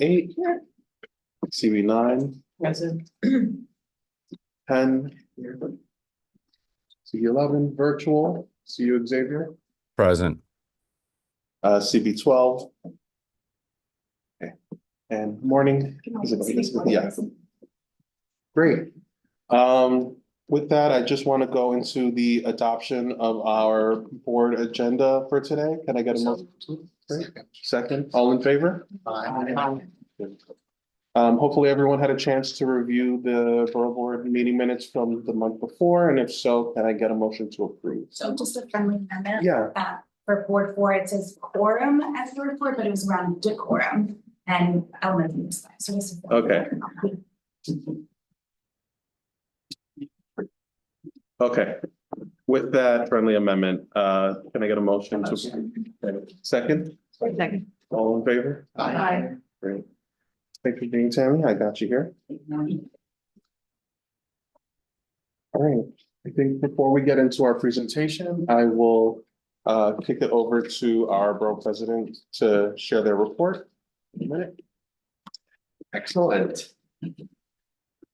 8, CB 9, Present. 10, CB 11, virtual, see you, Xavier, Present. CB 12. Okay, and morning. Is it- Yeah. Great. With that, I just want to go into the adoption of our board agenda for today. Can I get a motion? Great. Second, all in favor? Hopefully everyone had a chance to review the Borough Board meeting minutes from the month before, and if so, can I get a motion to approve? So just a friendly amendment. Yeah. For Board 4, it says quorum as the report, but it was around decorum and elementary. So this is. Okay. Okay, with that friendly amendment, can I get a motion to? Second, Second. all in favor? Aye. Great. Thank you, Dean Tammy, I got you here. All right, I think before we get into our presentation, I will kick it over to our Borough President to share their report. In a minute. Excellent. Good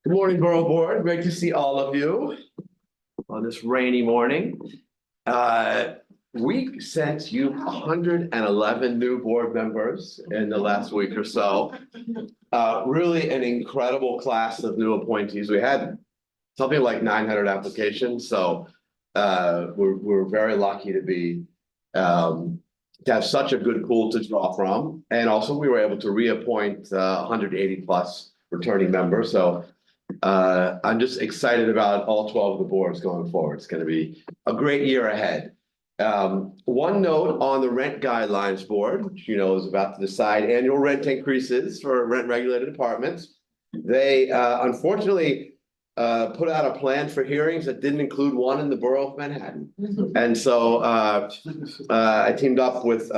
morning, Borough Board. Great to see all of you on this rainy morning. We sent you 111 new board members in the last week or so. Really an incredible class of new appointees. We had something like 900 applications, so we're very lucky to be to have such a good pool to draw from. And also we were able to reappoint 180 plus returning members. So I'm just excited about all 12 of the boards going forward. It's going to be a great year ahead. One note on the rent guidelines board, which is about to decide annual rent increases for rent regulated apartments. They unfortunately put out a plan for hearings that didn't include one in the borough of Manhattan. And so I teamed up with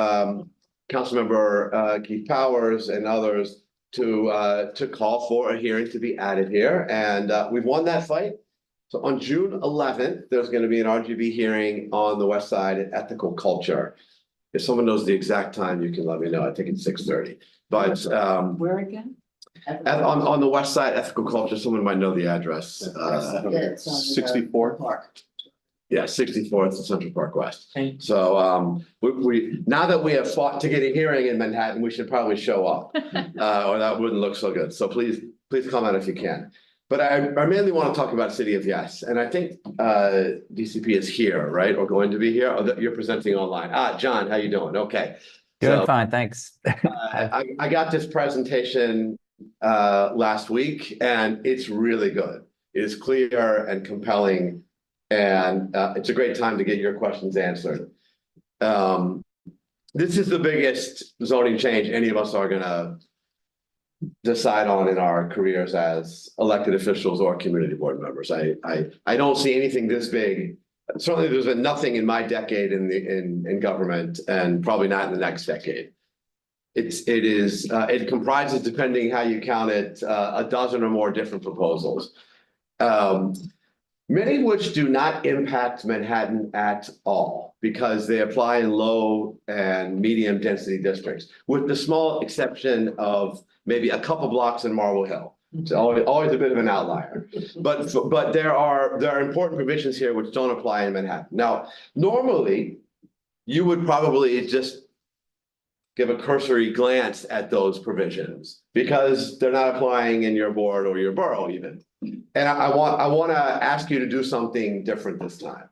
Councilmember Keith Powers and others to call for a hearing to be added here. And we've won that fight. So on June 11th, there's going to be an RGB hearing on the west side at Ethical Culture. If someone knows the exact time, you can let me know. I think it's 6:30. But Where again? on the west side, Ethical Culture, someone might know the address. 64. Yeah, 64th and Central Park West. So we now that we have fought to get a hearing in Manhattan, we should probably show up, or that wouldn't look so good. So please come out if you can. But I mainly want to talk about City of Yes, and I think DCP is here, right, or going to be here. Or that you're presenting online. John, how you doing? Okay. Good, So, fine, thanks. I got this presentation last week, and it's really good. It is clear and compelling, and it's a great time to get your questions answered. This is the biggest zoning change any of us are gonna decide on in our careers as elected officials or community board members. I don't see anything this big. Certainly there's been nothing in my decade in government, and probably not in the next decade. It comprises, depending how you count it, a dozen or more different proposals. Many of which do not impact Manhattan at all because they apply in low and medium density districts, with the small exception of maybe a couple blocks in Marble Hill. It's always a bit of an outlier, but there are important provisions here which don't apply in Manhattan. Now, normally you would probably just give a cursory glance at those provisions because they're not applying in your board or your borough even. And I want to ask you to do something different this time.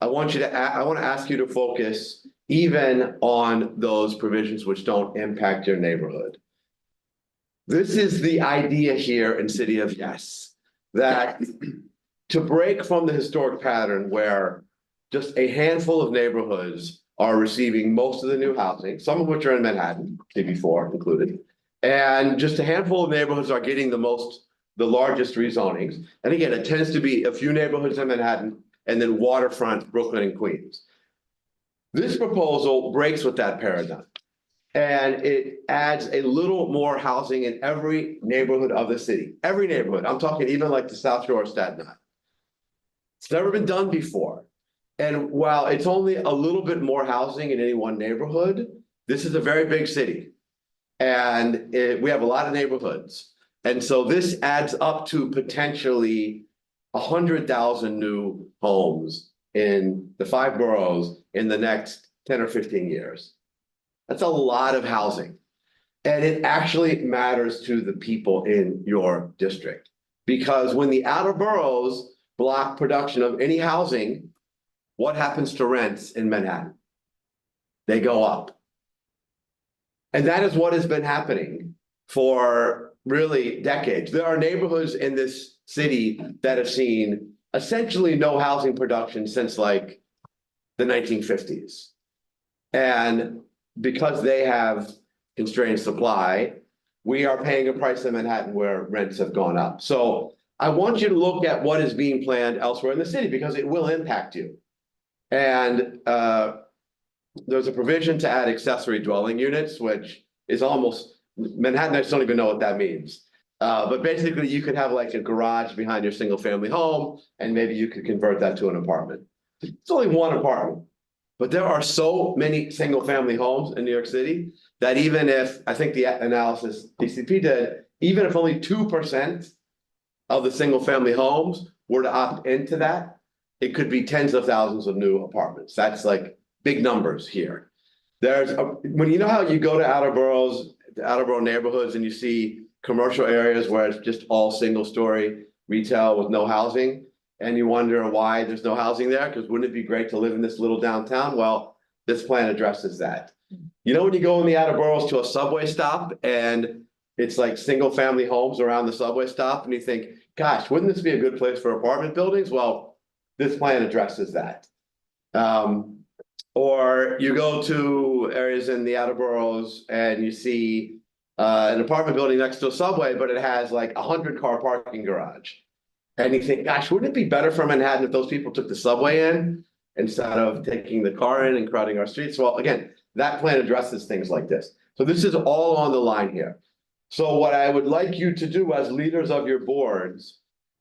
I want to ask you to focus even on those provisions which don't impact your neighborhood. This is the idea here in City of Yes, that to break from the historic pattern where just a handful of neighborhoods are receiving most of the new housing, some of which are in Manhattan, CB4 included, and just a handful of neighborhoods are getting the largest rezonings. And again, it tends to be a few neighborhoods in Manhattan and then waterfront, Brooklyn and Queens. This proposal breaks with that paradigm. And it adds a little more housing in every neighborhood of the city. Every neighborhood. I'm talking even like the South Shore of Staten Island. It's never been done before. And while it's only a little bit more housing in any one neighborhood, this is a very big city. And we have a lot of neighborhoods. And so this adds up to potentially 100,000 new homes in the 5 boroughs in the next 10 or 15 years. That's a lot of housing. And it actually matters to the people in your district. Because when the outer boroughs block production of any housing, what happens to rents in Manhattan? They go up. And that is what has been happening for really decades. There are neighborhoods in this city that have seen essentially no housing production since like the 1950s. And because they have constrained supply, we are paying a price in Manhattan where rents have gone up. So I want you to look at what is being planned elsewhere in the city because it will impact you. And there's a provision to add accessory dwelling units, which is almost, Manhattanites don't even know what that means. But basically you could have like a garage behind your single family home and maybe you could convert that to an apartment. It's only one apartment, but there are so many single family homes in New York City that even if, I think the analysis DCP did, even if only 2% of the single family homes were to opt into that, it could be tens of thousands of new apartments. That's like big numbers here. When you know how you go to outer boroughs, the outer borough neighborhoods, and you see commercial areas where it's just all single story retail with no housing, and you wonder why there's no housing there, because wouldn't it be great to live in this little downtown? Well, this plan addresses that. You know, when you go in the outer boroughs to a subway stop and it's like single family homes around the subway stop, and you think, gosh, wouldn't this be a good place for apartment buildings? Well, this plan addresses that. Or you go to areas in the outer boroughs and you see an apartment building next to a subway, but it has like 100-car parking garage. And you think, gosh, wouldn't it be better for Manhattan if those people took the subway in instead of taking the car in and crowding our streets? Well, again, that plan addresses things like this. So this is all on the line here. So what I would like you to do as leaders of your boards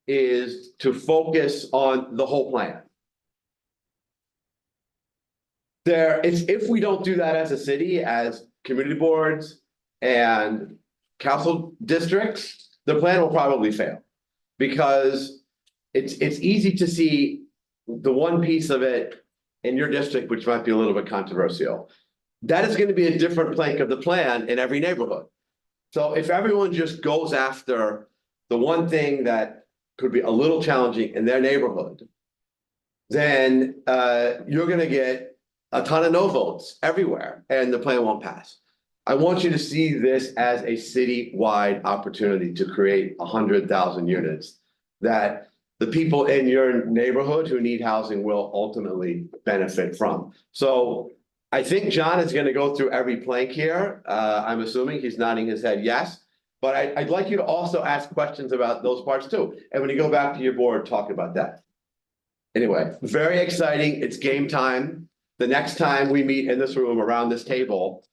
is to focus on the whole plan. If we don't do that as a city, as community boards and council districts, the plan will probably fail. Because it's easy to see the one piece of it in your district, which might be a little bit controversial. That is going to be a different plank of the plan in every neighborhood. So if everyone just goes after the one thing that could be a little challenging in their neighborhood, then you're going to get a ton of no votes everywhere and the plan won't pass. I want you to see this as a city-wide opportunity to create 100,000 units that the people in your neighborhood who need housing will ultimately benefit from. So I think John is going to go through every plank here. I'm assuming he's nodding his head yes, but I'd like you to also ask questions about those parts too. And when you go back to your board, talk about that. Anyway, very exciting. It's game time. The next time we meet in this room around this table,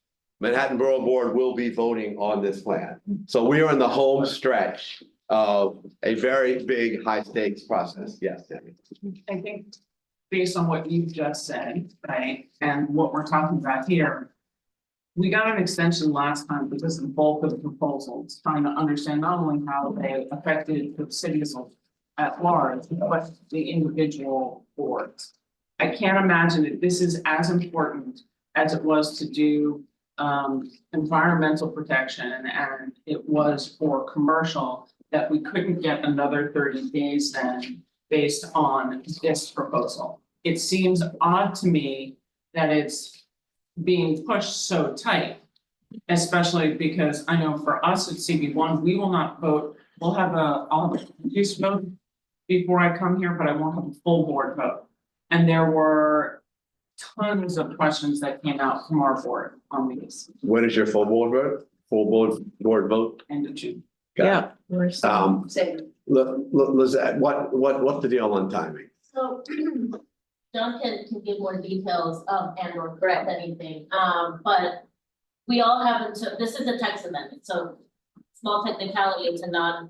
Manhattan Borough Board will be voting on this plan. So we are in the home stretch of a very big high stakes process. Yes, Tammy. I think based on what you've just said, right, and what we're talking about here, we got an extension last time because the bulk of the proposals, trying to understand not only how they affected the cities at large, but the individual boards. I can't imagine that this is as important as it was to do environmental protection and it was for commercial, that we couldn't get another 30 days then based on this proposal. It seems odd to me that it's being pushed so tight, especially because I know for us at CB1, we will not vote. I'll have a reduced vote before I come here, but I won't have a full board vote. And there were tons of questions that came out from our board on these. When is your full board vote? Full board vote? End of June. Got We're it. Lizette, what's the deal on timing? So John can give more details and or correct anything, but we all have until, this is a text amendment, so small technicality, it's a non.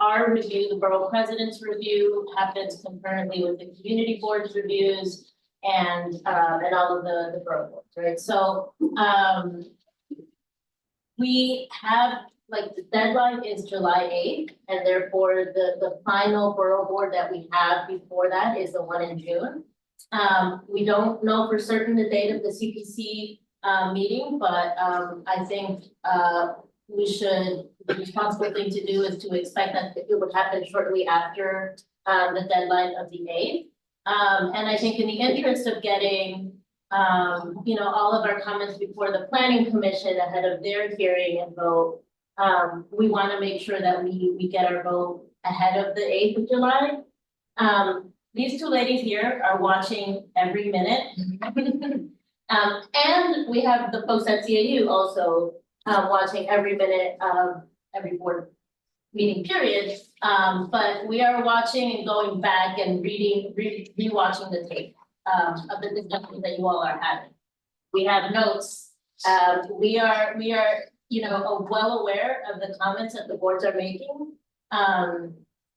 Our review, the borough president's review, happens concurrently with the community board's reviews and all of the borough boards, right? So we have, like, the deadline is July 8th, and therefore the final borough board that we have before that is the one in June. We don't know for certain the date of the CPC meeting, but I think the responsible thing to do is to expect that it would happen shortly after the deadline of the 8th. And I think in the interest of getting all of our comments before the planning commission ahead of their hearing and vote, we want to make sure that we get our vote ahead of the 8th of July. These two ladies here are watching every minute. And we have the folks at CAU also watching every minute of every board meeting period. But we are watching and going back and rewatching the tape of the discussions that you all are having. We have notes. We are well aware of the comments that the boards are making.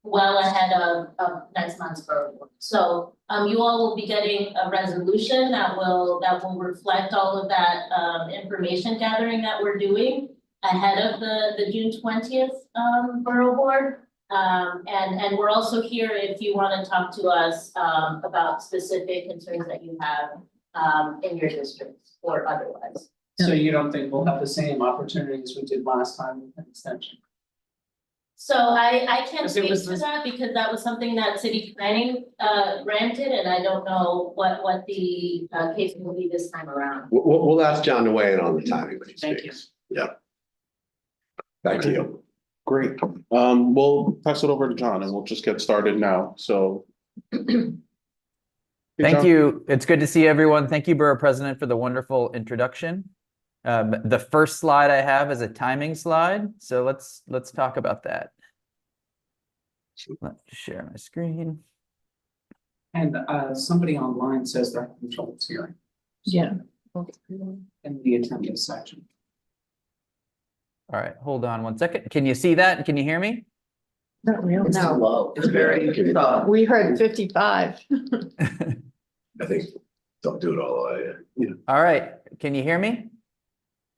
Well ahead of next month's borough board. So you all will be getting a resolution that will reflect all of that information gathering that we're doing ahead of the June 20th borough board. And we're also here if you want to talk to us about specific concerns that you have in your districts or otherwise. So you don't think we'll have the same opportunities we did last time with an extension? So I can't Because it speak was to this- that because that was something that city planning granted, and I don't know what the case will be this time around. We'll ask John to weigh in on the timing when he Thank you. speaks. Yep. Back to you. Great. We'll pass it over to John and we'll just get started now. So. Hey, Thank John. you. It's good to see everyone. Thank you, Borough President, for the wonderful introduction. The first slide I have is a timing slide, so let's talk about that. Let's share my screen. And somebody online says they're having trouble hearing. Yeah. In the attendance section. All right, hold on one second. Can you see that? Can you hear me? Not really. It's low. It's very. We heard 55. I think, don't do it all the way. All right, can you hear me?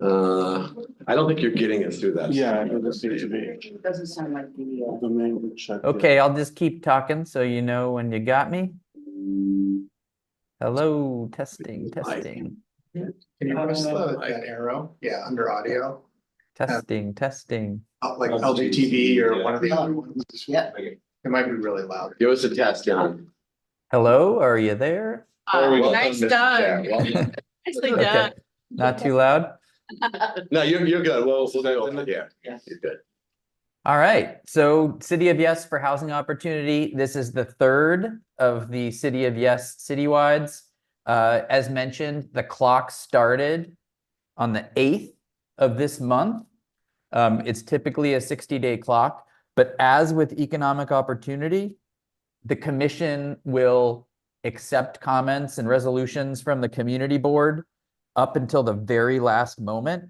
I don't think you're getting it through that. Yeah, it does seem to be. It doesn't sound like the. The main would check. Okay, I'll just keep talking so you know when you got me. Hello, testing. Can you press that arrow? Yeah, under audio, Testing. like LGTV or one of the other ones. Yeah. It might be really loud. Give us a test, John. Hello, are you there? There we go. Nice Mr. Chair. done. Well, Nicely Okay. done. Not too loud? No, you're good. We'll go from here. Yes. You're good. All right, so City of Yes for Housing Opportunity. This is the third of the City of Yes citywides. As mentioned, the clock started on the 8th of this month. It's typically a 60-day clock, but as with economic opportunity, the commission will accept comments and resolutions from the community board up until the very last moment,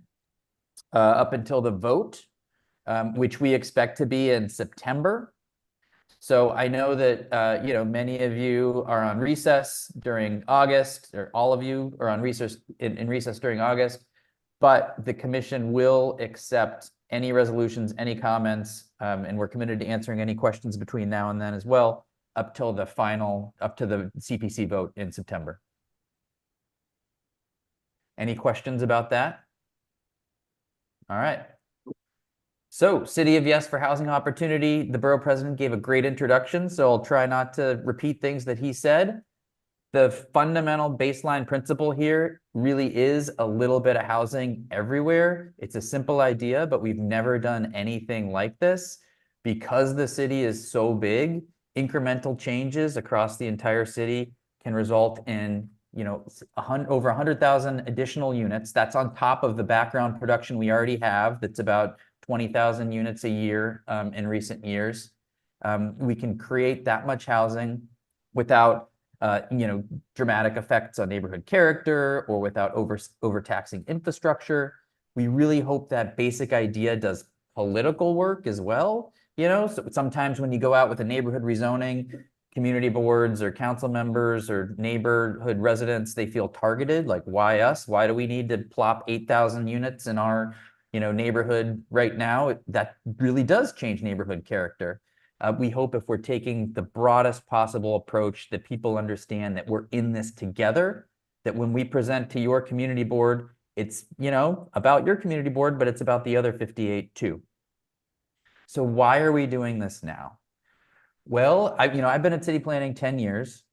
up until the vote, which we expect to be in September. So I know that, many of you are on recess during August, or all of you are on recess in recess during August, but the commission will accept any resolutions, any comments, and we're committed to answering any questions between now and then as well, up to the CPC vote in September. Any questions about that? All right. So, City of Yes for Housing Opportunity, the Borough President gave a great introduction, so I'll try not to repeat things that he said. The fundamental baseline principle here really is a little bit of housing everywhere. It's a simple idea, but we've never done anything like this. Because the city is so big, incremental changes across the entire city can result in, over 100,000 additional units. That's on top of the background production we already have. That's about 20,000 units a year in recent years. We can create that much housing without, dramatic effects on neighborhood character or without overtaxing infrastructure. We really hope that basic idea does political work as well. So sometimes when you go out with a neighborhood rezoning, community boards or council members or neighborhood residents, they feel targeted. Like, why us? Why do we need to plop 8,000 units in our neighborhood right now, that really does change neighborhood character. We hope if we're taking the broadest possible approach that people understand that we're in this together, that when we present to your community board, it's, about your community board, but it's about the other 58 too. So why are we doing this now? Well, I've been at city planning 10 years,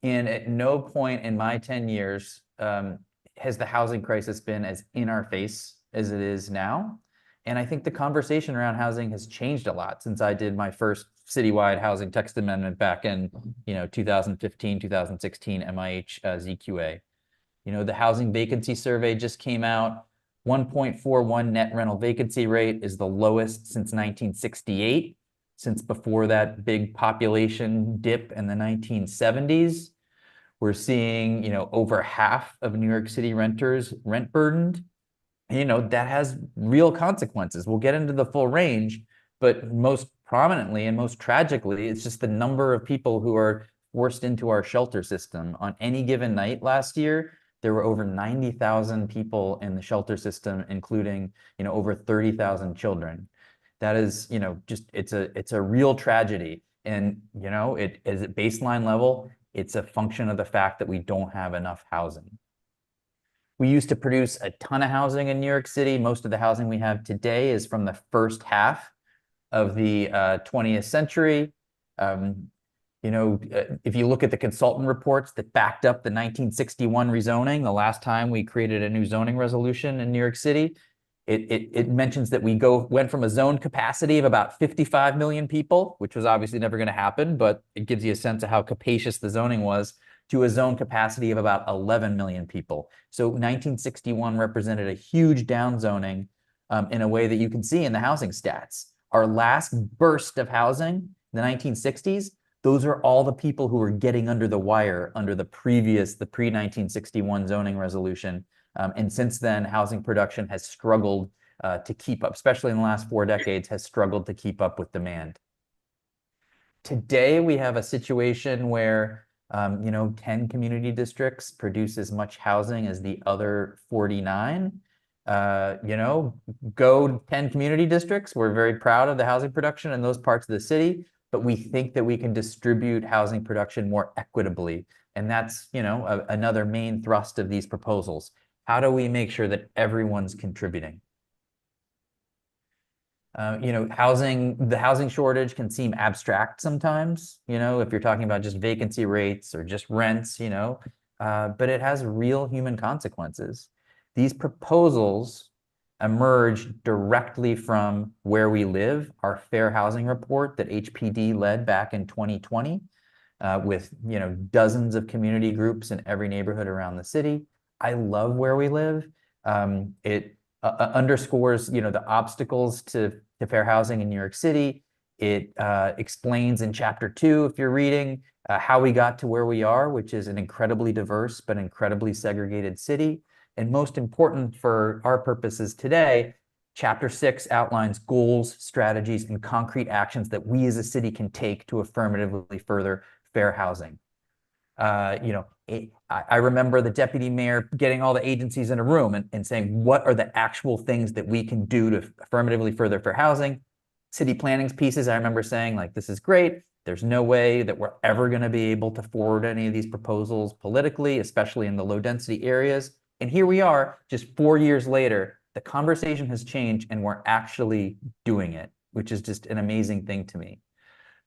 and at no point in my 10 years has the housing crisis been as in our face as it is now. And I think the conversation around housing has changed a lot since I did my first citywide housing text amendment back in, 2015, 2016 MIH ZQA. The housing vacancy survey just came out. 1.41 net rental vacancy rate is the lowest since 1968, since before that big population dip in the 1970s. We're seeing, over half of New York City renters rent burdened. That has real consequences. We'll get into the full range, but most prominently and most tragically, it's just the number of people who are forced into our shelter system. On any given night last year, there were over 90,000 people in the shelter system, including, over 30,000 children. That is, it's a real tragedy. And, it is at baseline level, it's a function of the fact that we don't have enough housing. We used to produce a ton of housing in New York City. Most of the housing we have today is from the first half of the 20th century. If you look at the consultant reports that backed up the 1961 rezoning, the last time we created a new zoning resolution in New York City, it mentions that we went from a zone capacity of about 55 million people, which was obviously never going to happen, but it gives you a sense of how capacious the zoning was, to a zone capacity of about 11 million people. So 1961 represented a huge downzoning in a way that you can see in the housing stats. Our last burst of housing in the 1960s, those are all the people who were getting under the wire under the pre-1961 zoning resolution. And since then, housing production has struggled to keep up, especially in the last 4 decades, has struggled to keep up with demand. Today, we have a situation where 10 community districts produce as much housing as the other 49. Go 10 community districts. We're very proud of the housing production in those parts of the city, but we think that we can distribute housing production more equitably. And that's, another main thrust of these proposals. How do we make sure that everyone's contributing? The housing shortage can seem abstract sometimes, if you're talking about just vacancy rates or just rents, but it has real human consequences. These proposals emerge directly from Where We Live, our fair housing report that HPD led back in 2020, with, dozens of community groups in every neighborhood around the city. I love Where We Live. It underscores, the obstacles to fair housing in New York City. It explains in chapter 2, if you're reading, how we got to where we are, which is an incredibly diverse but incredibly segregated city. And most important for our purposes today, chapter 6 outlines goals, strategies, and concrete actions that we as a city can take to affirmatively further fair housing. I remember the deputy mayor getting all the agencies in a room and saying, what are the actual things that we can do to affirmatively further fair housing? City planning's pieces, I remember saying, like, this is great. There's no way that we're ever going to be able to forward any of these proposals politically, especially in the low density areas. And here we are, just 4 years later, the conversation has changed and we're actually doing it, which is just an amazing thing to me.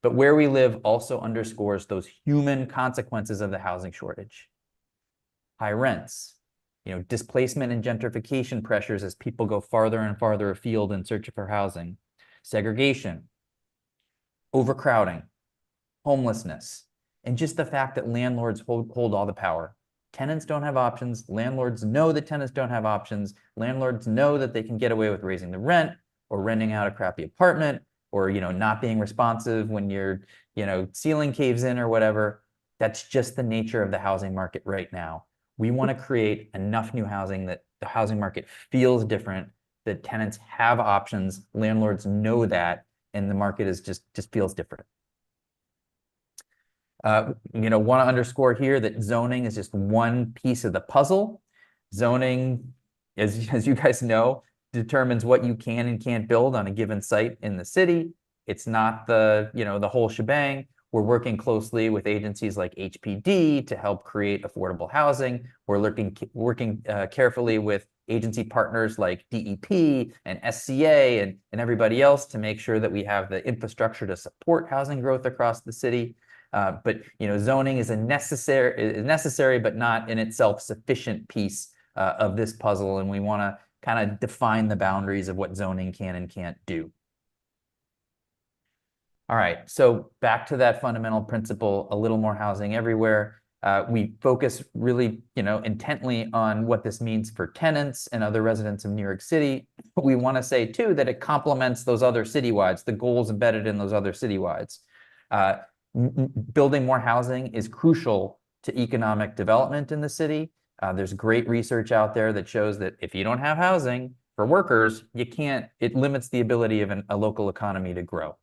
But Where We Live also underscores those human consequences of the housing shortage. High rents, displacement and gentrification pressures as people go farther and farther afield in search for housing. Segregation, overcrowding, homelessness, and just the fact that landlords hold all the power. Tenants don't have options. Landlords know that tenants don't have options. Landlords know that they can get away with raising the rent or renting out a crappy apartment, or not being responsive when your ceiling caves in or whatever. That's just the nature of the housing market right now. We want to create enough new housing that the housing market feels different, that tenants have options, landlords know that, and the market is just feels different. Want to underscore here that zoning is just one piece of the puzzle. Zoning, as you guys know, determines what you can and can't build on a given site in the city. It's not the, the whole shebang. We're working closely with agencies like HPD to help create affordable housing. We're working carefully with agency partners like DEP and SCA and everybody else to make sure that we have the infrastructure to support housing growth across the city. But zoning is necessary, but not in itself sufficient piece of this puzzle, and we want to kind of define the boundaries of what zoning can and can't do. All right, so back to that fundamental principle, a little more housing everywhere. We focus really, intently on what this means for tenants and other residents of New York City. But we want to say too that it complements those other citywides, the goals embedded in those other citywides. Building more housing is crucial to economic development in the city. There's great research out there that shows that if you don't have housing for workers, it limits the ability of a local economy to grow.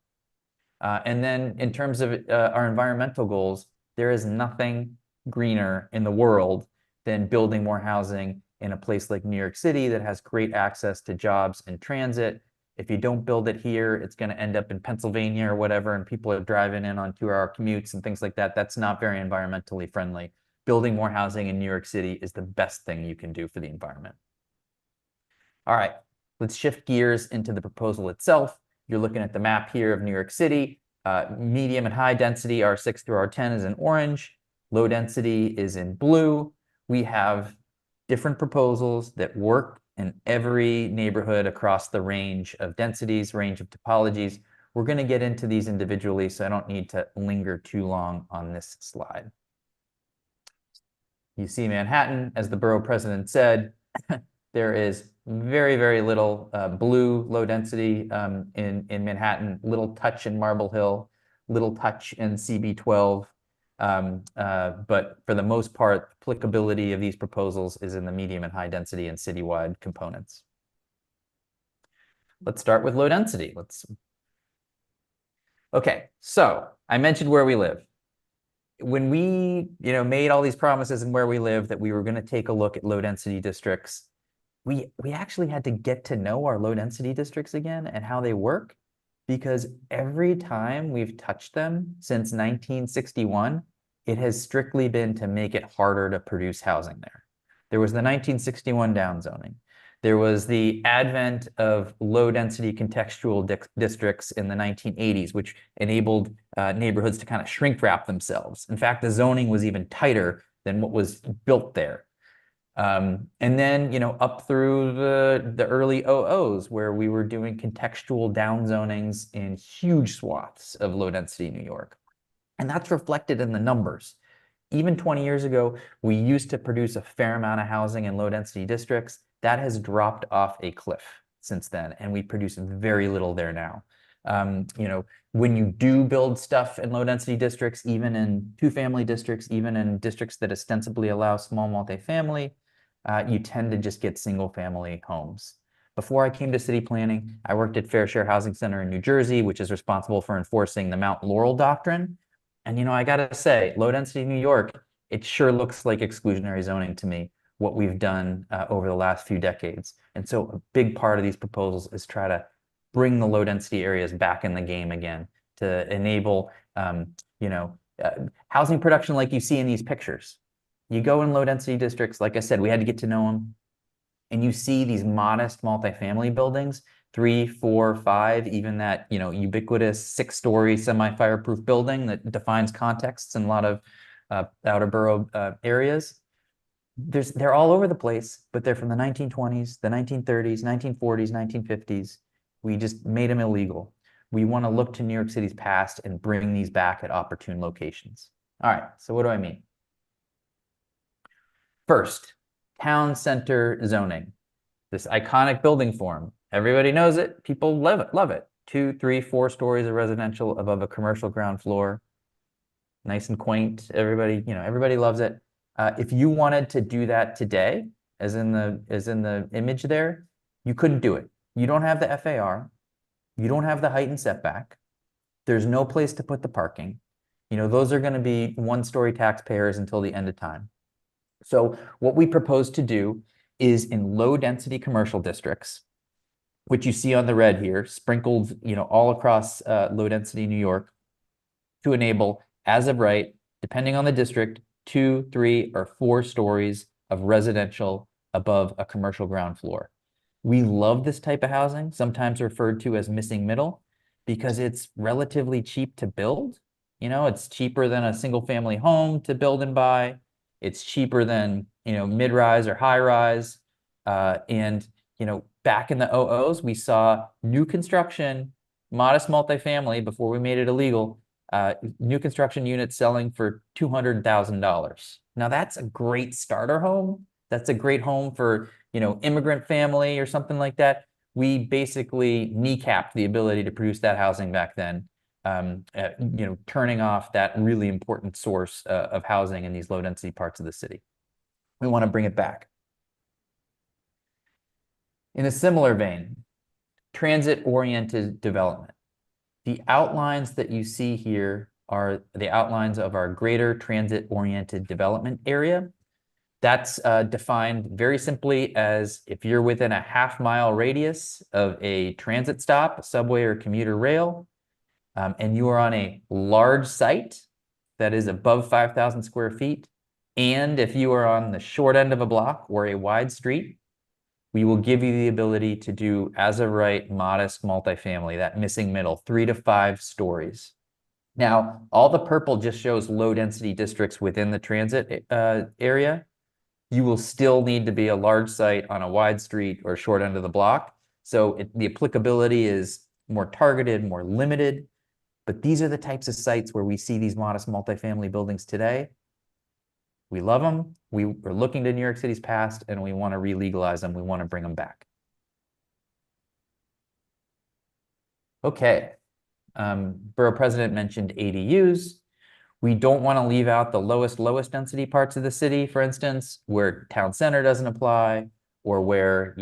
And then in terms of our environmental goals, there is nothing greener in the world than building more housing in a place like New York City that has great access to jobs and transit. If you don't build it here, it's going to end up in Pennsylvania or whatever, and people are driving in on 2-hour commutes and things like that. That's not very environmentally friendly. Building more housing in New York City is the best thing you can do for the environment. All right, let's shift gears into the proposal itself. You're looking at the map here of New York City. Medium and high density, R6 through R10 is in orange. Low density is in blue. We have different proposals that work in every neighborhood across the range of densities, range of topologies. We're going to get into these individually, so I don't need to linger too long on this slide. You see Manhattan, as the borough president said, there is very, very little blue low density in Manhattan, little touch in Marble Hill, little touch in CB12. But for the most part, applicability of these proposals is in the medium and high density and citywide components. Let's start with low density. Okay, so I mentioned where we live. When we, made all these promises and where we live that we were going to take a look at low density districts, we actually had to get to know our low density districts again and how they work, because every time we've touched them since 1961, it has strictly been to make it harder to produce housing there. There was the 1961 downzoning. There was the advent of low density contextual districts in the 1980s, which enabled neighborhoods to kind of shrink wrap themselves. In fact, the zoning was even tighter than what was built there. And then, up through the early 00s, where we were doing contextual downzonings in huge swaths of low density New York. And that's reflected in the numbers. Even 20 years ago, we used to produce a fair amount of housing in low density districts. That has dropped off a cliff since then, and we produce very little there now. When you do build stuff in low density districts, even in 2-family districts, even in districts that ostensibly allow small multifamily, you tend to just get single family homes. Before I came to city planning, I worked at Fair Share Housing Center in New Jersey, which is responsible for enforcing the Mount Laurel doctrine. And I gotta say, low density New York, it sure looks like exclusionary zoning to me, what we've done over the last few decades. And so a big part of these proposals is try to bring the low density areas back in the game again to enable, housing production like you see in these pictures. You go in low density districts, like I said, we had to get to know them. And you see these modest multifamily buildings, 3, 4, 5, even that, ubiquitous 6-story semi-fireproof building that defines contexts in a lot of outer borough areas. They're all over the place, but they're from the 1920s, the 1930s, 1940s, 1950s. We just made them illegal. We want to look to New York City's past and bring these back at opportune locations. All right, so what do I mean? First, town center zoning. This iconic building form. Everybody knows it. People love it. 2, 3, 4 stories of residential above a commercial ground floor. Nice and quaint. Everybody loves it. If you wanted to do that today, as in the image there, you couldn't do it. You don't have the FAR. You don't have the height and setback. There's no place to put the parking. Those are going to be 1-story taxpayers until the end of time. So what we propose to do is in low density commercial districts, which you see on the red here, sprinkled, all across low density New York, to enable, as of right, depending on the district, 2, 3, or 4 stories of residential above a commercial ground floor. We love this type of housing, sometimes referred to as missing middle, because it's relatively cheap to build. It's cheaper than a single family home to build and buy. It's cheaper than, mid-rise or high-rise. And, back in the 00s, we saw new construction, modest multifamily before we made it illegal, new construction units selling for $200,000. Now that's a great starter home. That's a great home for, immigrant family or something like that. We basically kneecapped the ability to produce that housing back then, turning off that really important source of housing in these low density parts of the city. We want to bring it back. In a similar vein, transit-oriented development. The outlines that you see here are the outlines of our greater transit-oriented development area. That's defined very simply as if you're within a half-mile radius of a transit stop, a subway or commuter rail, and you are on a large site that is above 5,000 square feet, and if you are on the short end of a block or a wide street, we will give you the ability to do as of right modest multifamily, that missing middle, 3 to 5 stories. Now, all the purple just shows low density districts within the transit area. You will still need to be a large site on a wide street or short end of the block. So the applicability is more targeted, more limited. But these are the types of sites where we see these modest multifamily buildings today. We love them. We are looking to New York City's past, and we want to re-legalize them. We want to bring them back. Okay. Borough President mentioned ADUs. We don't want to leave out the lowest density parts of the city, for instance, where town center doesn't apply, or where,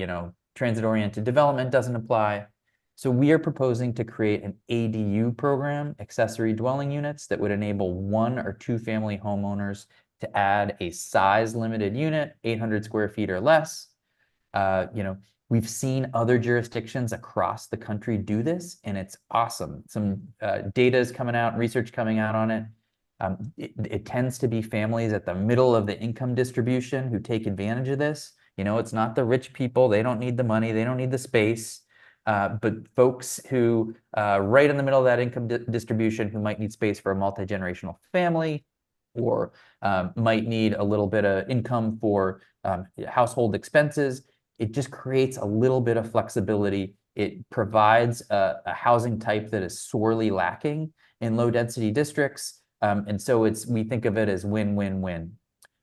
transit-oriented development doesn't apply. So we are proposing to create an ADU program, accessory dwelling units, that would enable 1 or 2 family homeowners to add a size limited unit, 800 square feet or less. We've seen other jurisdictions across the country do this, and it's awesome. Some data is coming out, research coming out on it. It tends to be families at the middle of the income distribution who take advantage of this. It's not the rich people. They don't need the money. They don't need the space. But folks who right in the middle of that income distribution who might need space for a multi-generational family, or might need a little bit of income for household expenses. It just creates a little bit of flexibility. It provides a housing type that is sorely lacking in low density districts. And so we think of it as win-win-win.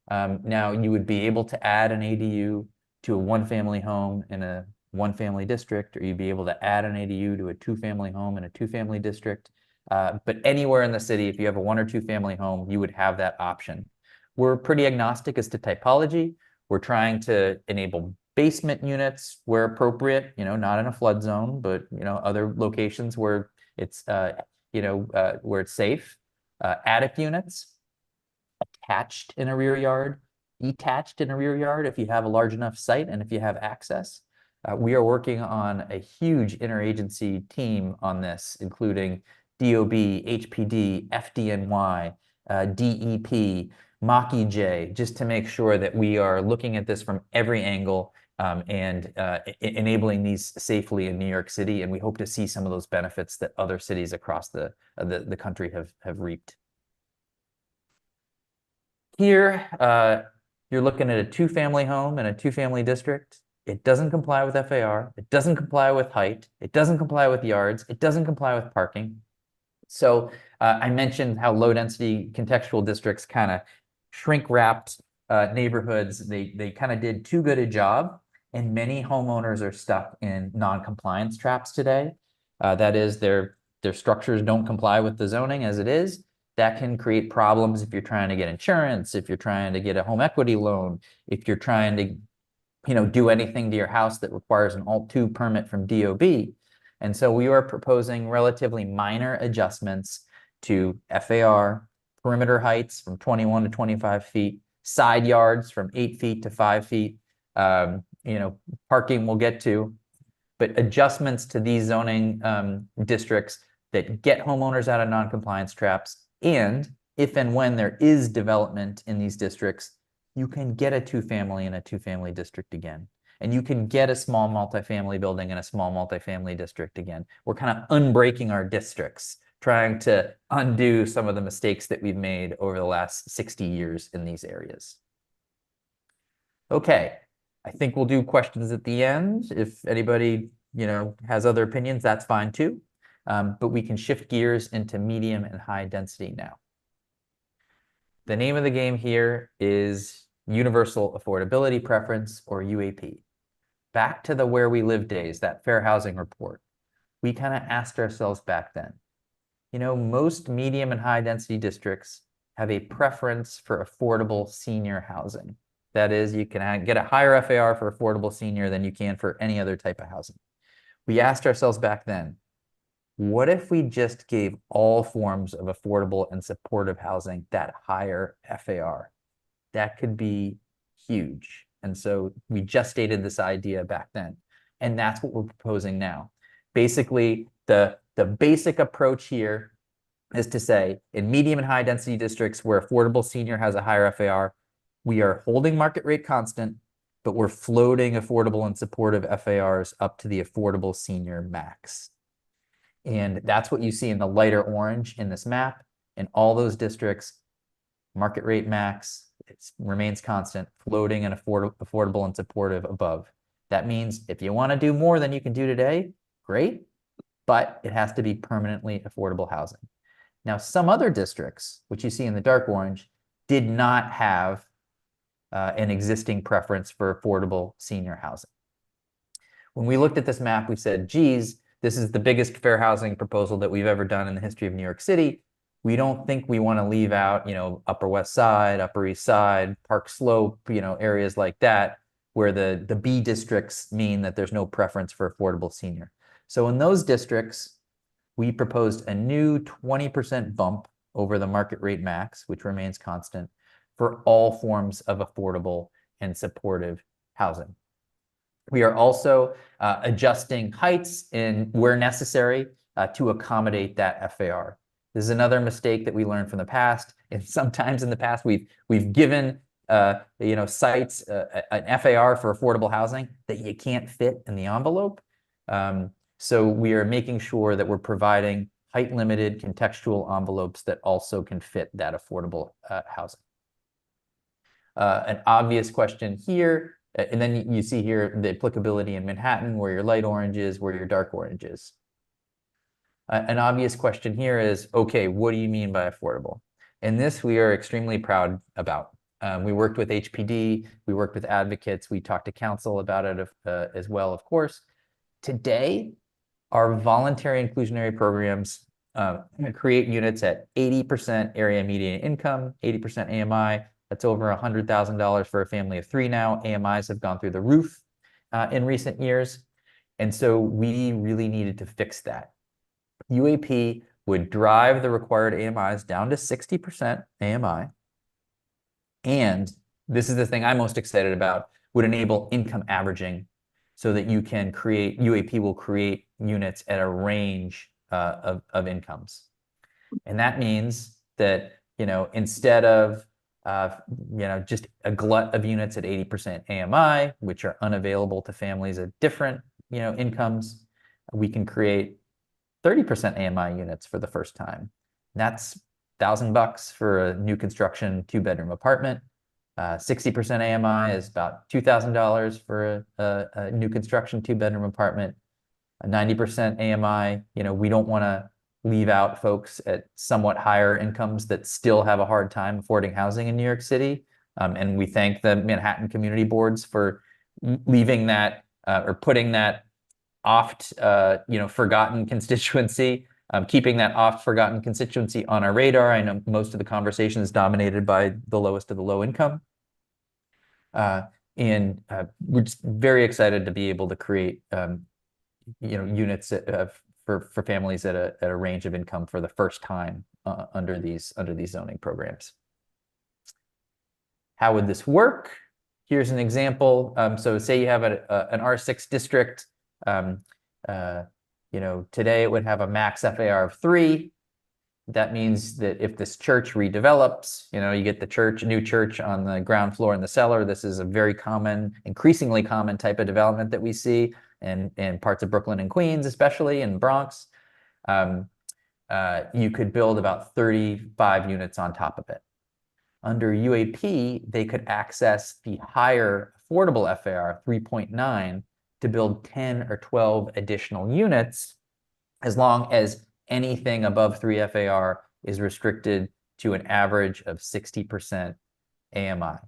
Now you would be able to add an ADU to a 1-family home in a 1-family district, or you'd be able to add an ADU to a 2-family home in a 2-family district. But anywhere in the city, if you have a 1 or 2 family home, you would have that option. We're pretty agnostic as to typology. We're trying to enable basement units where appropriate, not in a flood zone, but other locations where it's where it's safe. Attic units, attached in a rear yard, detached in a rear yard if you have a large enough site and if you have access. We are working on a huge interagency team on this, including DOB, HPD, FDNY, DEP, Mach-E-J, just to make sure that we are looking at this from every angle and enabling these safely in New York City. And we hope to see some of those benefits that other cities across the country have reaped. Here, you're looking at a 2-family home in a 2-family district. It doesn't comply with FAR. It doesn't comply with height. It doesn't comply with yards. It doesn't comply with parking. So I mentioned how low density contextual districts kind of shrink wrapped neighborhoods. They kind of did too good a job, and many homeowners are stuck in non-compliance traps today. That is, their structures don't comply with the zoning as it is. That can create problems if you're trying to get insurance, if you're trying to get a home equity loan, if you're trying to do anything to your house that requires an Alt-2 permit from DOB. And so we are proposing relatively minor adjustments to FAR, perimeter heights from 21 to 25 feet, side yards from 8 feet to 5 feet, parking we'll get to. but adjustments to these zoning districts that get homeowners out of non-compliance traps. And if and when there is development in these districts, you can get a two-family in a two-family district again. And you can get a small multifamily building in a small multifamily district again. We're kind of unbreaking our districts, trying to undo some of the mistakes that we've made over the last 60 years in these areas. Okay, I think we'll do questions at the end. If anybody, has other opinions, that's fine too. But we can shift gears into medium and high density now. The name of the game here is Universal Affordability Preference, or UAP. Back to the Where We Live days, that fair housing report. We kind of asked ourselves back then, most medium and high density districts have a preference for affordable senior housing. That is, you can get a higher FAR for affordable senior than you can for any other type of housing. We asked ourselves back then, what if we just gave all forms of affordable and supportive housing that higher FAR? That could be huge. And so we gestated this idea back then. And that's what we're proposing now. Basically, the basic approach here is to say, in medium and high density districts where affordable senior has a higher FAR, we are holding market rate constant, but we're floating affordable and supportive FARs up to the affordable senior max. And that's what you see in the lighter orange in this map. In all those districts, market rate max, it remains constant, floating and affordable and supportive above. That means if you want to do more than you can do today, great, but it has to be permanently affordable housing. Now, some other districts, which you see in the dark orange, did not have an existing preference for affordable senior housing. When we looked at this map, we said, geez, this is the biggest fair housing proposal that we've ever done in the history of New York City. We don't think we want to leave out, Upper West Side, Upper East Side, Park Slope, areas like that, where the B districts mean that there's no preference for affordable senior. So in those districts, we proposed a new 20% bump over the market rate max, which remains constant, for all forms of affordable and supportive housing. We are also adjusting heights where necessary to accommodate that FAR. This is another mistake that we learned from the past. And sometimes in the past, we've given sites an FAR for affordable housing that you can't fit in the envelope. So we are making sure that we're providing height-limited contextual envelopes that also can fit that affordable housing. An obvious question here, and then you see here the applicability in Manhattan, where your light orange is, where your dark orange is. An obvious question here is, okay, what do you mean by affordable? And this we are extremely proud about. We worked with HPD, we worked with advocates, we talked to council about it as well, of course. Today, our voluntary inclusionary programs create units at 80% area median income, 80% AMI. That's over $100,000 for a family of three now. AMIs have gone through the roof in recent years. And so we really needed to fix that. UAP would drive the required AMIs down to 60% AMI. And this is the thing I'm most excited about, would enable income averaging so that you can create, UAP will create units at a range of incomes. And that means that, instead of just a glut of units at 80% AMI, which are unavailable to families at different, incomes, we can create 30% AMI units for the first time. That's $1,000 for a new construction 2-bedroom apartment. 60% AMI is about $2,000 for a new construction 2-bedroom apartment. 90% AMI, we don't want to leave out folks at somewhat higher incomes that still have a hard time affording housing in New York City. And we thank the Manhattan community boards for leaving that or putting that oft forgotten constituency, keeping that oft forgotten constituency on our radar. I know most of the conversation is dominated by the lowest of the low income. And we're just very excited to be able to create units for families at a range of income for the first time under these zoning programs. How would this work? Here's an example. So say you have an R6 district Today it would have a max FAR of 3. That means that if this church redevelops, you get the church, a new church on the ground floor in the cellar. This is a very common, increasingly common type of development that we see in parts of Brooklyn and Queens, especially in Bronx. You could build about 35 units on top of it. Under UAP, they could access the higher affordable FAR 3.9 to build 10 or 12 additional units, as long as anything above 3 FAR is restricted to an average of 60% AMI.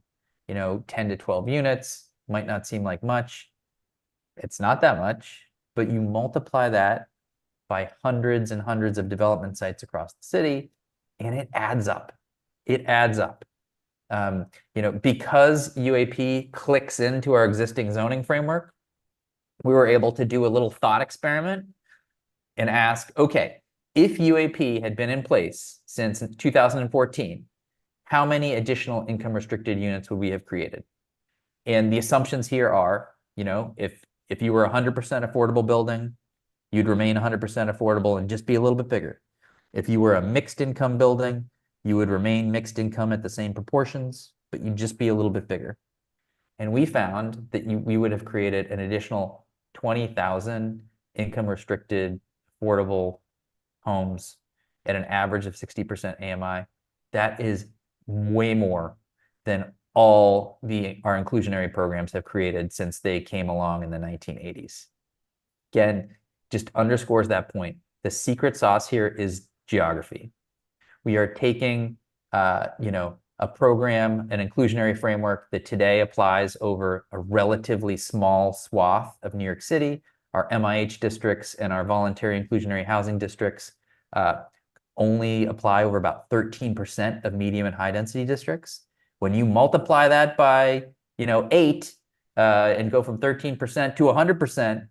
10 to 12 units might not seem like much. It's not that much, but you multiply that by hundreds and hundreds of development sites across the city, and it adds up. It adds up. Because UAP clicks into our existing zoning framework, we were able to do a little thought experiment and ask, okay, if UAP had been in place since 2014, how many additional income restricted units would we have created? And the assumptions here are, if you were 100% affordable building, you'd remain 100% affordable and just be a little bit bigger. If you were a mixed income building, you would remain mixed income at the same proportions, but you'd just be a little bit bigger. And we found that we would have created an additional 20,000 income restricted affordable homes at an average of 60% AMI. That is way more than all our inclusionary programs have created since they came along in the 1980s. Again, just underscores that point. The secret sauce here is geography. We are taking, a program, an inclusionary framework that today applies over a relatively small swath of New York City. Our MIH districts and our voluntary inclusionary housing districts only apply over about 13% of medium and high density districts. When you multiply that by, 8 and go from 13% to 100%,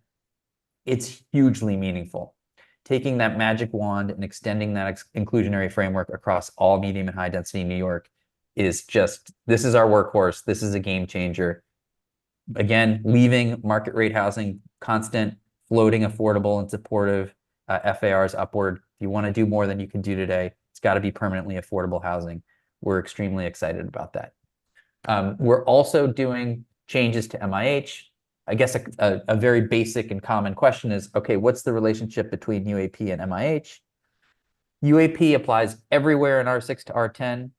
it's hugely meaningful. Taking that magic wand and extending that inclusionary framework across all medium and high density New York is this is our workhorse. This is a game changer. Again, leaving market rate housing constant, floating affordable and supportive FARs upward. If you want to do more than you can do today, it's got to be permanently affordable housing. We're extremely excited about that. We're also doing changes to MIH. I guess a very basic and common question is, okay, what's the relationship between UAP and MIH? UAP applies everywhere in R6 to R10,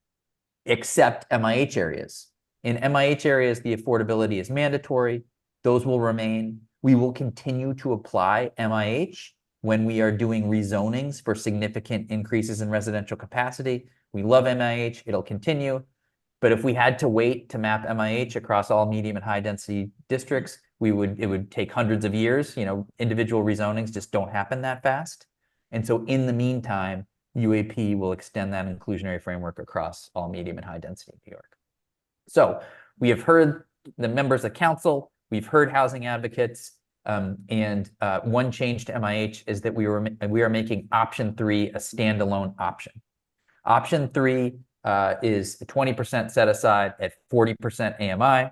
except MIH areas. In MIH areas, the affordability is mandatory. Those will remain. We will continue to apply MIH when we are doing rezonings for significant increases in residential capacity. We love MIH, it'll continue. But if we had to wait to map MIH across all medium and high density districts, it would take hundreds of years. Individual rezonings just don't happen that fast. And so in the meantime, UAP will extend that inclusionary framework across all medium and high density New York. So we have heard the members of council, we've heard housing advocates, and one change to MIH is that we are making option 3 a standalone option. Option 3 is 20% set aside at 40% AMI,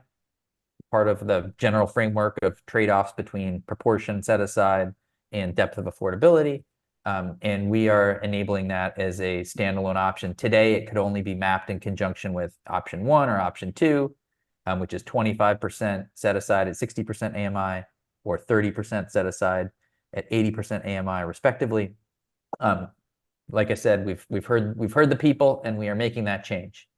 part of the general framework of trade-offs between proportion set aside and depth of affordability. And we are enabling that as a standalone option. Today, it could only be mapped in conjunction with option 1 or option 2, which is 25% set aside at 60% AMI or 30% set aside at 80% AMI respectively. Like I said, we've heard the people and we are making that change.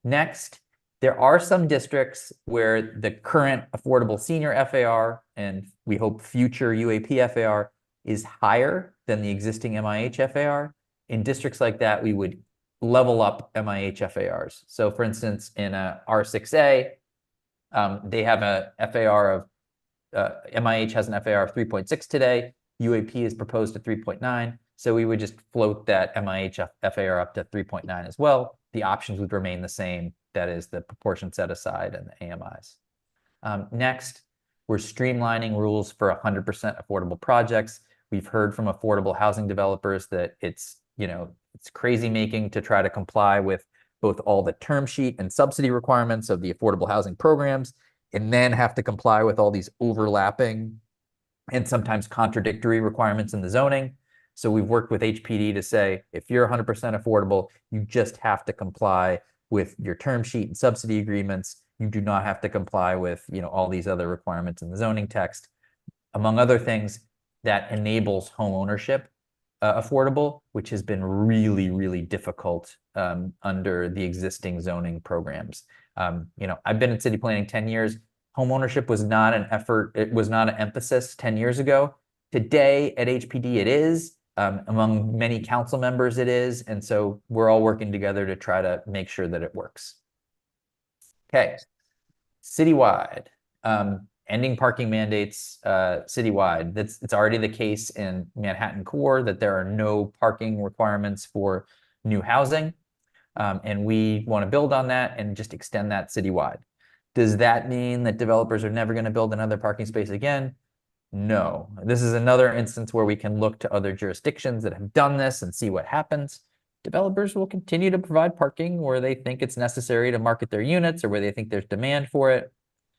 Next, there are some districts where the current affordable senior FAR and we hope future UAP FAR is higher than the existing MIH FAR. In districts like that, we would level up MIH FARs. So for instance, in a R6A, they have a FAR of, MIH has an FAR of 3.6 today. UAP is proposed to 3.9. So we would just float that MIH FAR up to 3.9 as well. The options would remain the same. That is the proportion set aside and the AMIs. Next, we're streamlining rules for 100% affordable projects. We've heard from affordable housing developers that it's crazy making to try to comply with both all the term sheet and subsidy requirements of the affordable housing programs, and then have to comply with all these overlapping and sometimes contradictory requirements in the zoning. So we've worked with HPD to say, if you're 100% affordable, you just have to comply with your term sheet and subsidy agreements. You do not have to comply with, all these other requirements in the zoning text. Among other things, that enables home ownership affordable, which has been really, really difficult under the existing zoning programs. I've been in city planning 10 years. Home ownership was not an effort. It was not an emphasis 10 years ago. Today at HPD, it is. Among many council members, it is. And so we're all working together to try to make sure that it works. Okay. Citywide. Ending parking mandates citywide. It's already the case in Manhattan core that there are no parking requirements for new housing. And we want to build on that and just extend that citywide. Does that mean that developers are never going to build another parking space again? No. This is another instance where we can look to other jurisdictions that have done this and see what happens. Developers will continue to provide parking where they think it's necessary to market their units or where they think there's demand for it.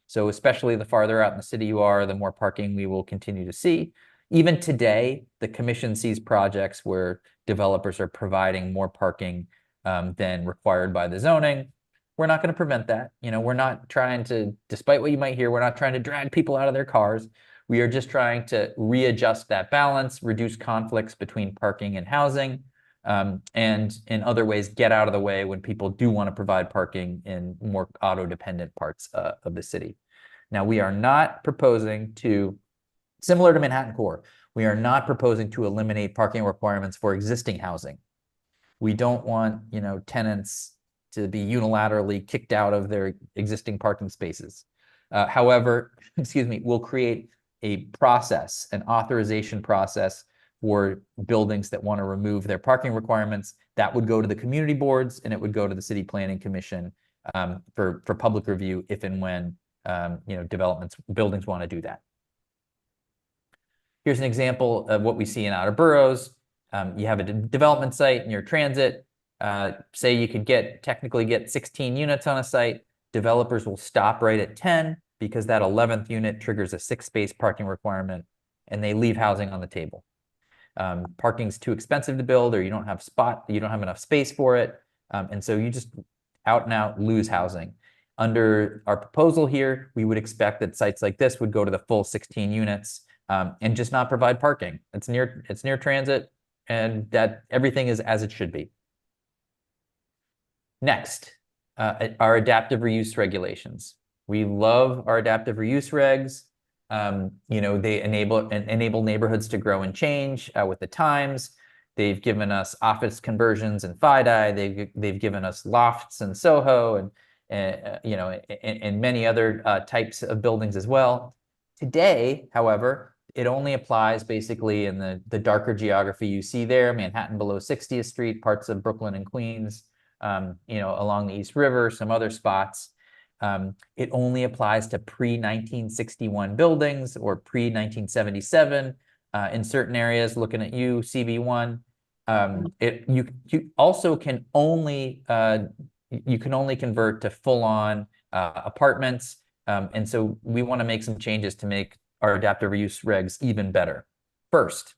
So especially the farther out in the city you are, the more parking we will continue to see. Even today, the commission sees projects where developers are providing more parking than required by the zoning. We're not going to prevent that. We're not trying to, despite what you might hear, we're not trying to drag people out of their cars. We are just trying to readjust that balance, reduce conflicts between parking and housing, and in other ways, get out of the way when people do want to provide parking in more auto-dependent parts of the city. Now, we are not proposing to, similar to Manhattan core, we are not proposing to eliminate parking requirements for existing housing. We don't want, tenants to be unilaterally kicked out of their existing parking spaces. However, we'll create a process, an authorization process for buildings that want to remove their parking requirements. That would go to the community boards and it would go to the city planning commission for public review if and when buildings want to do that. Here's an example of what we see in outer boroughs. You have a development site near transit. Say you could technically get 16 units on a site. Developers will stop right at 10 because that 11th unit triggers a 6-space parking requirement and they leave housing on the table. Parking's too expensive to build or you don't have enough space for it. And so you just out and out lose housing. Under our proposal here, we would expect that sites like this would go to the full 16 units and just not provide parking. It's near transit and that everything is as it should be. Next, our adaptive reuse regulations. We love our adaptive reuse regs. They enable neighborhoods to grow and change with the times. They've given us office conversions in FIDI. They've given us lofts in Soho and many other types of buildings as well. Today, however, it only applies basically in the darker geography you see there, Manhattan below 60th Street, parts of Brooklyn and Queens, along the East River, some other spots. It only applies to pre-1961 buildings or pre-1977 in certain areas. Looking at you, CB1. You also can only convert to full-on apartments, and so we want to make some changes to make our adaptive reuse regs even better. First,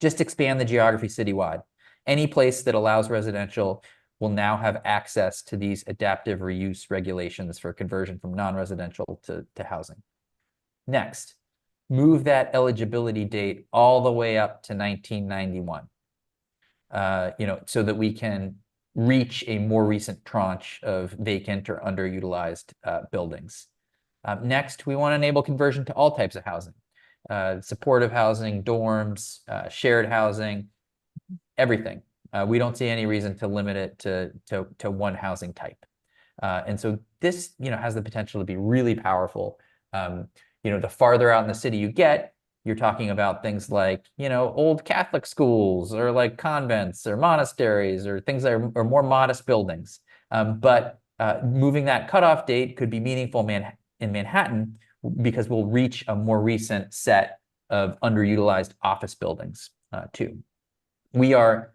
just expand the geography citywide. Any place that allows residential will now have access to these adaptive reuse regulations for conversion from non-residential to housing. Next, move that eligibility date all the way up to 1991, so that we can reach a more recent tranche of vacant or underutilized buildings. Next, we want to enable conversion to all types of housing, supportive housing, dorms, shared housing, everything. We don't see any reason to limit it to one housing type. And so this, has the potential to be really powerful. The farther out in the city you get, you're talking about things like, old Catholic schools or like convents or monasteries or things that are more modest buildings. But moving that cutoff date could be meaningful in Manhattan because we'll reach a more recent set of underutilized office buildings too. We are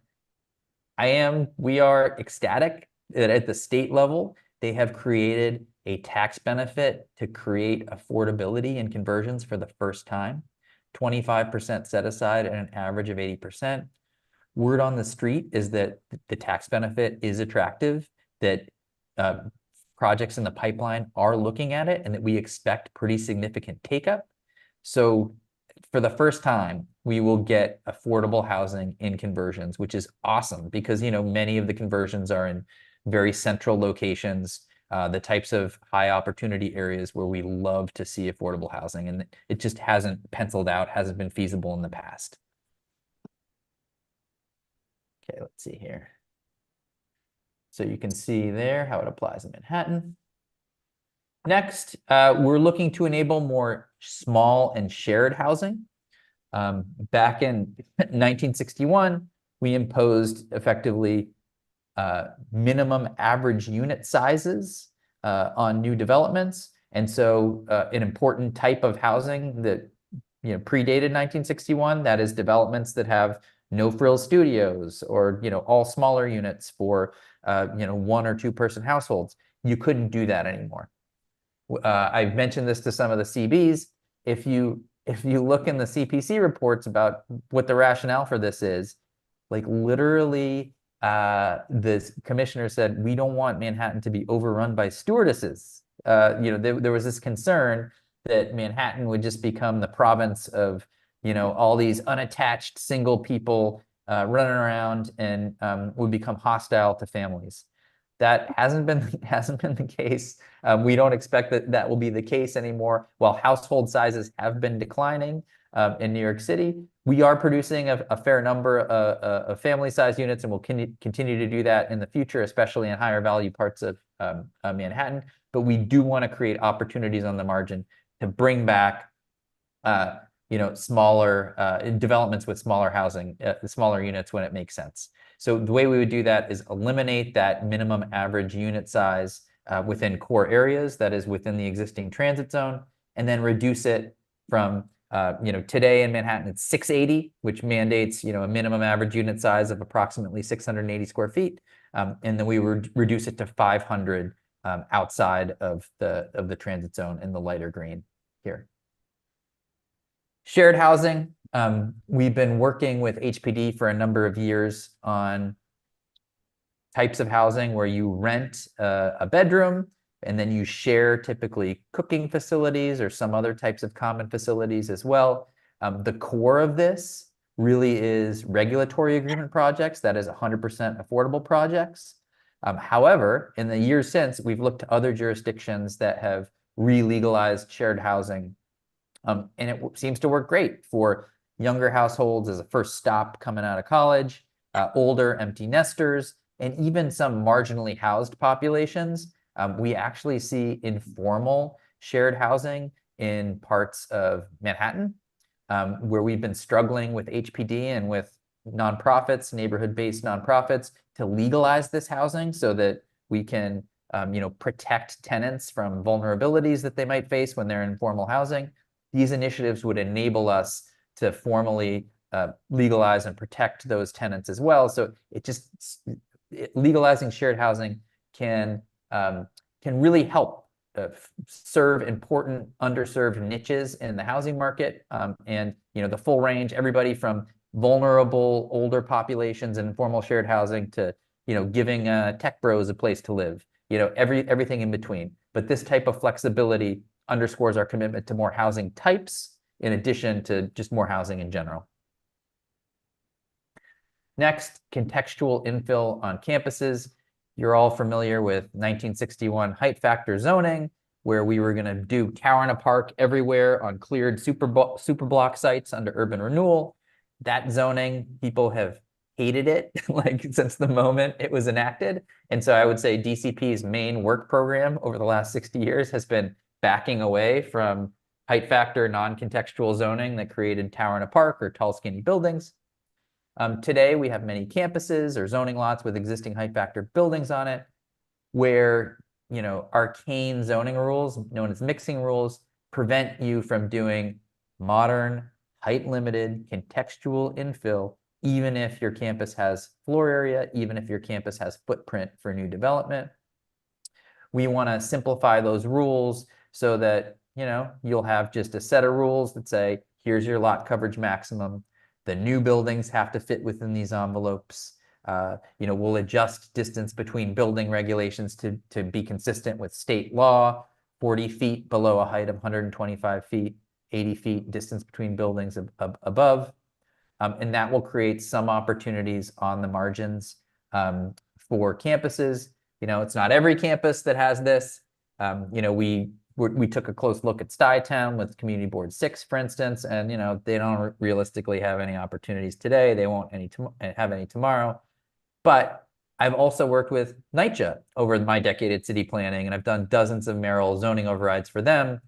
ecstatic that at the state level, they have created a tax benefit to create affordability in conversions for the first time. 25% set aside and an average of 80%. Word on the street is that the tax benefit is attractive, that projects in the pipeline are looking at it, and that we expect pretty significant take-up. So for the first time, we will get affordable housing in conversions, which is awesome because, many of the conversions are in very central locations, the types of high opportunity areas where we love to see affordable housing, and it just hasn't penciled out, hasn't been feasible in the past. Okay, let's see here. So you can see there how it applies in Manhattan. Next, we're looking to enable more small and shared housing. Back in 1961, we imposed effectively minimum average unit sizes on new developments. And so an important type of housing that predated 1961, that is developments that have no frills studios or all smaller units for 1 or 2 person households. You couldn't do that anymore. I've mentioned this to some of the CBs. If you look in the CPC reports about what the rationale for this is, like literally the commissioner said, we don't want Manhattan to be overrun by stewardesses. There was this concern that Manhattan would just become the province of all these unattached single people running around and would become hostile to families. That hasn't been the case. We don't expect that will be the case anymore. While household sizes have been declining in New York City, we are producing a fair number of family-sized units, and we'll continue to do that in the future, especially in higher value parts of Manhattan. But we do want to create opportunities on the margin to bring back smaller developments with smaller housing, smaller units when it makes sense. So the way we would do that is eliminate that minimum average unit size within core areas, that is within the existing transit zone, and then reduce it from, today in Manhattan, it's 680, which mandates, a minimum average unit size of approximately 680 square feet. And then we would reduce it to 500 outside of the transit zone in the lighter green here. Shared housing. We've been working with HPD for a number of years on types of housing where you rent a bedroom and then you share typically cooking facilities or some other types of common facilities as well. The core of this really is regulatory agreement projects, that is 100% affordable projects. However, in the years since, we've looked to other jurisdictions that have re-legalized shared housing. And it seems to work great for younger households as a first stop coming out of college, older empty nesters, and even some marginally housed populations. We actually see informal shared housing in parts of Manhattan, where we've been struggling with HPD and with nonprofits, neighborhood-based nonprofits, to legalize this housing so that we can protect tenants from vulnerabilities that they might face when they're in informal housing. These initiatives would enable us to formally legalize and protect those tenants as well. So legalizing shared housing can really help serve important underserved niches in the housing market, and the full range, everybody from vulnerable older populations in informal shared housing to giving tech bros a place to live, everything in between. But this type of flexibility underscores our commitment to more housing types in addition to just more housing in general. Next, contextual infill on campuses. You're all familiar with 1961 height factor zoning, where we were going to do tower in a park everywhere on cleared superblock sites under urban renewal. That zoning, people have hated it like since the moment it was enacted. And so I would say DCP's main work program over the last 60 years has been backing away from height factor non-contextual zoning that created tower in a park or tall skinny buildings. Today we have many campuses or zoning lots with existing height factor buildings on it where arcane zoning rules known as mixing rules prevent you from doing modern height limited contextual infill, even if your campus has floor area, even if your campus has footprint for new development. We want to simplify those rules so that you'll have just a set of rules that say, here's your lot coverage maximum. The new buildings have to fit within these envelopes. We'll adjust distance between building regulations to be consistent with state law, 40 feet below a height of 125 feet, 80 feet distance between buildings above. And that will create some opportunities on the margins for campuses. It's not every campus that has this. We took a close look at Stuytown with Community Board 6, for instance, and they don't realistically have any opportunities today. They won't have any tomorrow. But I've also worked with NYCHA over my decade at city planning, and I've done dozens of mayoral zoning overrides for them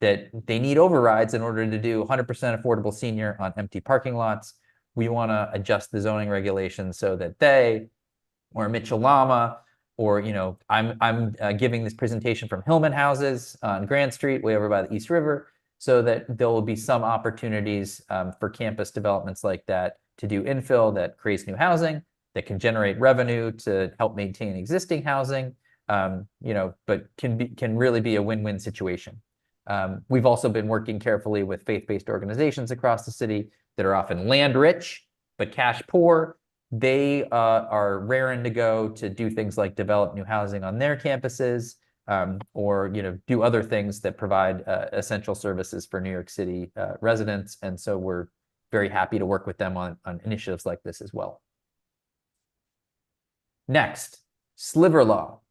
that they need overrides in order to do 100% affordable senior on empty parking lots. We want to adjust the zoning regulations so that they, or Mitchell-Lama, or I'm giving this presentation from Hillman Houses on Grand Street, way over by the East River, so that there will be some opportunities for campus developments like that to do infill that creates new housing, that can generate revenue to help maintain existing housing, but can really be a win-win situation. We've also been working carefully with faith-based organizations across the city that are often land rich, but cash poor. They are raring to go to do things like develop new housing on their campuses, or do other things that provide essential services for New York City residents. And so we're very happy to work with them on initiatives like this as well. Next, sliver law.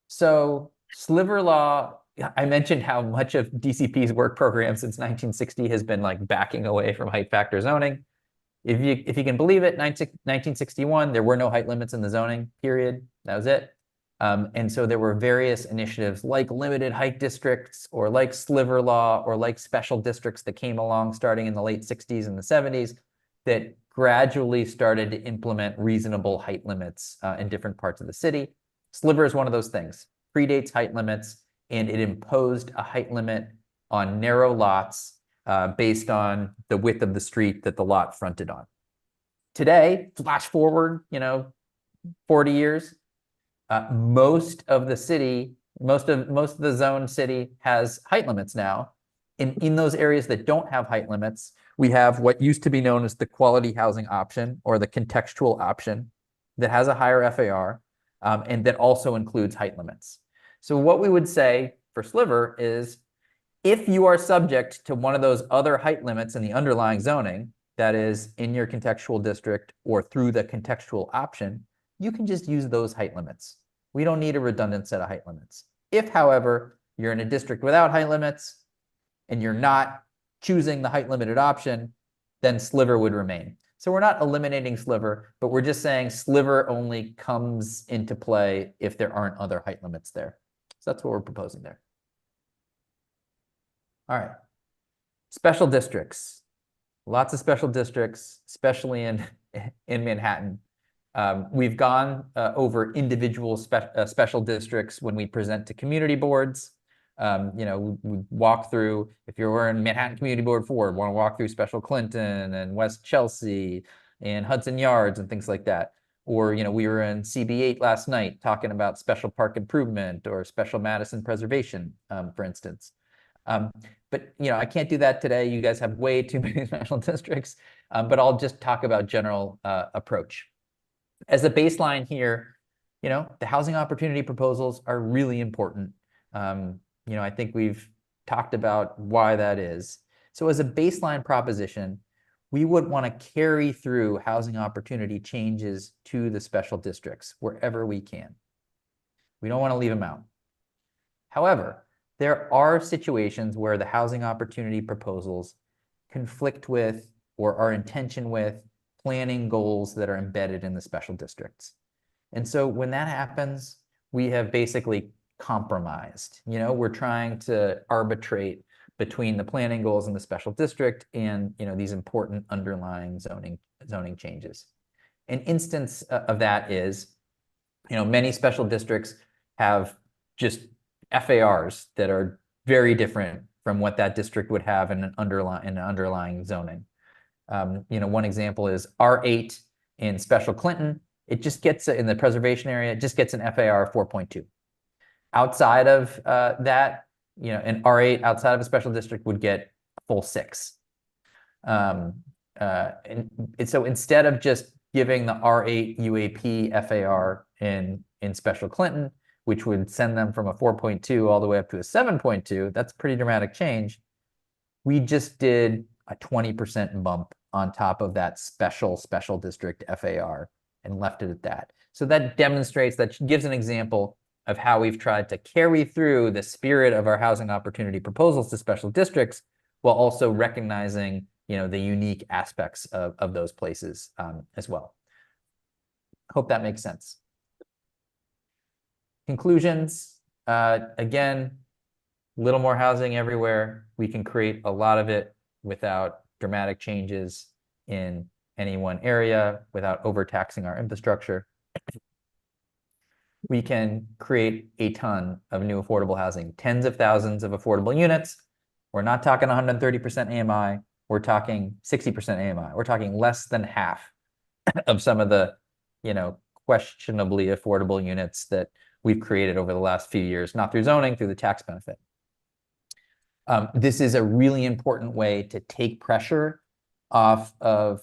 So sliver law, I mentioned how much of DCP's work program since 1960 has been like backing away from height factor zoning. If you can believe it, 1961, there were no height limits in the zoning period. That was it. And so there were various initiatives like limited height districts or like sliver law or like special districts that came along starting in the late 60s and the 70s that gradually started to implement reasonable height limits in different parts of the city. Sliver is one of those things, predates height limits, and it imposed a height limit on narrow lots based on the width of the street that the lot fronted on. Today, flash forward, 40 years, most of the city, most of the zone city has height limits now. In those areas that don't have height limits, we have what used to be known as the quality housing option or the contextual option that has a higher FAR and that also includes height limits. So what we would say for sliver is if you are subject to one of those other height limits in the underlying zoning, that is in your contextual district or through the contextual option, you can just use those height limits. We don't need a redundant set of height limits. If, however, you're in a district without height limits and you're not choosing the height limited option, then sliver would remain. So we're not eliminating sliver, but we're just saying sliver only comes into play if there aren't other height limits there. So that's what we're proposing there. All right. Special districts. Lots of special districts, especially in Manhattan. We've gone over individual special districts when we present to community boards. We walk through, if you're in Manhattan Community Board 4, want to walk through Special Clinton and West Chelsea and Hudson Yards and things like that. Or, we were in CB8 last night talking about special park improvement or special Madison preservation, for instance. But I can't do that today. You guys have way too many special districts, but I'll just talk about general approach. As a baseline here, the housing opportunity proposals are really important. I think we've talked about why that is. So as a baseline proposition, we would want to carry through housing opportunity changes to the special districts wherever we can. We don't want to leave them out. However, there are situations where the housing opportunity proposals conflict with or are in tension with planning goals that are embedded in the special districts. And so when that happens, we have basically compromised. We're trying to arbitrate between the planning goals in the special district and these important underlying zoning changes. An instance of that is, many special districts have just FARs that are very different from what that district would have in an underlying zoning. One example is R8 in Special Clinton. It just gets in the preservation area. It just gets an FAR 4.2. Outside of that, an R8 outside of a special district would get a full 6. And so instead of just giving the R8 UAP FAR in Special Clinton, which would send them from a 4.2 all the way up to a 7.2, that's a pretty dramatic change. We just did a 20% bump on top of that special district FAR and left it at that. So that demonstrates, that gives an example of how we've tried to carry through the spirit of our housing opportunity proposals to special districts while also recognizing, you know, the unique aspects of those places as well. Hope that makes sense. Conclusions, again, little more housing everywhere. We can create a lot of it without dramatic changes in any one area, without overtaxing our infrastructure. We can create a ton of new affordable housing, tens of thousands of affordable units. We're not talking 130% AMI. We're talking 60% AMI. We're talking less than half of some of the, you know, questionably affordable units that we've created over the last few years, not through zoning, through the tax benefit. This is a really important way to take pressure off of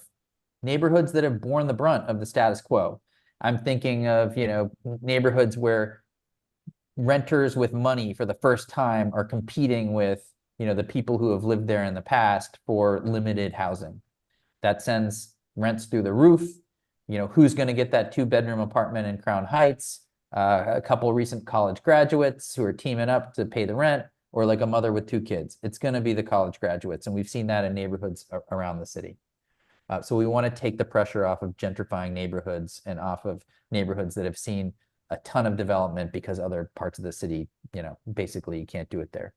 neighborhoods that have borne the brunt of the status quo. I'm thinking of, you know, neighborhoods where renters with money for the first time are competing with, you know, the people who have lived there in the past for limited housing. That sends rents through the roof. You know, who's going to get that 2-bedroom apartment in Crown Heights? A couple of recent college graduates who are teaming up to pay the rent, or like a mother with 2 kids. It's going to be the college graduates, and we've seen that in neighborhoods around the city. So we want to take the pressure off of gentrifying neighborhoods and off of neighborhoods that have seen a ton of development because other parts of the city, you know, basically you can't do it there.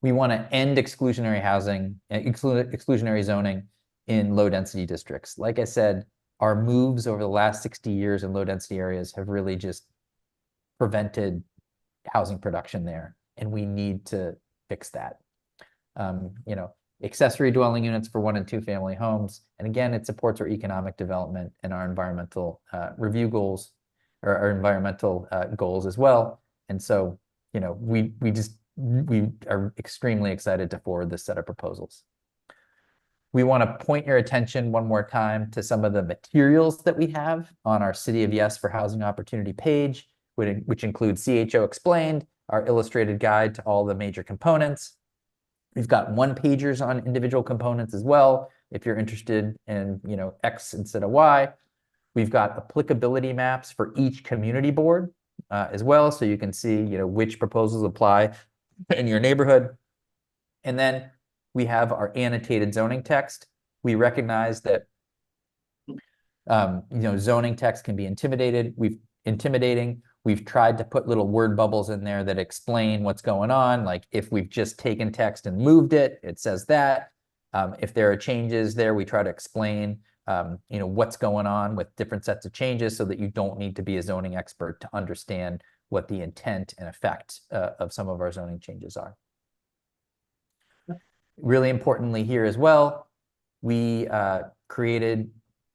We want to end exclusionary housing, exclusionary zoning in low density districts. Like I said, our moves over the last 60 years in low density areas have really just prevented housing production there, and we need to fix that. You know, accessory dwelling units for 1 and 2 family homes. And again, it supports our economic development and our environmental review goals, or our environmental goals as well. And so, you know, we are extremely excited to forward this set of proposals. We want to point your attention one more time to some of the materials that we have on our City of Yes for Housing Opportunity page, which includes CHO Explained, our illustrated guide to all the major components. We've got 1-pagers on individual components as well, if you're interested in, you know, X instead of Y. We've got applicability maps for each community board as well, so you can see, you know, which proposals apply in your neighborhood. And then we have our annotated zoning text. We recognize that, you know, zoning text can be intimidating. We've tried to put little word bubbles in there that explain what's going on. Like if we've just taken text and moved it, it says that. If there are changes there, we try to explain, you know, what's going on with different sets of changes so that you don't need to be a zoning expert to understand what the intent and effect of some of our zoning changes are. Really importantly here as well, we created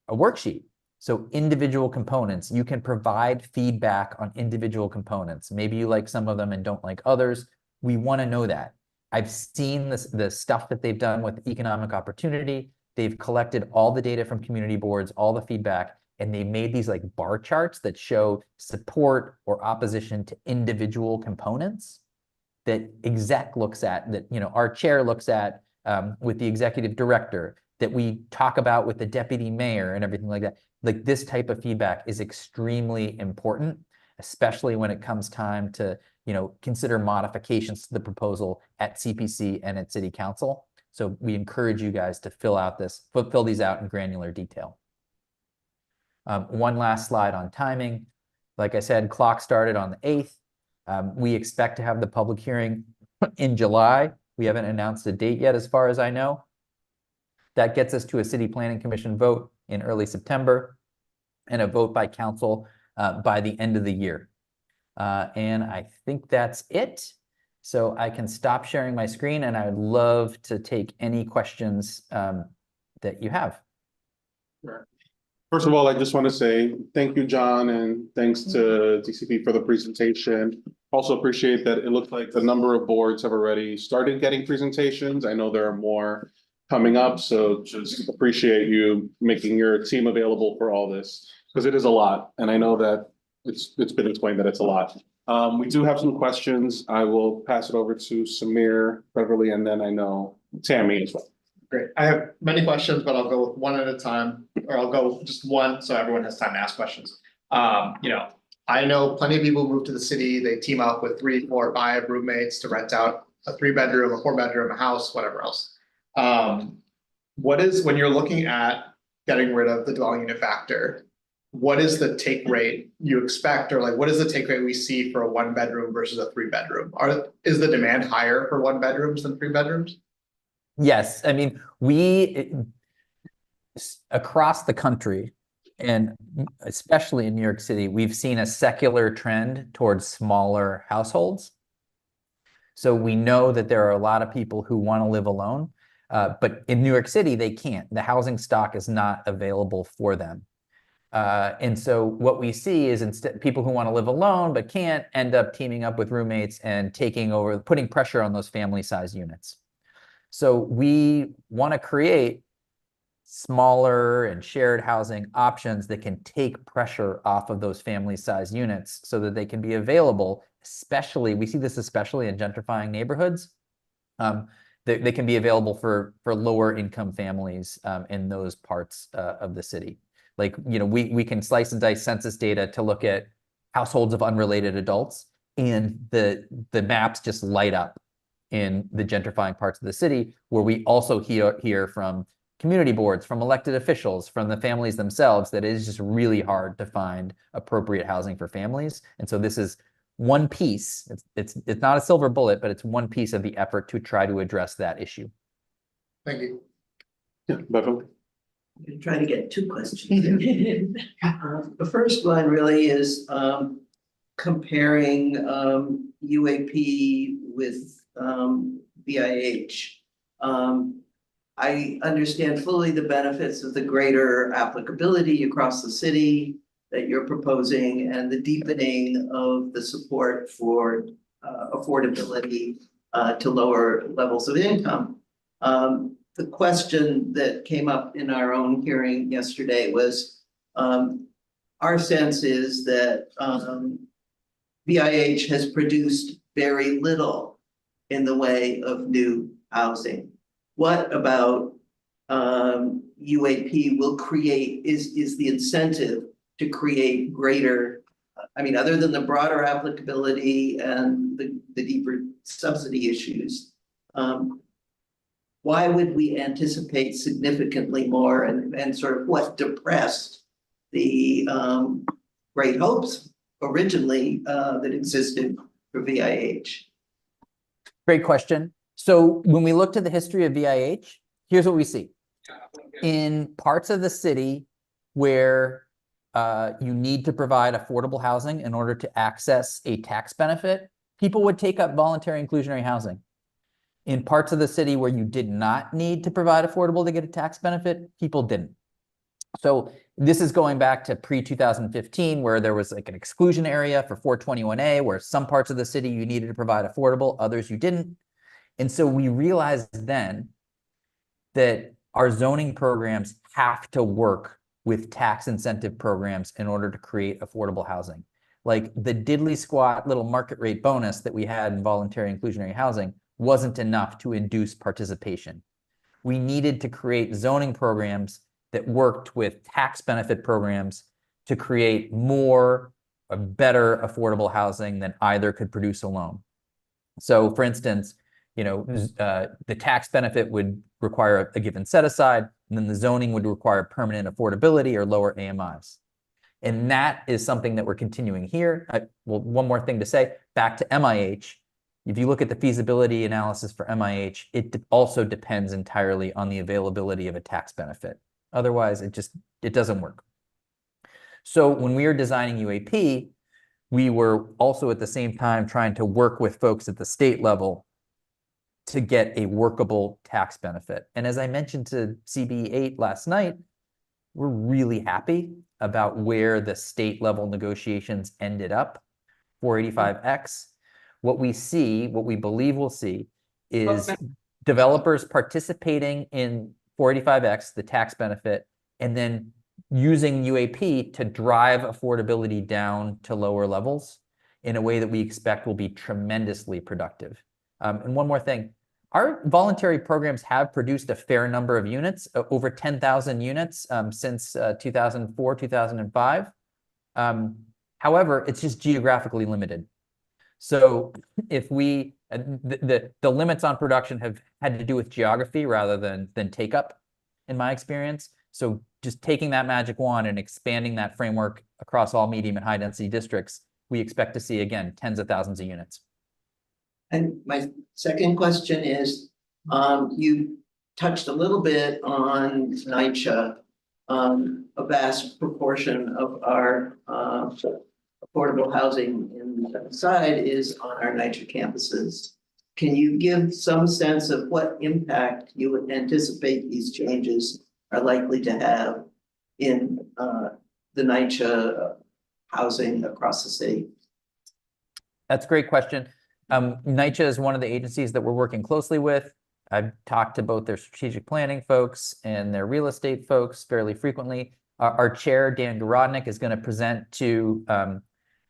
a worksheet. So individual components, you can provide feedback on individual components. Maybe you like some of them and don't like others. We want to know that. I've seen the stuff that they've done with economic opportunity. They've collected all the data from community boards, all the feedback, and they made these like bar charts that show support or opposition to individual components that exec looks at, that, you know, our chair looks at with the executive director, that we talk about with the deputy mayor and everything like that. Like this type of feedback is extremely important, especially when it comes time to, you know, consider modifications to the proposal at CPC and at City Council. So we encourage you guys to fill these out in granular detail. One last slide on timing. Like I said, clock started on the 8th. We expect to have the public hearing in July. We haven't announced a date yet, as far as I know. That gets us to a City Planning Commission vote in early September and a vote by council by the end of the year. And I think that's it. So I can stop sharing my screen, and I would love to take any questions that you have. Sure. First of all, I just want to say thank you, John, and thanks to DCP for the presentation. Also appreciate that it looks like the number of boards have already started getting presentations. I know there are more coming up, so just appreciate you making your team available for all this, because it is a lot, and I know that it's been explained that it's a lot. We do have some questions. I will pass it over to Samir, Beverly, and then I know Tammy as well. Great. I have many questions, but I'll go with one at a time, or I'll go just one, so everyone has time to ask questions. I know plenty of people move to the city, they team up with 3, 4, 5 roommates to rent out a 3-bedroom, a 4-bedroom, a house, whatever else. What is, when you're looking at getting rid of the dwelling unit factor, what is the take rate you expect, or like, what is the take rate we see for a 1-bedroom versus a 3-bedroom? Is the demand higher for 1-bedrooms than 3-bedrooms? Yes, I mean, across the country, and especially in New York City, we've seen a secular trend towards smaller households. So we know that there are a lot of people who want to live alone, but in New York City, they can't. The housing stock is not available for them. And so what we see is instead people who want to live alone but can't end up teaming up with roommates and taking over, putting pressure on those family size units. So we want to create smaller and shared housing options that can take pressure off of those family size units so that they can be available, especially, we see this especially in gentrifying neighborhoods. They can be available for lower income families in those parts of the city. Like, you know, we can slice and dice census data to look at households of unrelated adults, and the maps just light up in the gentrifying parts of the city, where we also hear from community boards, from elected officials, from the families themselves, that it is just really hard to find appropriate housing for families. And so this is one piece. It's not a silver bullet, but it's one piece of the effort to try to address that issue. Thank you. Yeah, Beverly? I'm gonna try to get 2 questions in. The first one really is comparing UAP with BIH. I understand fully the benefits of the greater applicability across the city that you're proposing and the deepening of the support for affordability to lower levels of income. The question that came up in our own hearing yesterday was, our sense is that BIH has produced very little in the way of new housing. What about UAP will create, is the incentive to create greater, I mean, other than the broader applicability and the deeper subsidy issues, why would we anticipate significantly more, and sort of what depressed the great hopes originally that existed for VIH? Great question. So when we looked at the history of VIH, here's what we see. In parts of the city where you need to provide affordable housing in order to access a tax benefit, people would take up voluntary inclusionary housing. In parts of the city where you did not need to provide affordable to get a tax benefit, people didn't. So this is going back to pre-2015, where there was like an exclusion area for 421A, where some parts of the city you needed to provide affordable, others you didn't. And so we realized then that our zoning programs have to work with tax incentive programs in order to create affordable housing. Like the diddly squat little market rate bonus that we had in voluntary inclusionary housing wasn't enough to induce participation. We needed to create zoning programs that worked with tax benefit programs to create more or better affordable housing than either could produce alone. So for instance, you know, the tax benefit would require a given set aside, and then the zoning would require permanent affordability or lower AMIs. And that is something that we're continuing here. Well, one more thing to say, back to MIH. If you look at the feasibility analysis for MIH, it also depends entirely on the availability of a tax benefit. Otherwise, it doesn't work. So when we were designing UAP, we were also at the same time trying to work with folks at the state level to get a workable tax benefit. And as I mentioned to CB8 last night, we're really happy about where the state level negotiations ended up for 485X. What we believe we'll see is developers participating in 485X, the tax benefit, and then using UAP to drive affordability down to lower levels in a way that we expect will be tremendously productive. And one more thing, our voluntary programs have produced a fair number of units, over 10,000 units since 2004, 2005. However, it's just geographically limited. So if we, the limits on production have had to do with geography rather than take up, in my experience. So just taking that magic wand and expanding that framework across all medium and high density districts, we expect to see, again, tens of thousands of units. And my second question is, you touched a little bit on NYCHA. A vast proportion of our affordable housing in the side is on our NYCHA campuses. Can you give some sense of what impact you would anticipate these changes are likely to have in the NYCHA housing across the city? That's a great question. NYCHA is one of the agencies that we're working closely with. I've talked to both their strategic planning folks and their real estate folks fairly frequently. Our chair, Dan Garodnick, is going to present to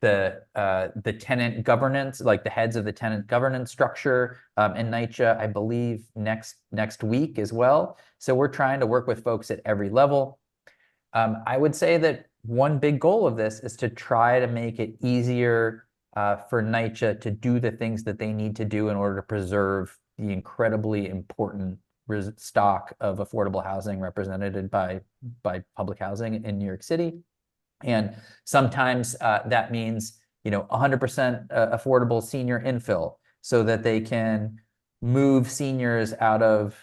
the tenant governance, like the heads of the tenant governance structure in NYCHA, I believe next week as well. So we're trying to work with folks at every level. I would say that one big goal of this is to try to make it easier for NYCHA to do the things that they need to do in order to preserve the incredibly important stock of affordable housing represented by public housing in New York City. And sometimes that means, 100% affordable senior infill so that they can move seniors out of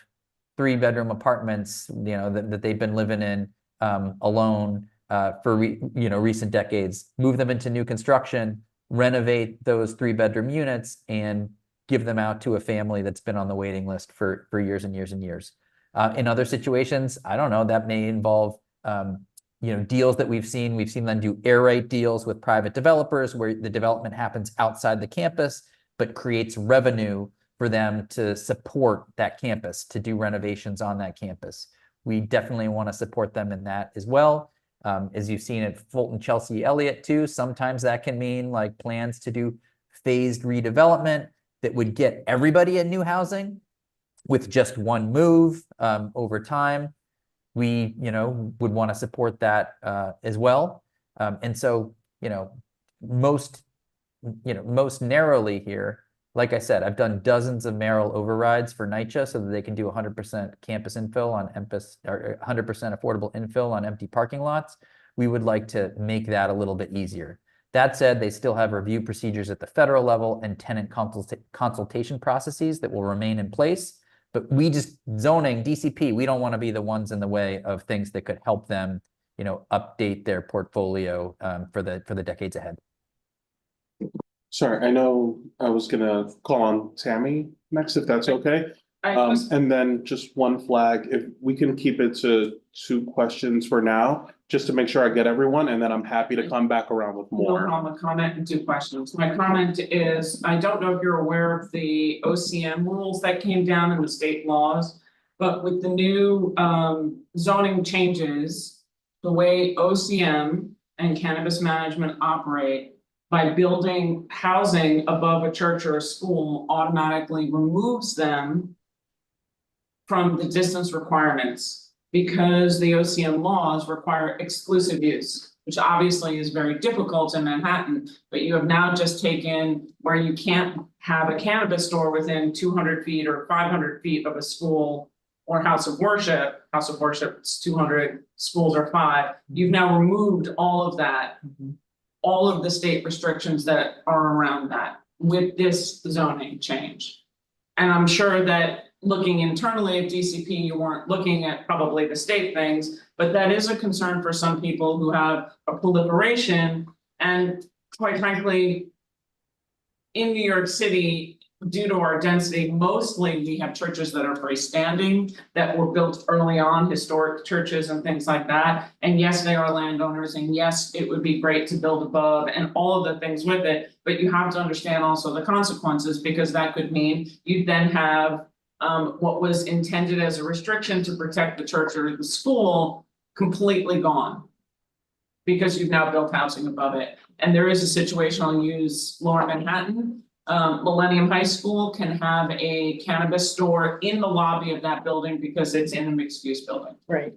3-bedroom apartments, that they've been living in alone for recent decades, move them into new construction, renovate those 3-bedroom units, and give them out to a family that's been on the waiting list for years and years and years. In other situations, I don't know, that may involve deals that we've seen them do air right deals with private developers where the development happens outside the campus, but creates revenue for them to support that campus, to do renovations on that campus. We definitely want to support them in that as well. As you've seen at Fulton, Chelsea, Elliott too, sometimes that can mean like plans to do phased redevelopment that would get everybody in new housing with just one move over time. We, would want to support that as well. And so, most narrowly here, like I said, I've done dozens of mayoral overrides for NYCHA so that they can do 100% campus infill on campus, or 100% affordable infill on empty parking lots. We would like to make that a little bit easier. That said, they still have review procedures at the federal level and tenant consultation processes that will remain in place. But we just, zoning, DCP, we don't want to be the ones in the way of things that could help them, update their portfolio for the decades ahead. Sorry, I know I was gonna call on Tammy next, if that's okay. And then just one flag, if we can keep it to 2 questions for now, just to make sure I get everyone, and then I'm happy to come back around with No more. problem, comment and 2 questions. My comment is, I don't know if you're aware of the OCM rules that came down in the state laws, but with the new zoning changes, the way OCM and cannabis management operate, by building housing above a church or a school automatically removes them from the distance requirements, because the OCM laws require exclusive use, which obviously is very difficult in Manhattan, but you have now just taken where you can't have a cannabis store within 200 feet or 500 feet of a school or house of worship is 200, schools are 5. You've now removed all of that, all of the state restrictions that are around that with this zoning change. And I'm sure that looking internally at DCP, you weren't looking at probably the state things, but that is a concern for some people who have a proliferation. And quite frankly, in New York City, due to our density, mostly we have churches that are freestanding, that were built early on, historic churches and things like that. And yes, they are landowners, and yes, it would be great to build above and all of the things with it, but you have to understand also the consequences, because that could mean you then have what was intended as a restriction to protect the church or the school, completely gone. Because you've now built housing above it, and there is a situation, I'll use Lower Manhattan. Millennium High School can have a cannabis store in the lobby of that building because it's in a mixed use building. Right.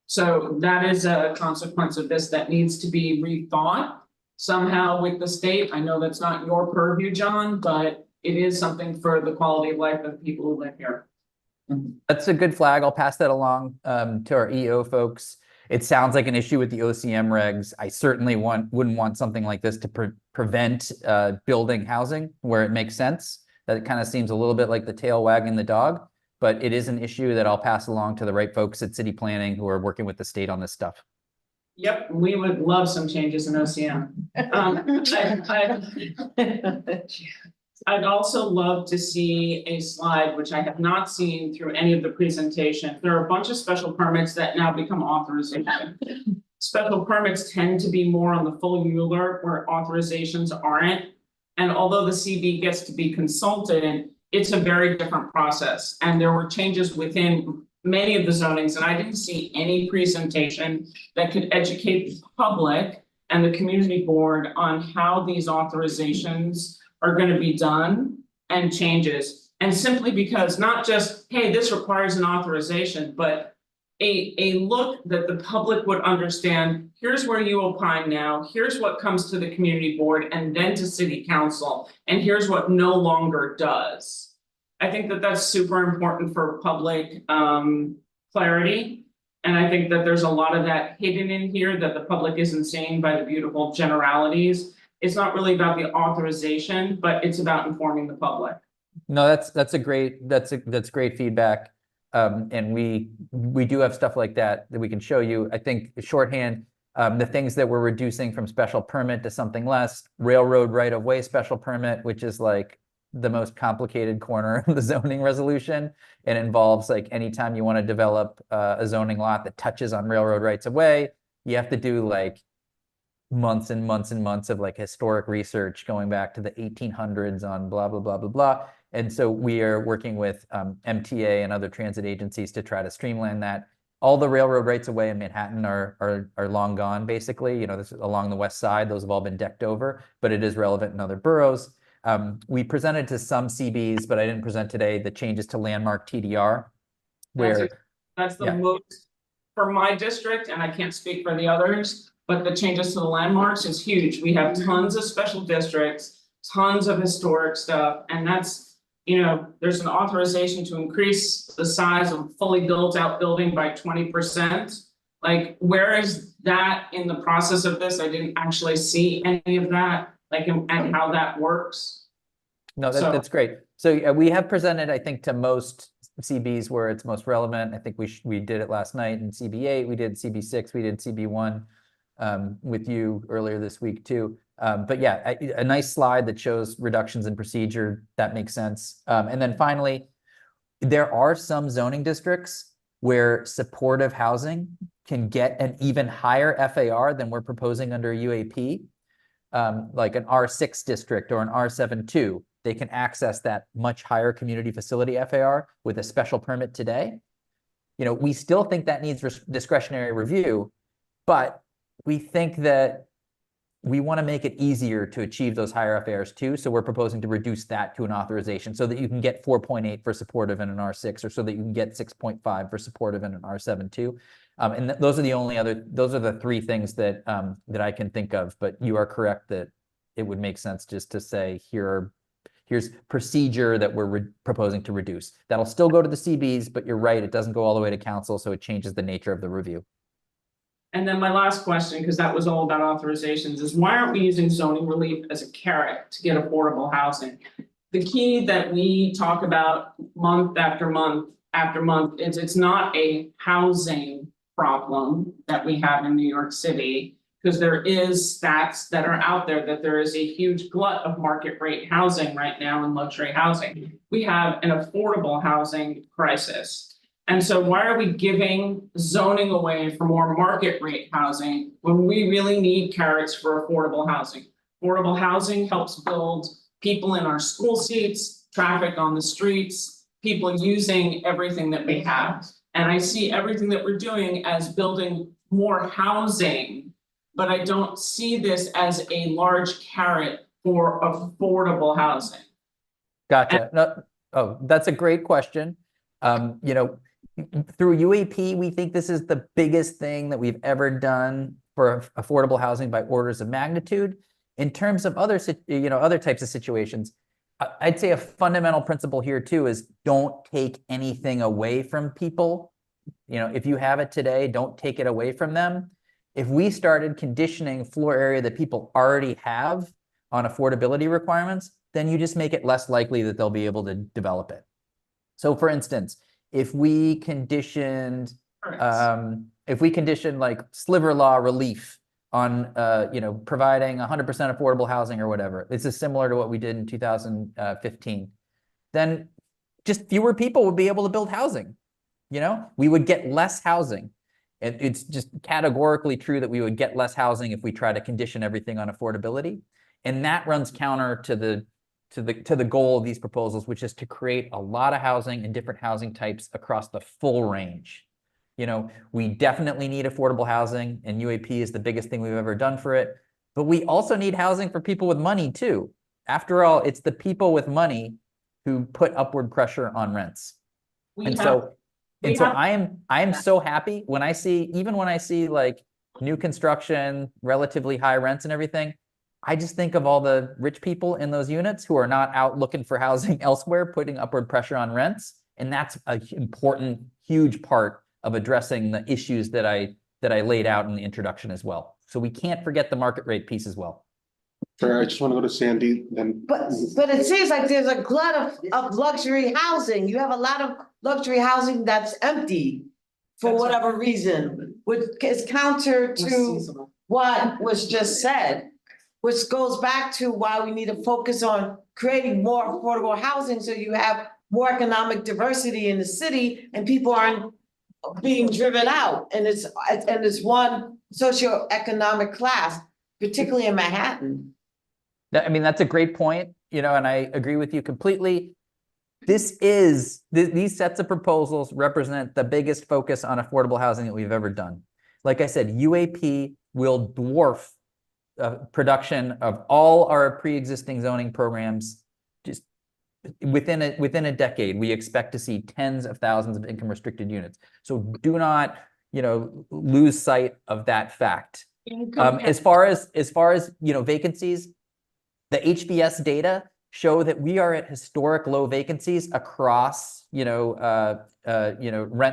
So that is a consequence of this that needs to be rethought somehow with the state. I know that's not your purview, John, but it is something for the quality of life of people who live here. That's a good flag. I'll pass that along to our EO folks. It sounds like an issue with the OCM regs. I certainly wouldn't want something like this to prevent building housing where it makes sense. That kind of seems a little bit like the tail wagging the dog, but it is an issue that I'll pass along to the right folks at city planning who are working with the state on this stuff. Yep, we would love some changes in OCM. I'd also love to see a slide, which I have not seen through any of the presentation. There are a bunch of special permits that now become authorization. Special permits tend to be more on the full Mueller where authorizations aren't. And although the CB gets to be consulted, it's a very different process. And there were changes within many of the zonings, and I didn't see any presentation that could educate the public and the community board on how these authorizations are going to be done and changes. And simply because not just, hey, this requires an authorization, but a look that the public would understand, here's where you opine now, here's what comes to the community board and then to city council, and here's what no longer does. I think that that's super important for public clarity. And I think that there's a lot of that hidden in here that the public isn't seeing by the beautiful generalities. It's not really about the authorization, but it's about informing the public. No, that's great feedback. And we do have stuff like that we can show you. I think shorthand, the things that we're reducing from special permit to something less, railroad right of way special permit, which is like the most complicated corner of the zoning resolution. It involves like anytime you want to develop a zoning lot that touches on railroad rights of way, you have to do like months and months and months of like historic research going back to the 1800s on blah, blah, blah, blah, blah. And so we are working with MTA and other transit agencies to try to streamline that. All the railroad rights of way in Manhattan are long gone, basically. You know, this is along the west side, those have all been decked over, but it is relevant in other boroughs. We presented to some CBs, but I didn't present today, the changes to landmark TDR. Where that's the most for my district, and I can't speak for the others, but the changes to the landmarks is huge. We have tons of special districts, tons of historic stuff, and that's, you know, there's an authorization to increase the size of a fully built out building by 20%. Like, where is that in the process of this? I didn't actually see any of that, like, and how that works. No, that's great. So we have presented, I think, to most CBs where it's most relevant. I think we did it last night in CB8, we did CB6, we did CB1 with you earlier this week too. But yeah, a nice slide that shows reductions in procedure, that makes sense. And then finally, there are some zoning districts where supportive housing can get an even higher FAR than we're proposing under UAP. Like an R6 district or an R7-2, they can access that much higher community facility FAR with a special permit today. You know, we still think that needs discretionary review, but we think that we want to make it easier to achieve those higher FARs too. So we're proposing to reduce that to an authorization so that you can get 4.8 for supportive in an R6, or so that you can get 6.5 for supportive in an R7-2. And those are the three things that that I can think of. But you are correct that it would make sense just to say here's procedure that we're proposing to reduce. That'll still go to the CBs, but you're right, it doesn't go all the way to council, so it changes the nature of the review. And then my last question, because that was all about authorizations, is why aren't we using zoning relief as a carrot to get affordable housing? The key that we talk about month after month after month is it's not a housing problem that we have in New York City, because there is stats that are out there that there is a huge glut of market rate housing right now in luxury housing. We have an affordable housing crisis. And so why are we giving zoning away for more market rate housing when we really need carrots for affordable housing? Affordable housing helps build people in our school seats, traffic on the streets, people using everything that we have. And I see everything that we're doing as building more housing. But I don't see this as a large carrot for affordable housing. Gotcha. No, oh, that's a great question. You know, through UAP, we think this is the biggest thing that we've ever done for affordable housing by orders of magnitude. In terms of other, you know, other types of situations, I'd say a fundamental principle here too is don't take anything away from people. You know, if you have it today, don't take it away from them. If we started conditioning floor area that people already have on affordability requirements, then you just make it less likely that they'll be able to develop it. So for instance, if we conditioned like sliver law relief on you know, providing 100% affordable housing or whatever, this is similar to what we did in 2015, then just fewer people would be able to build housing. You know, we would get less housing. It's just categorically true that we would get less housing if we try to condition everything on affordability. And that runs counter to the goal of these proposals, which is to create a lot of housing and different housing types across the full range. You know, we definitely need affordable housing, and UAP is the biggest thing we've ever done for it. But we also need housing for people with money too. After all, it's the people with money who put upward pressure on rents. I am so happy when I see, even when I see like new construction, relatively high rents and everything, I just think of all the rich people in those units who are not out looking for housing elsewhere, putting upward pressure on rents. And that's an important, huge part of addressing the issues that I laid out in the introduction as well. So we can't forget the market rate piece as well. Sure, I just want to go to Sandy, then. But it seems like there's a glut of luxury housing. You have a lot of luxury housing that's empty for whatever reason, which is counter to what was just said, which goes back to why we need to focus on creating more affordable housing so you have more economic diversity in the city and people aren't being driven out. And it's one socioeconomic class, particularly in Manhattan. I mean, that's a great point, you know, and I agree with you completely. These sets of proposals represent the biggest focus on affordable housing that we've ever done. Like I said, UAP will dwarf production of all our pre-existing zoning programs. Just within a decade, we expect to see tens of thousands of income restricted units. So do not, you know, lose sight of that fact. As far as you know, vacancies, the HBS data show that we are at historic low vacancies across, rent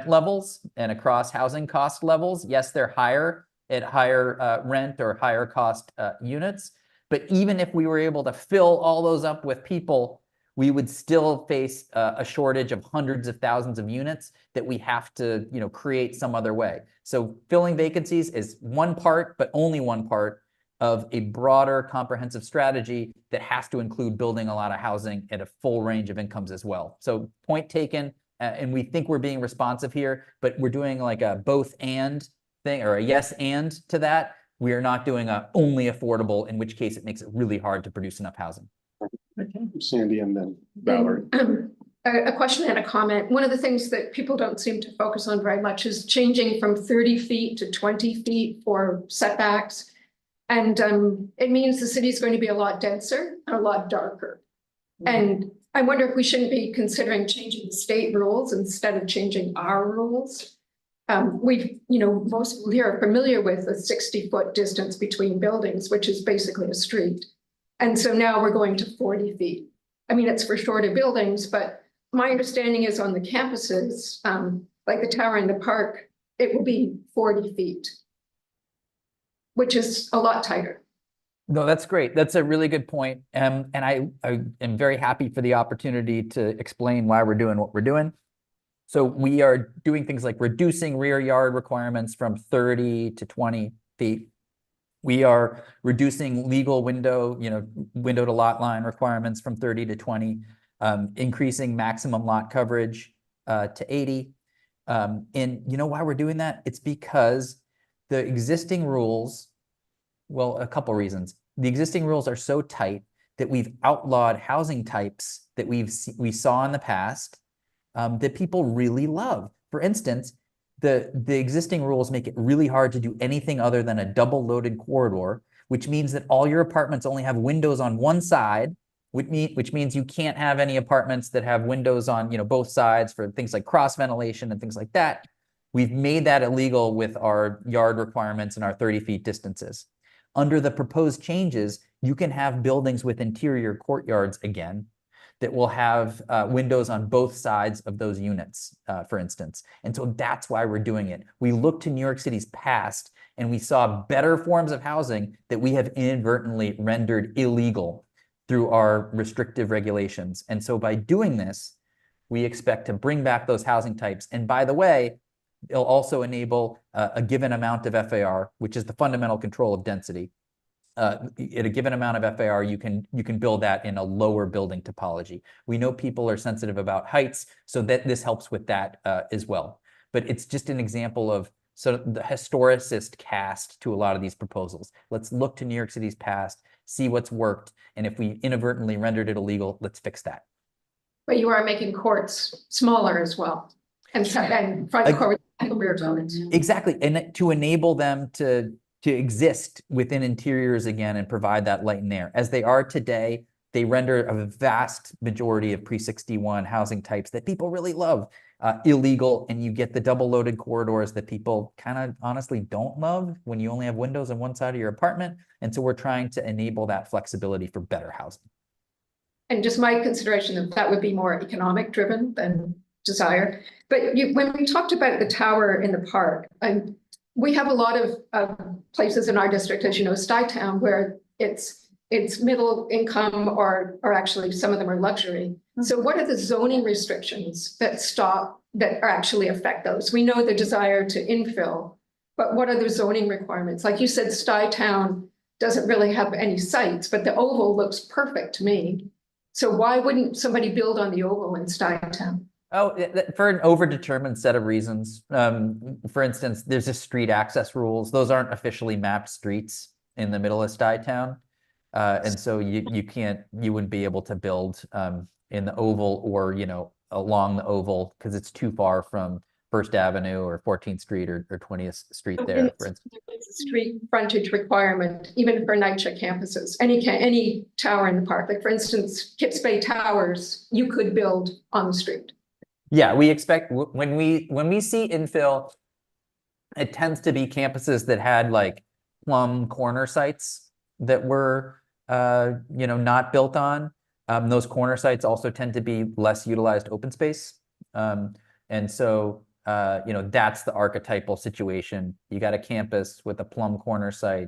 levels and across housing cost levels. Yes, they're higher at higher rent or higher cost units. But even if we were able to fill all those up with people, we would still face a shortage of hundreds of thousands of units that we have to, create some other way. So filling vacancies is one part, but only one part of a broader comprehensive strategy that has to include building a lot of housing at a full range of incomes as well. So point taken, and we think we're being responsive here, but we're doing like a both and thing or a yes and to that. We are not doing a only affordable, in which case it makes it really hard to produce enough housing. Sandy and then Valerie. A question and a comment. One of the things that people don't seem to focus on very much is changing from 30 feet to 20 feet for setbacks. And it means the city is going to be a lot denser and a lot darker. And I wonder if we shouldn't be considering changing the state rules instead of changing our rules. Most people here are familiar with a 60-foot distance between buildings, which is basically a street. And so now we're going to 40 feet. I mean, it's for shorter buildings, but my understanding is on the campuses, like the tower in the park, it will be 40 feet, which is a lot tighter. No, that's great. That's a really good point. And I am very happy for the opportunity to explain why we're doing what we're doing. So we are doing things like reducing rear yard requirements from 30 to 20 feet. We are reducing legal window to lot line requirements from 30 to 20, increasing maximum lot coverage to 80. And you know why we're doing that? It's because the existing rules, well, a couple reasons. The existing rules are so tight that we've outlawed housing types that we saw in the past that people really love. For instance, the existing rules make it really hard to do anything other than a double loaded corridor, which means that all your apartments only have windows on one side, which means you can't have any apartments that have windows on, both sides for things like cross ventilation and things like that. We've made that illegal with our yard requirements and our 30 feet distances. Under the proposed changes, you can have buildings with interior courtyards again that will have windows on both sides of those units, for instance. And so that's why we're doing it. We looked to New York City's past and we saw better forms of housing that we have inadvertently rendered illegal through our restrictive regulations. And so by doing this, we expect to bring back those housing types. And by the way, it'll also enable a given amount of FAR, which is the fundamental control of density. At a given amount of FAR, you can build that in a lower building topology. We know people are sensitive about heights, so that this helps with that as well. But it's just an example of sort of the historicist cast to a lot of these proposals. Let's look to New York City's past, see what's worked, and if we inadvertently rendered it illegal, let's fix that. But you are making courts smaller as well, and front court and rear courts. Exactly, and to enable them to exist within interiors again and provide that light and air. As they are today, they render a vast majority of pre-61 housing types that people really love illegal, and you get the double loaded corridors that people kind of honestly don't love when you only have windows on one side of your apartment. And so we're trying to enable that flexibility for better housing. And just my consideration that would be more economic driven than desire. But when we talked about the tower in the park, we have a lot of places in our district, as you know, Stuytown, where it's middle income or actually some of them are luxury. So what are the zoning restrictions that actually affect those? We know the desire to infill, but what are the zoning requirements? Like you said, Stuytown doesn't really have any sites, but the oval looks perfect to me. So why wouldn't somebody build on the oval in Stuytown? Oh, for an overdetermined set of reasons. For instance, there's just street access rules. Those aren't officially mapped streets in the middle of Stuytown. And so you wouldn't be able to build in the oval or, along the oval because it's too far from First Avenue or 14th Street or 20th Street there, for instance. It's a street frontage requirement, even for NYCHA campuses, any tower in the park. Like for instance, Kips Bay Towers, you could build on the street. Yeah, we expect when we see infill, it tends to be campuses that had like plum corner sites that were not built on. Those corner sites also tend to be less utilized open space. And so that's the archetypal situation. You got a campus with a plum corner site,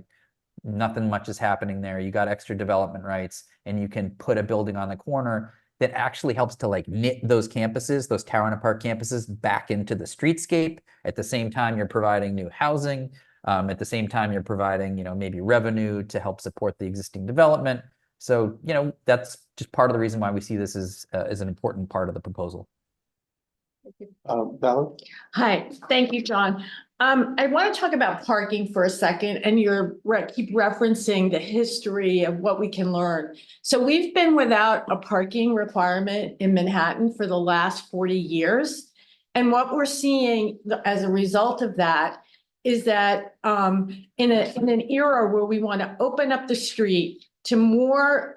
nothing much is happening there. You got extra development rights, and you can put a building on the corner that actually helps to like knit those campuses, those tower in a park campuses, back into the streetscape. At the same time, you're providing new housing. At the same time, you're providing, maybe revenue to help support the existing development. So, that's just part of the reason why we see this as an important part of the proposal. Valerie? Hi, thank you, John. I want to talk about parking for a second, and keep referencing the history of what we can learn. So we've been without a parking requirement in Manhattan for the last 40 years. And what we're seeing as a result of that is that in an era where we want to open up the street to more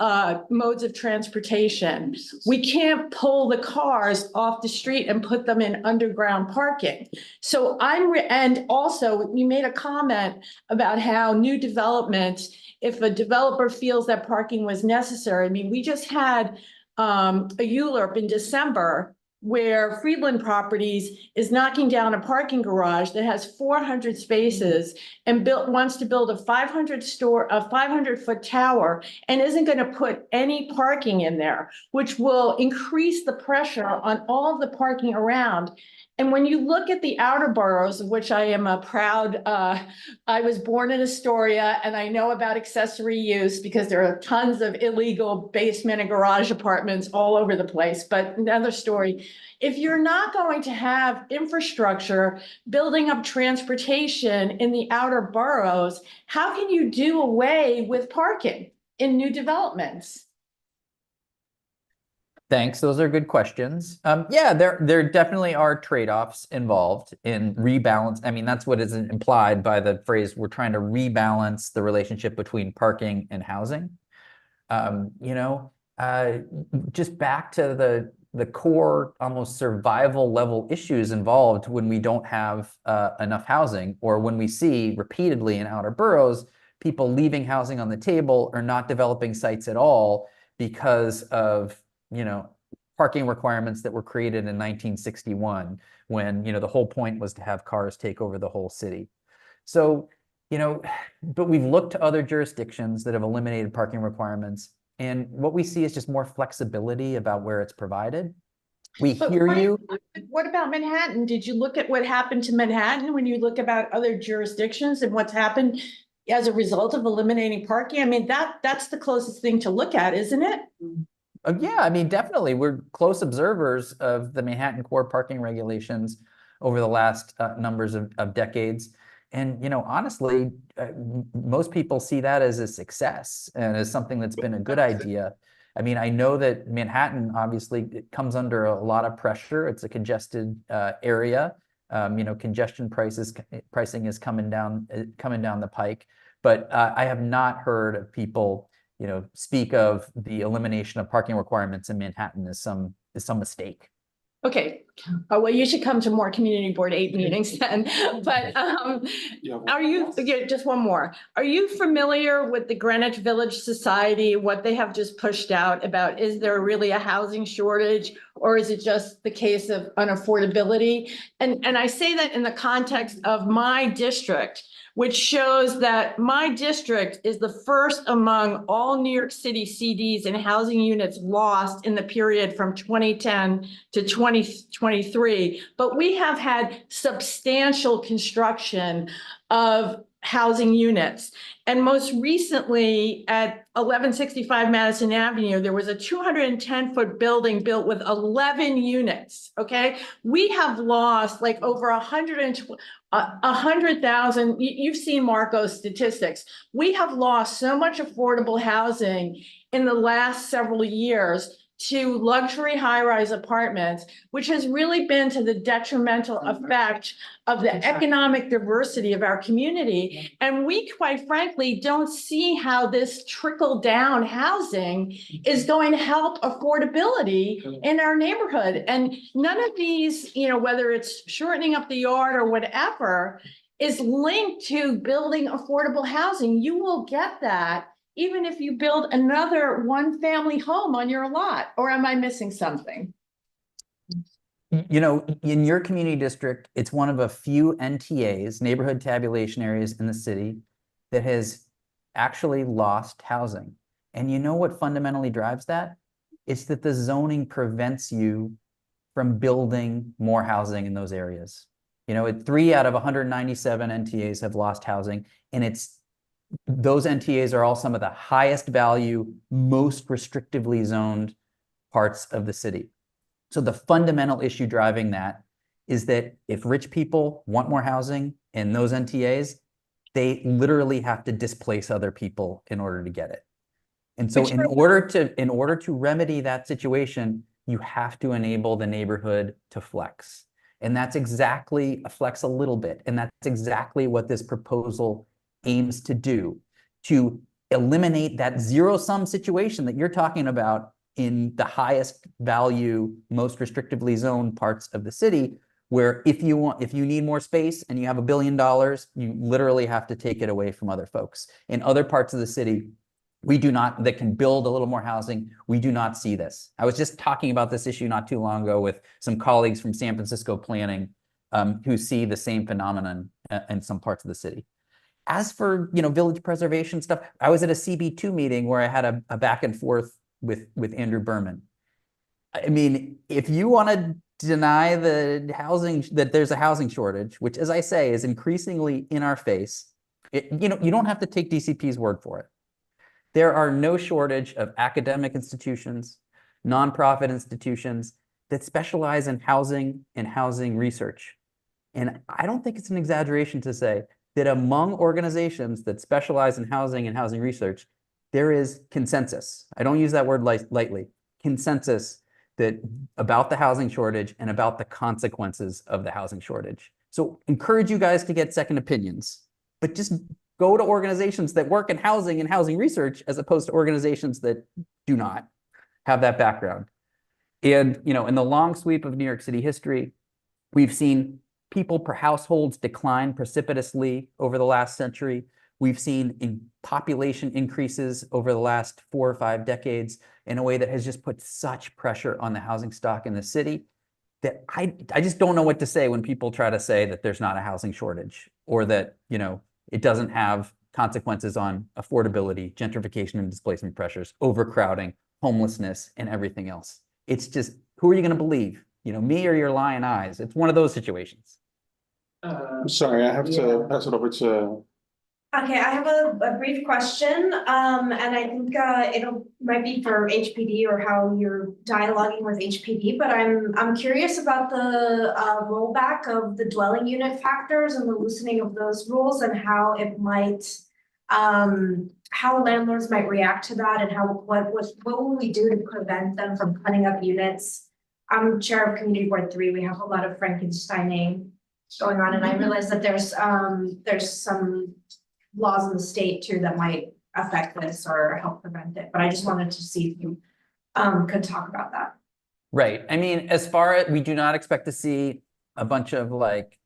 modes of transportation, we can't pull the cars off the street and put them in underground parking. So and also you made a comment about how new development, if a developer feels that parking was necessary. I mean, we just had a ULURP in December where Friedland Properties is knocking down a parking garage that has 400 spaces and wants to build a 500-foot tower and isn't going to put any parking in there, which will increase the pressure on all of the parking around. And when you look at the outer boroughs, of which I am a proud, I was born in Astoria, and I know about accessory use because there are tons of illegal basement and garage apartments all over the place. But another story, if you're not going to have infrastructure building up transportation in the outer boroughs, how can you do away with parking in new developments? Thanks. Those are good questions. Yeah, there definitely are trade-offs involved in rebalance. I mean, that's what is implied by the phrase, we're trying to rebalance the relationship between parking and housing. You know, just back to the core, almost survival level issues involved when we don't have enough housing, or when we see repeatedly in outer boroughs, people leaving housing on the table or not developing sites at all because of, you know, parking requirements that were created in 1961, when, you know, the whole point was to have cars take over the whole city. So, you know, but we've looked to other jurisdictions that have eliminated parking requirements, and what we see is just more flexibility about where it's provided. We But hear you. What about Manhattan? Did you look at what happened to Manhattan when you look about other jurisdictions and what's happened as a result of eliminating parking? I mean, that's the closest thing to look at, isn't it? Yeah, I mean, definitely. We're close observers of the Manhattan core parking regulations over the last numbers of decades. And, you know, honestly, most people see that as a success and as something that's been a good idea. I mean, I know that Manhattan, obviously, it comes under a lot of pressure. It's a congested area. You know, pricing is coming down the pike. But I have not heard of people, you know, speak of the elimination of parking requirements in Manhattan as some mistake. Okay, well, you should come to more community board 8 meetings then, but are you, yeah, just one more. Are you familiar with the Greenwich Village Society, what they have just pushed out about, is there really a housing shortage, or is it just the case of unaffordability? And I say that in the context of my district, which shows that my district is the first among all New York City CDs and housing units lost in the period from 2010 to 2023. But we have had substantial construction of housing units. And most recently at 1165 Madison Avenue, there was a 210-foot building built with 11 units, okay? We have lost like over 100,000, you've seen Marco's statistics. We have lost so much affordable housing in the last several years to luxury high-rise apartments, which has really been to the detrimental effect of the economic diversity of our community. And we, quite frankly, don't see how this trickle-down housing is going to help affordability in our neighborhood. And none of these, you know, whether it's shortening up the yard or whatever, is linked to building affordable housing. You will get that even if you build another one-family home on your lot, or am I missing something? You know, in your community district, it's one of a few NTAs, neighborhood tabulation areas in the city, that has actually lost housing. And you know what fundamentally drives that? It's that the zoning prevents you from building more housing in those areas. You know, 3 out of 197 NTAs have lost housing, and those NTAs are all some of the highest value, most restrictively zoned parts of the city. So the fundamental issue driving that is that if rich people want more housing in those NTAs, they literally have to displace other people in order to get it. And so in order to remedy that situation, you have to enable the neighborhood to flex. And that's exactly flex a little bit. And that's exactly what this proposal aims to do, to eliminate that zero-sum situation that you're talking about in the highest value, most restrictively zoned parts of the city, where if you need more space and you have $1 billion, you literally have to take it away from other folks. In other parts of the city, that can build a little more housing, we do not see this. I was just talking about this issue not too long ago with some colleagues from San Francisco planning who see the same phenomenon in some parts of the city. As for, you know, village preservation stuff, I was at a CB2 meeting where I had a back and forth with Andrew Berman. I mean, if you want to deny that there's a housing shortage, which, as I say, is increasingly in our face, you don't have to take DCP's word for it. There are no shortage of academic institutions, nonprofit institutions that specialize in housing and housing research. And I don't think it's an exaggeration to say that among organizations that specialize in housing and housing research, there is consensus. I don't use that word lightly. Consensus that about the housing shortage and about the consequences of the housing shortage. So encourage you guys to get second opinions, but just go to organizations that work in housing and housing research as opposed to organizations that do not have that background. And, you know, in the long sweep of New York City history, we've seen people per households decline precipitously over the last century. We've seen population increases over the last 4 or 5 decades in a way that has just put such pressure on the housing stock in the city that I just don't know what to say when people try to say that there's not a housing shortage or that, you know, it doesn't have consequences on affordability, gentrification and displacement pressures, overcrowding, homelessness, and everything else. It's just, who are you going to believe? You know, me or your lying eyes? It's one of those situations. I'm sorry, I have to pass it over to, Okay, I have a brief question, and I think might be for HPD or how you're dialoguing with HPD, but I'm curious about the rollback of the dwelling unit factors and the loosening of those rules and how it might how landlords might react to that and what will we do to prevent them from putting up units? I'm chair of Community Board 3. We have a lot of Frankensteining going on, and I realize that there's some laws in the state too that might affect this or help prevent it. But I just wanted to see if you could talk about that. Right. I mean, as far as we do not expect to see a bunch of like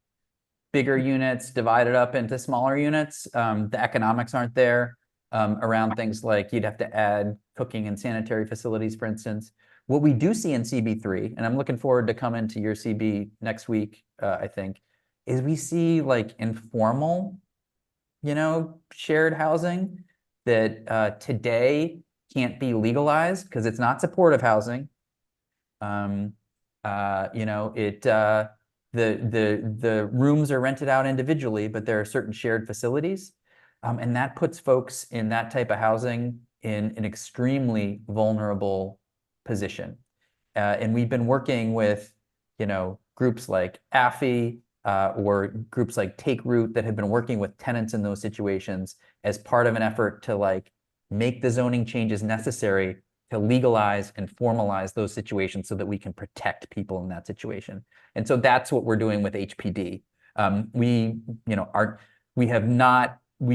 bigger units divided up into smaller units. The economics aren't there around things like you'd have to add cooking and sanitary facilities, for instance. What we do see in CB3, and I'm looking forward to coming to your CB next week, I think, is we see like informal, you know, shared housing that today can't be legalized because it's not supportive housing. You know, the rooms are rented out individually, but there are certain shared facilities. And that puts folks in that type of housing in an extremely vulnerable position. And we've been working with, you know, groups like AFI, or groups like Take Root that have been working with tenants in those situations as part of an effort to like make the zoning changes necessary to legalize and formalize those situations so that we can protect people in that situation. And so that's what we're doing with HPD. We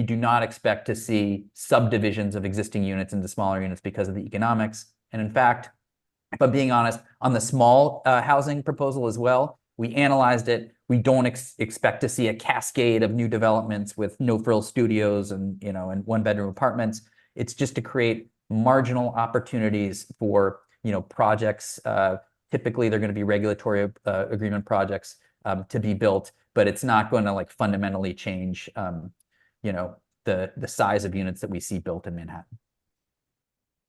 do not expect to see subdivisions of existing units into smaller units because of the economics. And in fact, if I'm being honest, on the small housing proposal as well, we analyzed it. We don't expect to see a cascade of new developments with no-frills studios and, you know, and one-bedroom apartments. It's just to create marginal opportunities for, you know, projects. Typically, they're going to be regulatory agreement projects to be built, but it's not going to like fundamentally change, you know, the size of units that we see built in Manhattan.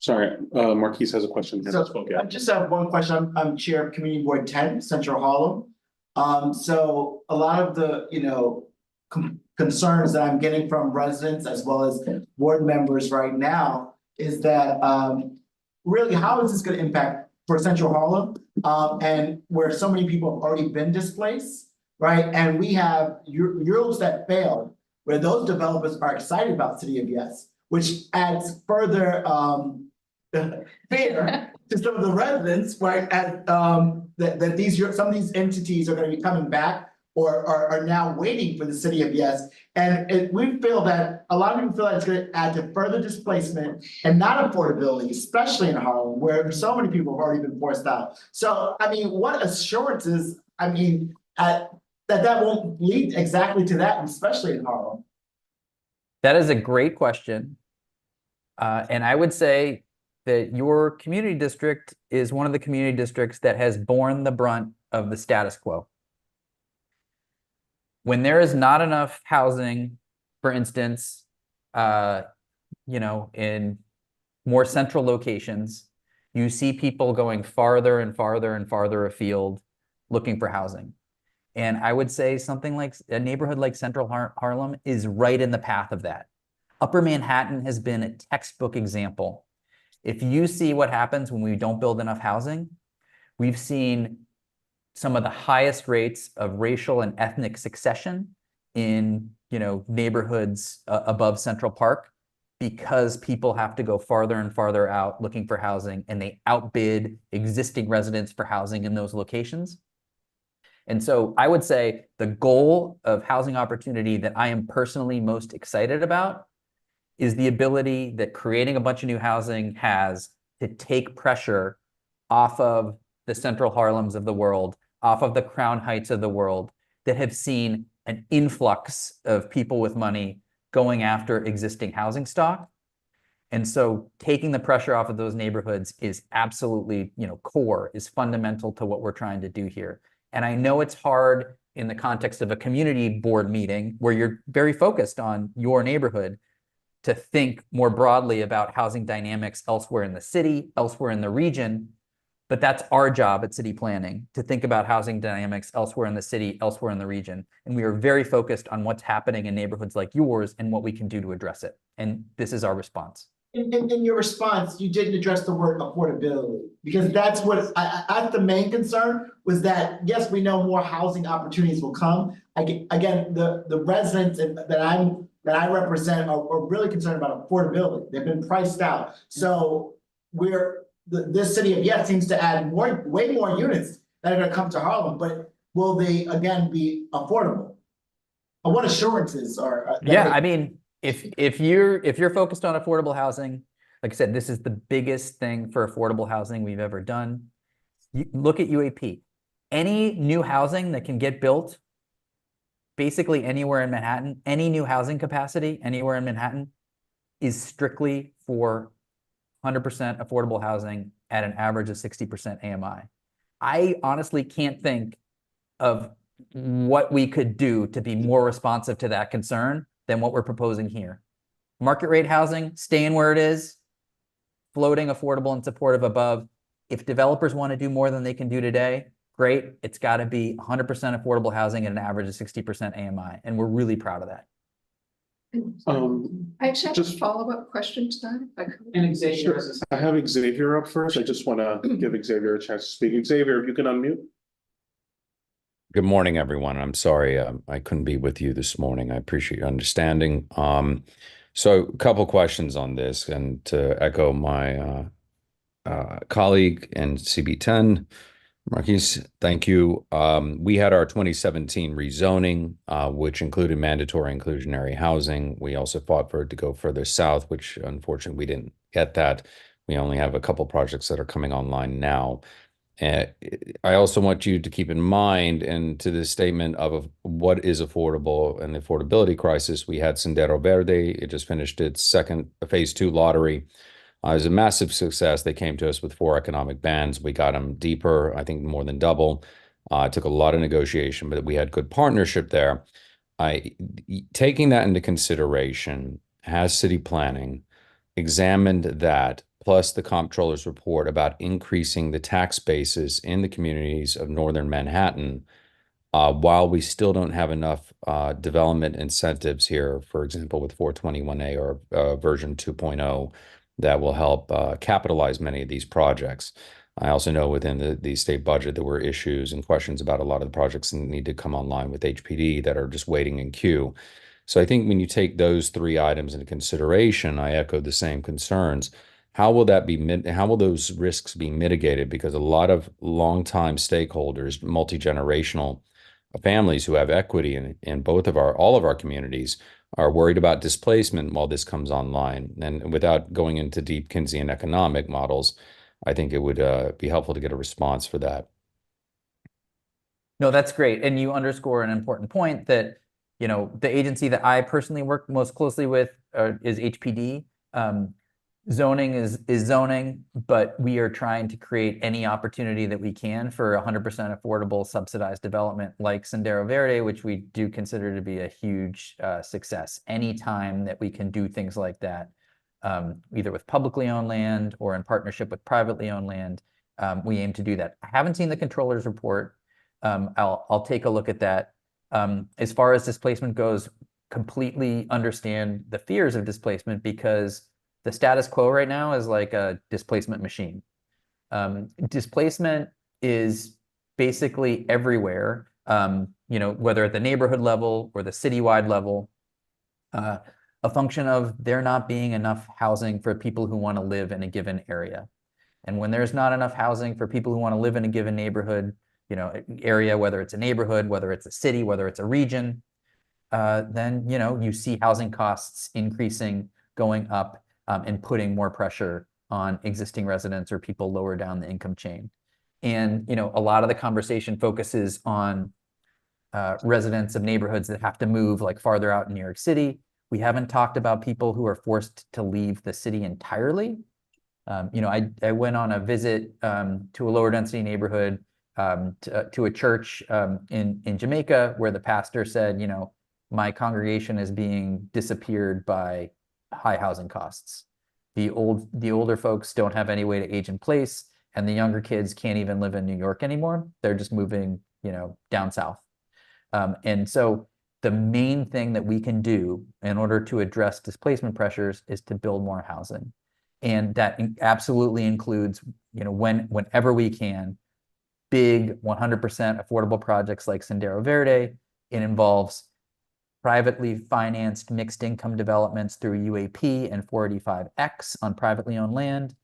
sorry, Marquise has a question. So I just have one question. I'm chair of Community Board 10, Central Harlem. So a lot of the, you know, concerns that I'm getting from residents as well as board members right now is that really how is this going to impact for Central Harlem and where so many people have already been displaced, right? And we have rules that failed where those developers are excited about City of Yes, which adds further fear to some of the residents, right? That some of these entities are going to be coming back or are now waiting for the City of Yes. And we feel that a lot of people feel that it's going to add to further displacement and not affordability, especially in Harlem, where so many people have already been forced out. So, I mean, what assurances, I mean, that won't lead exactly to that, especially in Harlem? That is a great question. And I would say that your community district is one of the community districts that has borne the brunt of the status quo. When there is not enough housing, for instance, you know, in more central locations, you see people going farther and farther and farther afield looking for housing. And I would say something like a neighborhood like Central Harlem is right in the path of that. Upper Manhattan has been a textbook example. If you see what happens when we don't build enough housing, we've seen some of the highest rates of racial and ethnic succession in, you know, neighborhoods above Central Park. because people have to go farther and farther out looking for housing, and they outbid existing residents for housing in those locations. And so I would say the goal of housing opportunity that I am personally most excited about is the ability that creating a bunch of new housing has to take pressure off of the central Harlems of the world, off of the Crown Heights of the world, that have seen an influx of people with money going after existing housing stock. And so taking the pressure off of those neighborhoods is absolutely, core, is fundamental to what we're trying to do here. And I know it's hard in the context of a community board meeting where you're very focused on your neighborhood to think more broadly about housing dynamics elsewhere in the city, elsewhere in the region. But that's our job at city planning, to think about housing dynamics elsewhere in the city, elsewhere in the region. And we are very focused on what's happening in neighborhoods like yours and what we can do to address it. And this is our response. In your response, you didn't address the word affordability, because that's what I the main concern was that, yes, we know more housing opportunities will come. Again, the residents that I represent are really concerned about affordability. They've been priced out. So this city of Yes seems to add way more units that are gonna come to Harlem, but will they again be affordable? What assurances are? Yeah, I mean, if you're focused on affordable housing, like I said, this is the biggest thing for affordable housing we've ever done. You look at UAP. Any new housing that can get built basically anywhere in Manhattan, any new housing capacity anywhere in Manhattan is strictly for 100% affordable housing at an average of 60% AMI. I honestly can't think of what we could do to be more responsive to that concern than what we're proposing here. Market rate housing, staying where it is, floating affordable and supportive above. If developers want to do more than they can do today, great. It's got to be 100% affordable housing at an average of 60% AMI. And we're really proud of that. I actually have a just- follow-up question to that, if I could. And Xavier Sure. I have Xavier up first. I just want to give Xavier a chance to speak. Xavier, if you can unmute. Good morning, everyone. I'm sorry I couldn't be with you this morning. I appreciate your understanding. So a couple questions on this, and to echo my colleague in CB10, Marquise, thank you. We had our 2017 rezoning, which included mandatory inclusionary housing. We also fought for it to go further south, which unfortunately we didn't get that. We only have a couple projects that are coming online now. I also want you to keep in mind, and to this statement of what is affordable and the affordability crisis, we had Sendero Verde. It just finished its second phase 2 lottery. It was a massive success. They came to us with 4 economic bands. We got them deeper, I think more than double. It took a lot of negotiation, but we had good partnership there. Taking that into consideration, has city planning examined that, plus the comptroller's report about increasing the tax bases in the communities of northern Manhattan, while we still don't have enough development incentives here, for example, with 421A or version 2.0, that will help capitalize many of these projects. I also know within the state budget there were issues and questions about a lot of the projects that need to come online with HPD that are just waiting in queue. So I think when you take those 3 items into consideration, I echo the same concerns. How will those risks be mitigated? Because a lot of longtime stakeholders, multi-generational families who have equity in all of our communities are worried about displacement while this comes online. And without going into deep Keynesian economic models, I think it would be helpful to get a response for that. No, that's great. And you underscore an important point that, the agency that I personally work most closely with is HPD. Zoning is zoning, but we are trying to create any opportunity that we can for 100% affordable subsidized development like Sendero Verde, which we do consider to be a huge success. Anytime that we can do things like that, either with publicly owned land or in partnership with privately owned land, we aim to do that. I haven't seen the controller's report. I'll take a look at that. As far as displacement goes, completely understand the fears of displacement, because the status quo right now is like a displacement machine. Displacement is basically everywhere, whether at the neighborhood level or the citywide level. a function of there not being enough housing for people who want to live in a given area. And when there's not enough housing for people who want to live in a given neighborhood, you know, area, whether it's a neighborhood, whether it's a city, whether it's a region, then, you know, you see housing costs increasing, going up, and putting more pressure on existing residents or people lower down the income chain. And, you know, a lot of the conversation focuses on residents of neighborhoods that have to move like farther out in New York City. We haven't talked about people who are forced to leave the city entirely. You know, I went on a visit to a lower density neighborhood, to a church in Jamaica, where the pastor said, you know, my congregation is being disappeared by high housing costs. The older folks don't have any way to age in place, and the younger kids can't even live in New York anymore. They're just moving, you know, down south. And so the main thing that we can do in order to address displacement pressures is to build more housing. And that absolutely includes, you know, whenever we can, big 100% affordable projects like Sendero Verde. It involves privately financed mixed income developments through UAP and 485X on privately owned land.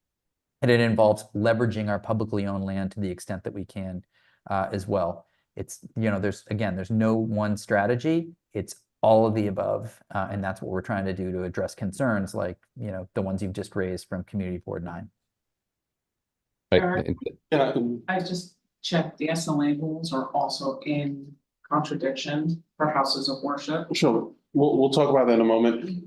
And it involves leveraging our publicly owned land to the extent that we can as well. It's, you know, there's no one strategy. It's all of the above. And that's what we're trying to do to address concerns like, you know, the ones you've just raised from Community Board 9. I just checked, the SLA rules are also in contradiction for houses of worship. Sure, we'll talk about that in a moment.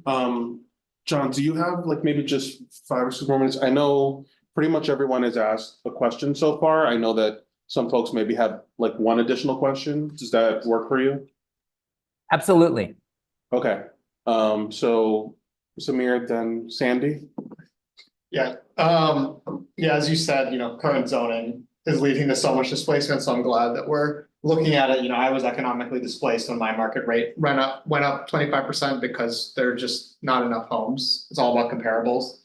John, do you have like maybe just 5 or 6 more minutes? I know pretty much everyone has asked a question so far. I know that some folks maybe have like one additional question. Does that work for you? Absolutely. Okay, so Samir, then Sandy. Yeah, as you said, you know, current zoning is leading to so much displacement, so I'm glad that we're looking at it. You know, I was economically displaced when my market rate went up 25% because there are just not enough homes. It's all about comparables.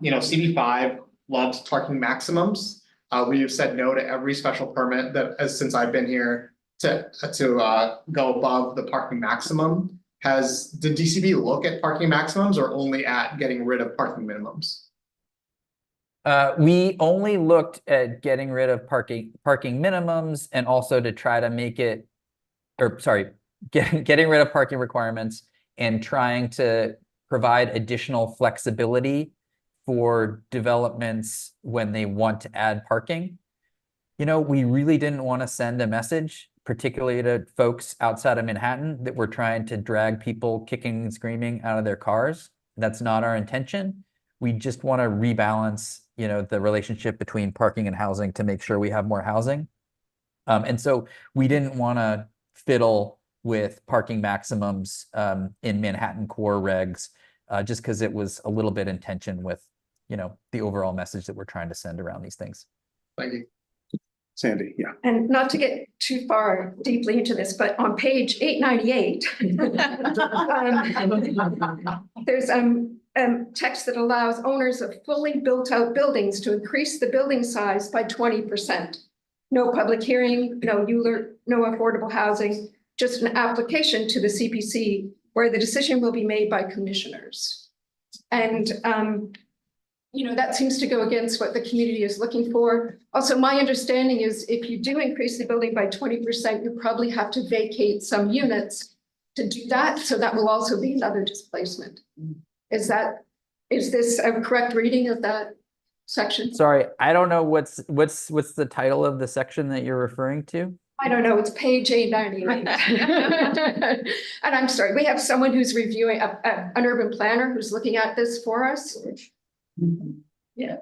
You know, CB5 loves parking maximums. We've said no to every special permit that since I've been here to go above the parking maximum. Did DCB look at parking maximums or only at getting rid of parking minimums? We only looked at getting rid of parking minimums and also to try to make it, or sorry, getting rid of parking requirements and trying to provide additional flexibility for developments when they want to add parking. You know, we really didn't want to send a message, particularly to folks outside of Manhattan, that we're trying to drag people kicking and screaming out of their cars. That's not our intention. We just want to rebalance, you know, the relationship between parking and housing to make sure we have more housing. And so we didn't want to fiddle with parking maximums in Manhattan core regs, just because it was a little bit in tension with, you know, the overall message that we're trying to send around these things. Thank you. Sandy, yeah. And not to get too far deeply into this, but on page 898, there's text that allows owners of fully built out buildings to increase the building size by 20%. No public hearing, no ULURP, no affordable housing, just an application to the CPC where the decision will be made by commissioners. And you know, that seems to go against what the community is looking for. Also, my understanding is if you do increase the building by 20%, you probably have to vacate some units to do that. So that will also be another displacement. Is this a correct reading of that section? Sorry, I don't know what's the title of the section that you're referring to? I don't know, it's page 898. And I'm sorry, we have someone who's reviewing, an urban planner who's looking at this for us. Yeah.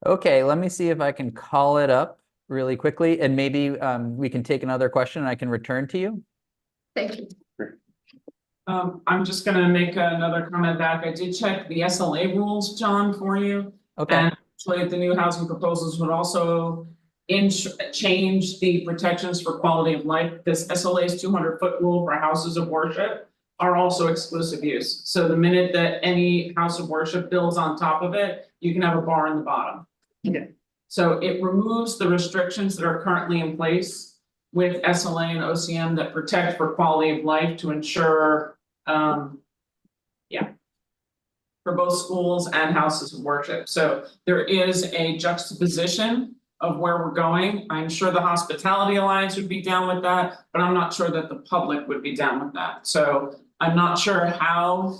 Okay, let me see if I can call it up really quickly, and maybe we can take another question and I can return to you. Thank you. I'm just gonna make another comment back. I did check the SLA rules, John, for you. Okay. And actually the new housing proposals would also change the protections for quality of life. This SLA's 200-foot rule for houses of worship are also exclusive use. So the minute that any house of worship builds on top of it, you can have a bar in the bottom. Yeah. So it removes the restrictions that are currently in place with SLA and OCM that protect for quality of life to ensure For both schools and houses of worship, so there is a juxtaposition of where we're going. I'm sure the Hospitality Alliance would be down with that, but I'm not sure that the public would be down with that, so I'm not sure how.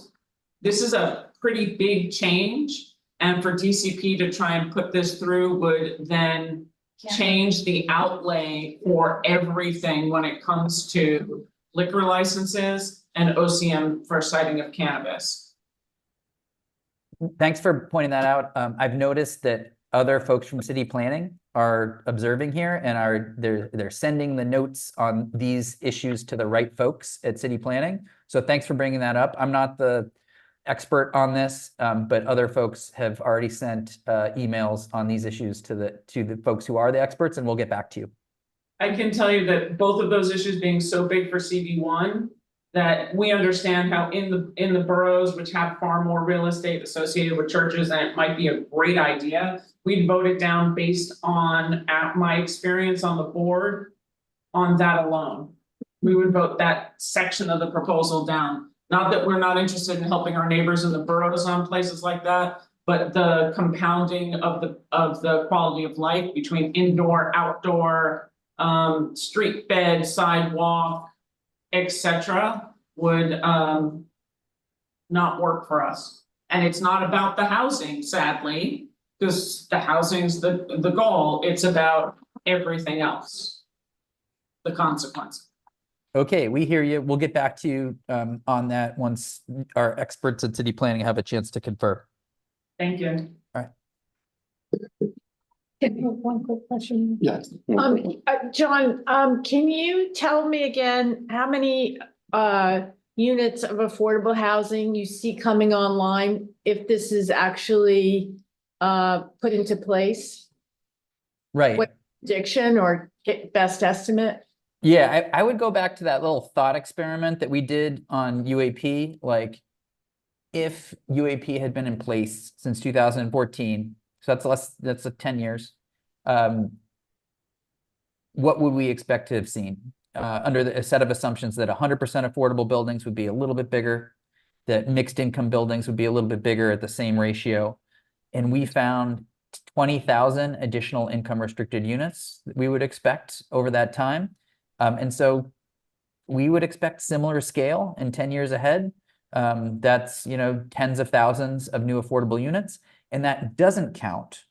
This is a pretty big change, and for DCP to try and put this through would then change the outlay for everything when it comes to liquor licenses and OCM for citing of cannabis. Thanks for pointing that out. I've noticed that other folks from city planning are observing here and they're sending the notes on these issues to the right folks at city planning. So thanks for bringing that up. I'm not the expert on this, but other folks have already sent emails on these issues to the folks who are the experts, and we'll get back to you. I can tell you that both of those issues being so big for CB1, that we understand how in the boroughs, which have far more real estate associated with churches, and it might be a great idea, we'd vote it down based on, at my experience on the board, on that alone. We would vote that section of the proposal down. Not that we're not interested in helping our neighbors in the boroughs on places like that, but the compounding of the quality of life between indoor, outdoor, street bed, sidewalk, etc. would not work for us. And it's not about the housing, sadly, because the housing's the goal. It's about everything else. The consequence. Okay, we hear you. We'll get back to you on that once our experts at city planning have a chance to confer. Thank you. One quick question. Yes. John, can you tell me again how many units of affordable housing you see coming online if this is actually put into place? Right. What prediction or best estimate? Yeah, I would go back to that little thought experiment that we did on UAP. Like, if UAP had been in place since 2014, so that's 10 years. What would we expect to have seen? Under a set of assumptions that 100% affordable buildings would be a little bit bigger, that mixed income buildings would be a little bit bigger at the same ratio. And we found 20,000 additional income restricted units that we would expect over that time. And so we would expect similar scale in 10 years ahead. That's, tens of thousands of new affordable units. And that doesn't count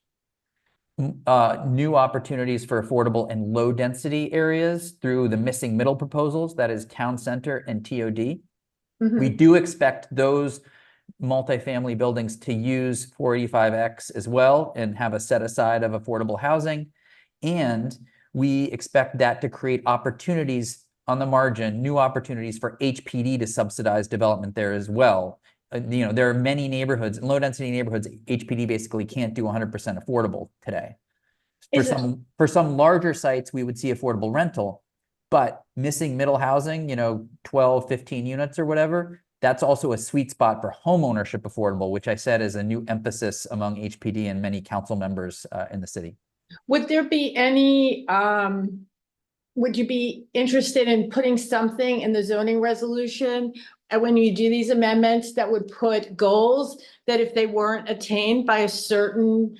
new opportunities for affordable and low density areas through the missing middle proposals, that is town center and TOD. We do expect those multifamily buildings to use 485X as well and have a set aside of affordable housing. And we expect that to create opportunities on the margin, new opportunities for HPD to subsidize development there as well. There are many neighborhoods, low density neighborhoods, HPD basically can't do 100% affordable today. For some larger sites, we would see affordable rental, but missing middle housing, 12, 15 units or whatever, that's also a sweet spot for home ownership affordable, which I said is a new emphasis among HPD and many council members in the city. Would there be any, would you be interested in putting something in the zoning resolution and when you do these amendments that would put goals that if they weren't attained by a certain,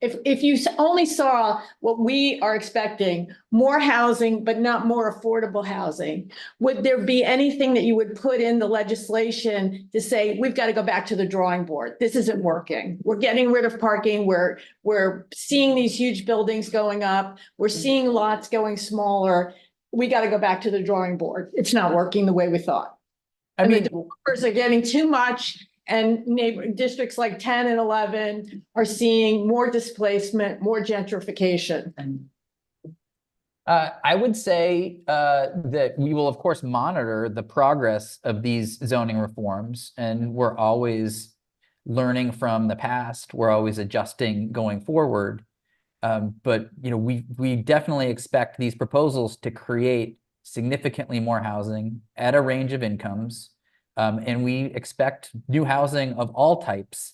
if you only saw what we are expecting, more housing, but not more affordable housing, would there be anything that you would put in the legislation to say, we've got to go back to the drawing board? This isn't working. We're getting rid of parking. We're seeing these huge buildings going up. We're seeing lots going smaller. We got to go back to the drawing board. It's not working the way we thought. The developers are getting too much. And districts like 10 and 11 are seeing more displacement, more gentrification. I would say that we will, of course, monitor the progress of these zoning reforms, and we're always learning from the past. We're always adjusting going forward. But we definitely expect these proposals to create significantly more housing at a range of incomes. And we expect new housing of all types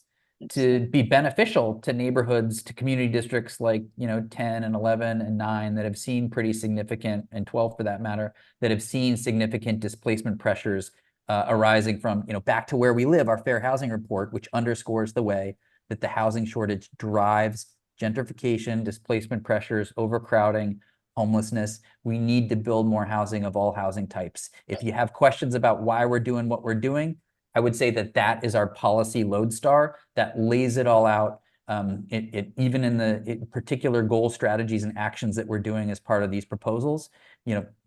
to be beneficial to neighborhoods, to community districts like, 10 and 11 and 9 that have seen pretty significant, and 12 for that matter, that have seen significant displacement pressures arising from, back to where we live, our fair housing report, which underscores the way that the housing shortage drives gentrification, displacement pressures, overcrowding, homelessness. We need to build more housing of all housing types. If you have questions about why we're doing what we're doing, I would say that that is our policy lodestar that lays it all out. Even in the particular goal strategies and actions that we're doing as part of these proposals,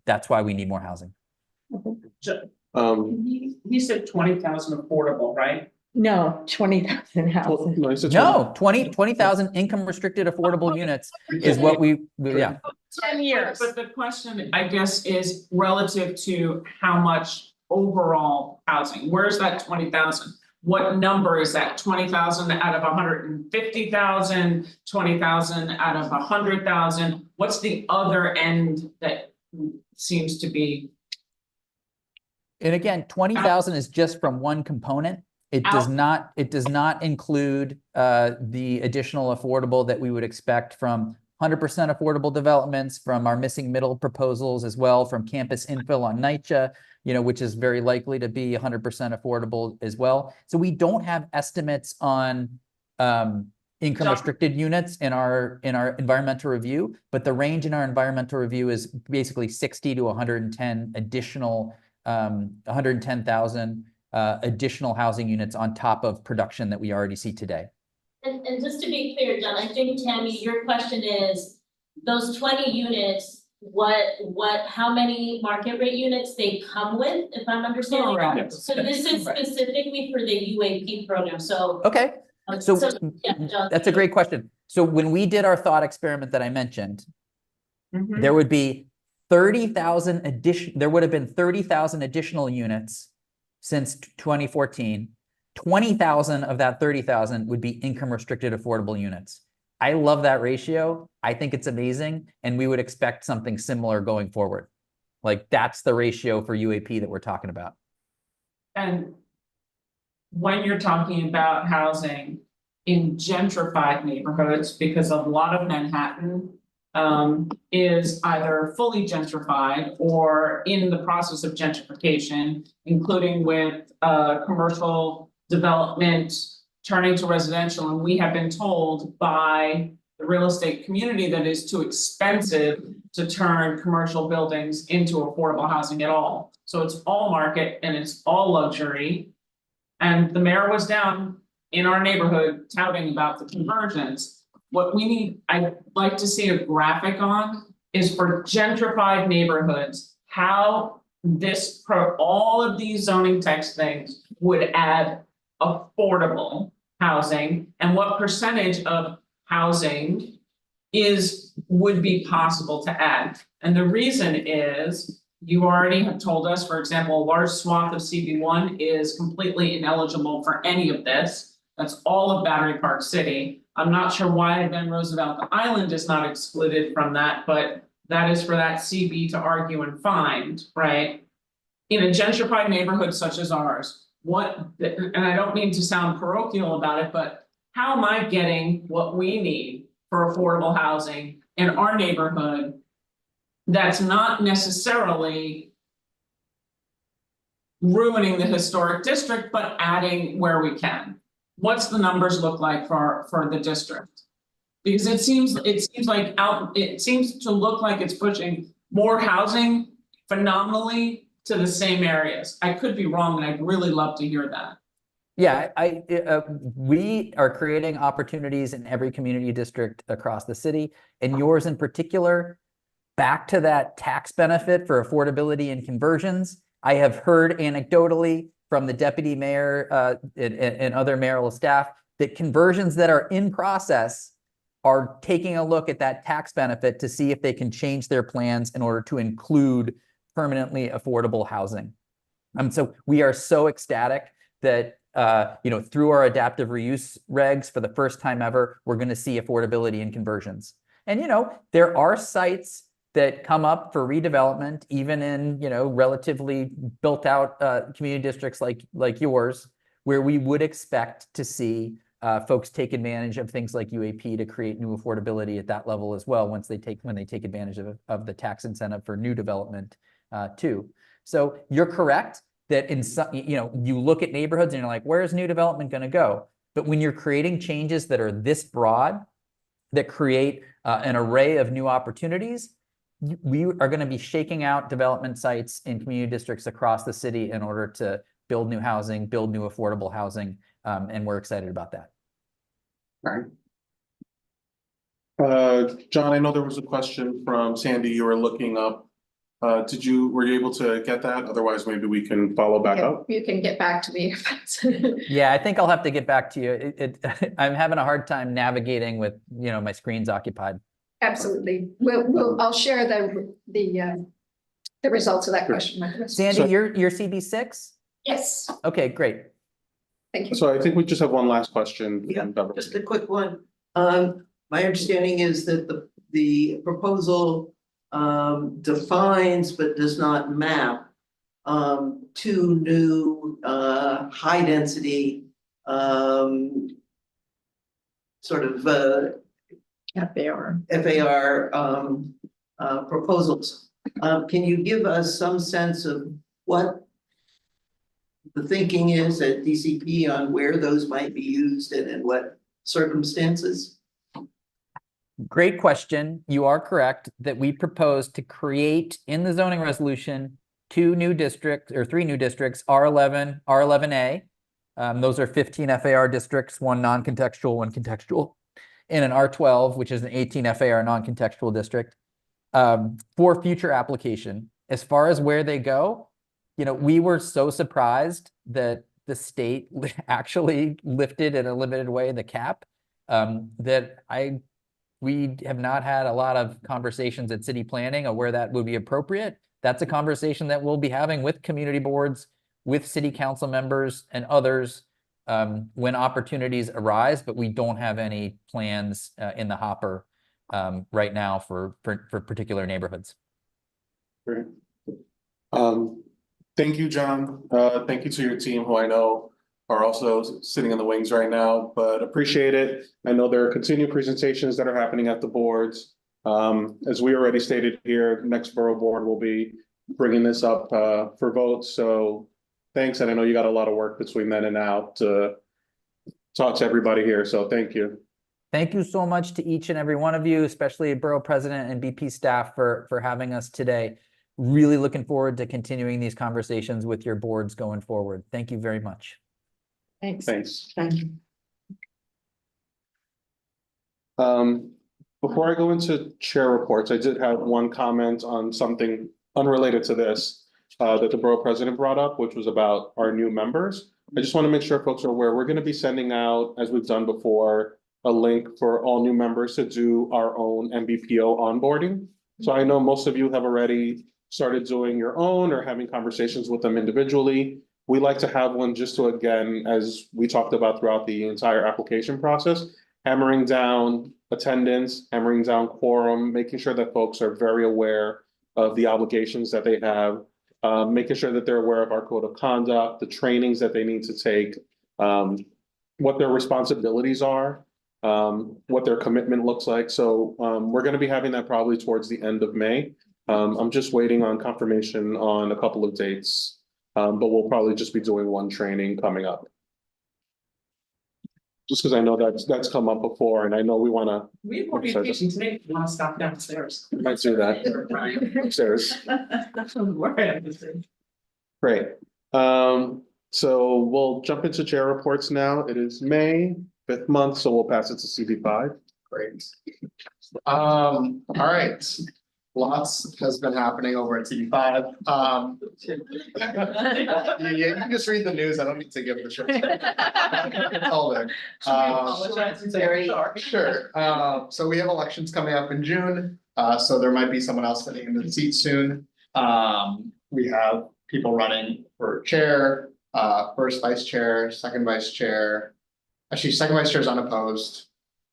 that's why we need more housing. He said 20,000 affordable, right? No, 20,000 houses. No, it's a No, 20,000 income restricted affordable units is what yeah. 10 years. But the question, I guess, is relative to how much overall housing, where's that 20,000? What number is that? 20,000 out of 150,000, 20,000 out of 100,000? What's the other end that seems to be? And again, 20,000 is just from one component. It does not include the additional affordable that we would expect from 100% affordable developments, from our missing middle proposals as well, from campus infill on NYCHA, which is very likely to be 100% affordable as well. So we don't have estimates on income restricted units in our environmental review, but the range in our environmental review is basically 60 to 110 additional 110,000 additional housing units on top of production that we already see today. And just to be clear, John, I think, Tammy, your question is, those 20 units, how many market rate units they come with, if I'm understanding? Correct. So this is specifically for the UAP program, so. Okay, so yeah, John. that's a great question. So when we did our thought experiment that I mentioned, there would be 30,000 there would have been 30,000 additional units since 2014. 20,000 of that 30,000 would be income restricted affordable units. I love that ratio. I think it's amazing. And we would expect something similar going forward. Like that's the ratio for UAP that we're talking about. And when you're talking about housing in gentrified neighborhoods, because a lot of Manhattan is either fully gentrified or in the process of gentrification, including with commercial development turning to residential, and we have been told by the real estate community that it's too expensive to turn commercial buildings into affordable housing at all. So it's all market and it's all luxury. And the mayor was down in our neighborhood touting about the conversions. What we need, I'd like to see a graphic on, is for gentrified neighborhoods, how all of these zoning text things would add affordable housing and what percentage of housing would be possible to add. And the reason is, you already have told us, for example, a large swath of CB1 is completely ineligible for any of this. That's all of Battery Park City. I'm not sure why Ben Roosevelt Island is not excluded from that, but that is for that CB to argue and find, right? In a gentrified neighborhood such as ours, and I don't mean to sound parochial about it, but how am I getting what we need for affordable housing in our neighborhood that's not necessarily ruining the historic district, but adding where we can? What's the numbers look like for the district? Because it seems to look like it's pushing more housing phenomenally to the same areas. I could be wrong, and I'd really love to hear that. Yeah, we are creating opportunities in every community district across the city, and yours in particular. Back to that tax benefit for affordability and conversions, I have heard anecdotally from the deputy mayor and other mayoral staff that conversions that are in process are taking a look at that tax benefit to see if they can change their plans in order to include permanently affordable housing. So we are so ecstatic that through our adaptive reuse regs, for the first time ever, we're going to see affordability in conversions. And there are sites that come up for redevelopment, even in relatively built out community districts like yours, where we would expect to see folks take advantage of things like UAP to create new affordability at that level as well, when they take advantage of the tax incentive for new development too. So you're correct. that in some, you look at neighborhoods and you're like, where's new development going to go? But when you're creating changes that are this broad, that create an array of new opportunities, we are going to be shaking out development sites in community districts across the city in order to build new housing, build new affordable housing, and we're excited about that. All right. John, I know there was a question from Sandy you were looking up. Were you able to get that? Otherwise, maybe we can follow back up. You can get back to me. Yeah, I think I'll have to get back to you. I'm having a hard time navigating with, my screen's occupied. Absolutely. I'll share the results of that question. with us. Sandy, you're CB6? Yes, Okay, great. thank you. So I think we just have one last question. Yeah, just a quick one. My understanding is that the proposal defines but does not map two new high density sort of FAR proposals. Can you give us some sense of what the thinking is at DCP on where those might be used and in what circumstances? Great question. You are correct that we proposed to create in the zoning resolution 3 new districts, R11, R11A. Those are 15 FAR districts, one non-contextual, one contextual, and an R12, which is an 18 FAR non-contextual district, for future application. As far as where they go, we were so surprised that the state actually lifted in a limited way the cap, that we have not had a lot of conversations at city planning of where that would be appropriate. That's a conversation that we'll be having with community boards, with city council members and others when opportunities arise, but we don't have any plans in the hopper right now for particular neighborhoods. Great. Thank you, John. Thank you to your team, who I know are also sitting in the wings right now, but appreciate it. I know there are continued presentations that are happening at the boards. As we already stated here, next borough board will be bringing this up for votes. So thanks, and I know you got a lot of work between then and now to talk to everybody here, so thank you. Thank you so much to each and every one of you, especially Borough President and BP staff for having us today. Really looking forward to continuing these conversations with your boards going forward. Thank you very much. Thanks. Thanks. Thank you. Before I go into chair reports, I did have one comment on something unrelated to this that the borough president brought up, which was about our new members. I just want to make sure folks are aware, we're going to be sending out, as we've done before, a link for all new members to do our own MBPO onboarding. So I know most of you have already started doing your own or having conversations with them individually. We like to have one just to, again, as we talked about throughout the entire application process, hammering down attendance, hammering down quorum, making sure that folks are very aware of the obligations that they have, making sure that they're aware of our code of conduct, the trainings that they need to take, what their responsibilities are, what their commitment looks like. So we're going to be having that probably towards the end of May. I'm just waiting on confirmation on a couple of dates, but we'll probably just be doing one training coming up. Just because I know that's come up before, and I know we want to. We have more vacation today. You want to stop downstairs? Might do that. Upstairs. Great. So we'll jump into chair reports now. It is May 5th month, so we'll pass it to CB5. Great. All right. Lots has been happening over at TV5. Yeah, you can just read the news. I don't need to give the show. It's all there. Sure. So we have elections coming up in June. So there might be someone else sitting in the seat soon. We have people running for chair, first vice chair, second vice chair. Actually, second vice chair is unopposed.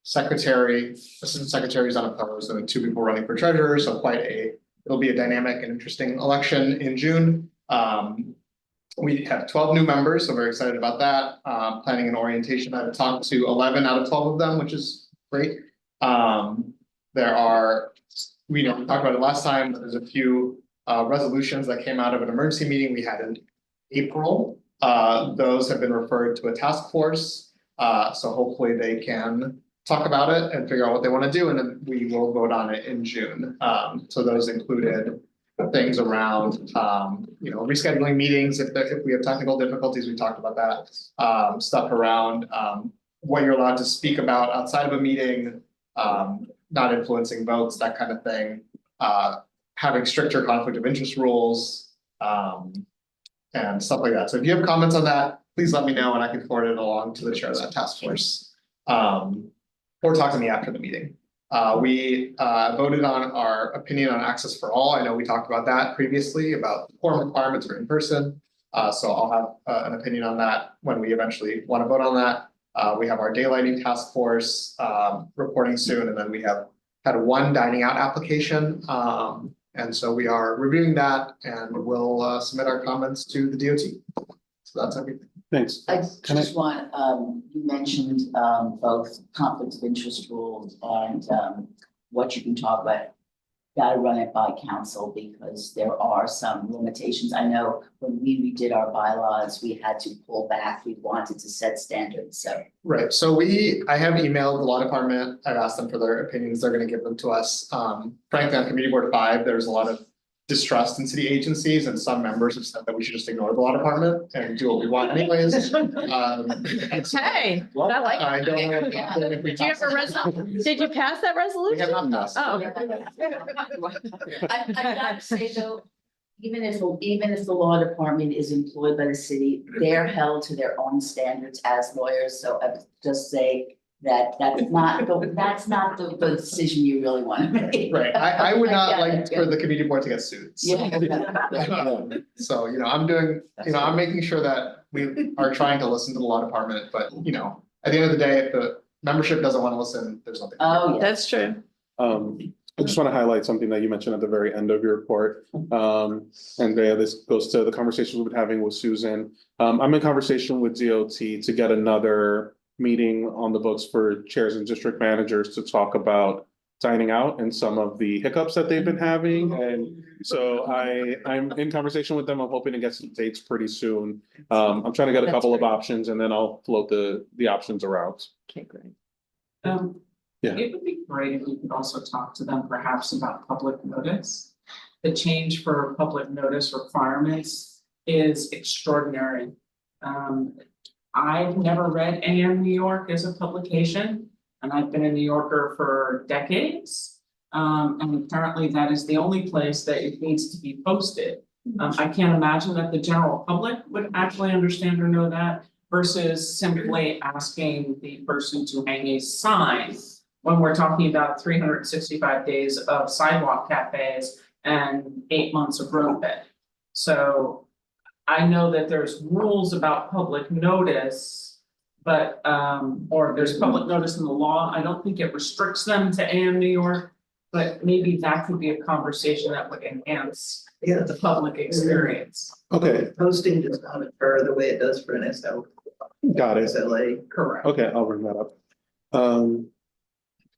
Secretary, assistant secretary is unopposed, and then 2 people running for treasurer. So it'll be a dynamic and interesting election in June. We have 12 new members, so we're excited about that. Planning an orientation. I've talked to 11 out of 12 of them, which is great. We talked about it last time, but there's a few resolutions that came out of an emergency meeting we had in April. Those have been referred to a task force. So hopefully they can talk about it and figure out what they want to do, and then we will vote on it in June. So those included things around, rescheduling meetings if we have technical difficulties, we talked about that. Stuff around, what you're allowed to speak about outside of a meeting, not influencing votes, that kind of thing. Having stricter conflict of interest rules, and stuff like that. So if you have comments on that, please let me know and I can forward it along to the chair of that task force. Or talk to me after the meeting. We voted on our opinion on access for all. I know we talked about that previously about quorum requirements for in-person. So I'll have an opinion on that when we eventually want to vote on that. We have our daylighting task force reporting soon, and then we have had one dining out application. And so we are reviewing that and we'll submit our comments to the DOT. So that's everything. Thanks. I just want, you mentioned both conflicts of interest rules and what you can talk about. Gotta run it by council because there are some limitations. I know when we redid our bylaws, we had to pull back. We wanted to set standards, so. Right, so I have emailed the law department. I've asked them for their opinions. They're gonna give them to us. Frankly, on Committee Board 5, there's a lot of distrust in city agencies, and some members have said that we should just ignore the law department and do what we want anyways. Hey, I like. I don't know if we. Do you have a resolution? Did you pass that We resolution? have not passed. Oh. I gotta say though, even if the law department is employed by the city, they're held to their own standards as lawyers, so I would just say that's not the decision you really want to make. Right, I would not Yeah, like yeah. for the committee board to get sued. So, So, I'm doing, I'm making sure that we are trying to listen to the law department, but, at the end of the day, if the membership doesn't want to listen, there's nothing. Oh, yeah. That's true. I just want to highlight something that you mentioned at the very end of your report. Andrea, this goes to the conversation we've been having with Susan. I'm in conversation with DOT to get another meeting on the books for chairs and district managers to talk about dining out and some of the hiccups that they've been having. And so I'm in conversation with them. I'm hoping to get some dates pretty soon. I'm trying to get a couple of options and then I'll float the options around. Okay, great. Yeah. It would be great if we could also talk to them perhaps about public notice. The change for public notice requirements is extraordinary. I've never read AM New York as a publication, and I've been a New Yorker for decades. And apparently that is the only place that it needs to be posted. I can't imagine that the general public would actually understand or know that versus simply asking the person to hang a sign when we're talking about 365 days of sidewalk cafes and 8 months of road bed. So I know that there's rules about public notice, but or there's public notice in the law. I don't think it restricts them to AM New York, but maybe that could be a conversation that would enhance the public experience. Okay, Posting does not occur the way it does for an SL. got it. SLA. Correct. Okay, I'll bring that up.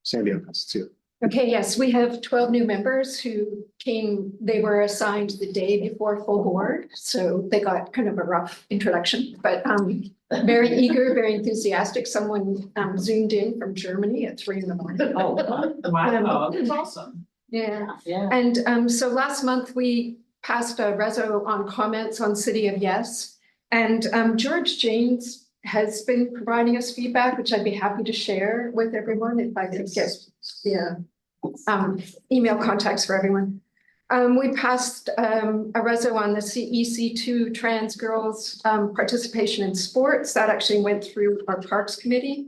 Sandy, I'll pass it to you. Okay, yes, we have 12 new members who came, they were assigned the day before full board, so they got kind of a rough introduction, but very eager, very enthusiastic. Someone zoomed in from Germany at 3 in the morning. Oh, Wow, that's awesome. Yeah, yeah. and so last month we passed a reso on comments on City of Yes. And George James has been providing us feedback, which I'd be happy to share with everyone if I could get email contacts for everyone. We passed a reso on the CEC2 trans girls participation in sports. That actually went through our Parks Committee.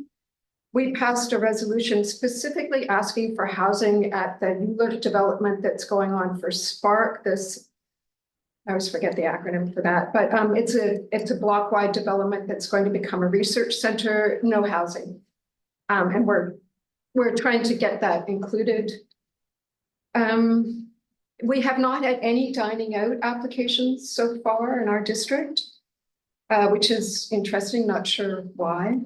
We passed a resolution specifically asking for housing at the Euler development that's going on for Spark. I always forget the acronym for that, but it's a block-wide development that's going to become a research center, no housing. And we're trying to get that included. We have not had any dining out applications so far in our district, which is interesting, not sure why.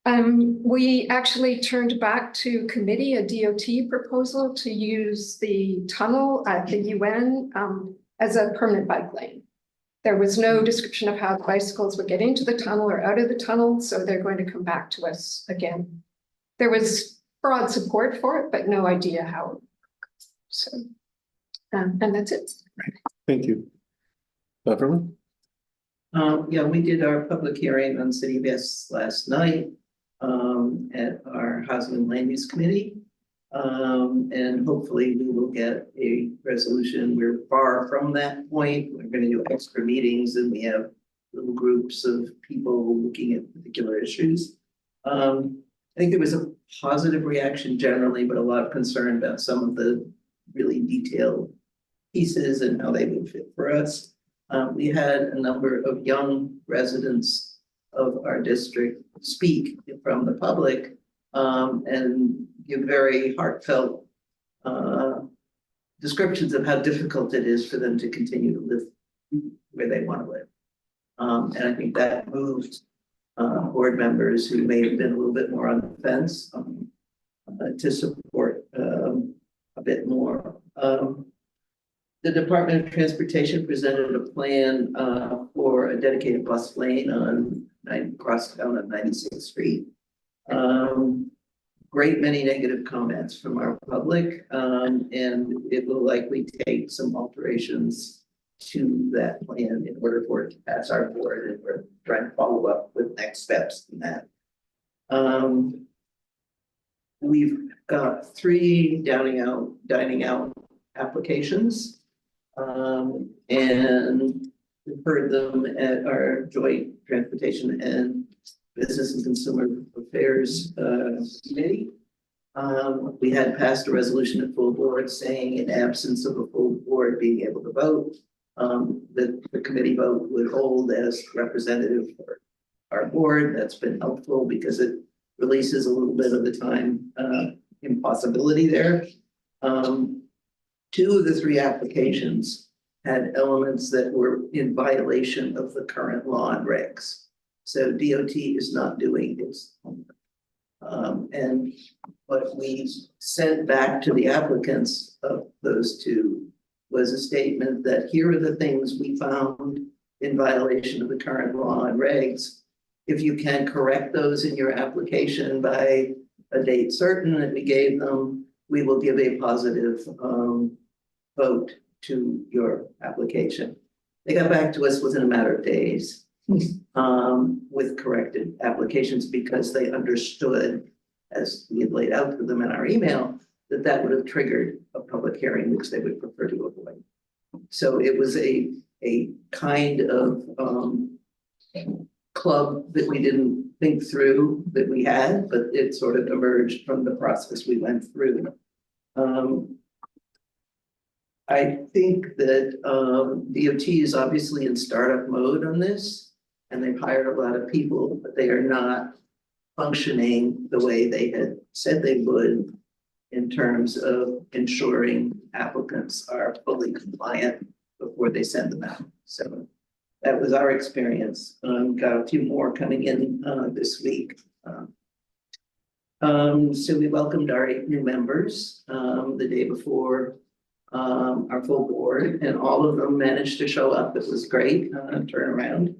We actually turned back to committee a DOT proposal to use the tunnel at the UN as a permanent bike lane. There was no description of how the bicycles would get into the tunnel or out of the tunnel, so they're going to come back to us again. There was broad support for it, but no idea how. So, and that's it. Thank you. Everyone? Yeah, we did our public hearing on City of Yes last night, at our Housing and Land Use Committee. And hopefully we will get a resolution. We're far from that point. We're gonna do extra meetings and we have little groups of people looking at particular issues. I think there was a positive reaction generally, but a lot of concern about some of the really detailed pieces and how they would fit for us. We had a number of young residents of our district speak from the public, and give very heartfelt descriptions of how difficult it is for them to continue to live where they want to live. And I think that moved board members who may have been a little bit more on the fence to support a bit more. The Department of Transportation presented a plan for a dedicated bus lane on crosstown on 96th Street. Great many negative comments from our public, and it will likely take some alterations to that plan in order for it to pass our board, and we're trying to follow up with next steps in that. We've got 3 dining out applications, and we've heard them at our joint transportation and business and consumer affairs committee. We had passed a resolution at full board saying in absence of a full board being able to vote, that the committee vote would hold as representative for our board. That's been helpful because it releases a little bit of the time impossibility there. 2 of the 3 applications had elements that were in violation of the current law and regs. So DOT is not doing its homework. And what we sent back to the applicants of those 2 was a statement that here are the things we found in violation of the current law and regs. If you can correct those in your application by a date certain that we gave them, we will give a positive vote to your application. They got back to us within a matter of days with corrected applications because they understood, as we had laid out to them in our email, that that would have triggered a public hearing, which they would prefer to avoid. So it was a kind of club that we didn't think through that we had, but it sort of emerged from the process we went through. I think that DOT is obviously in startup mode on this, and they've hired a lot of people, but they are not functioning the way they had said they would in terms of ensuring applicants are fully compliant before they send them out. So that was our experience. Got a few more coming in this week. So we welcomed our 8 new members the day before our full board, and all of them managed to show up. It was great turnaround.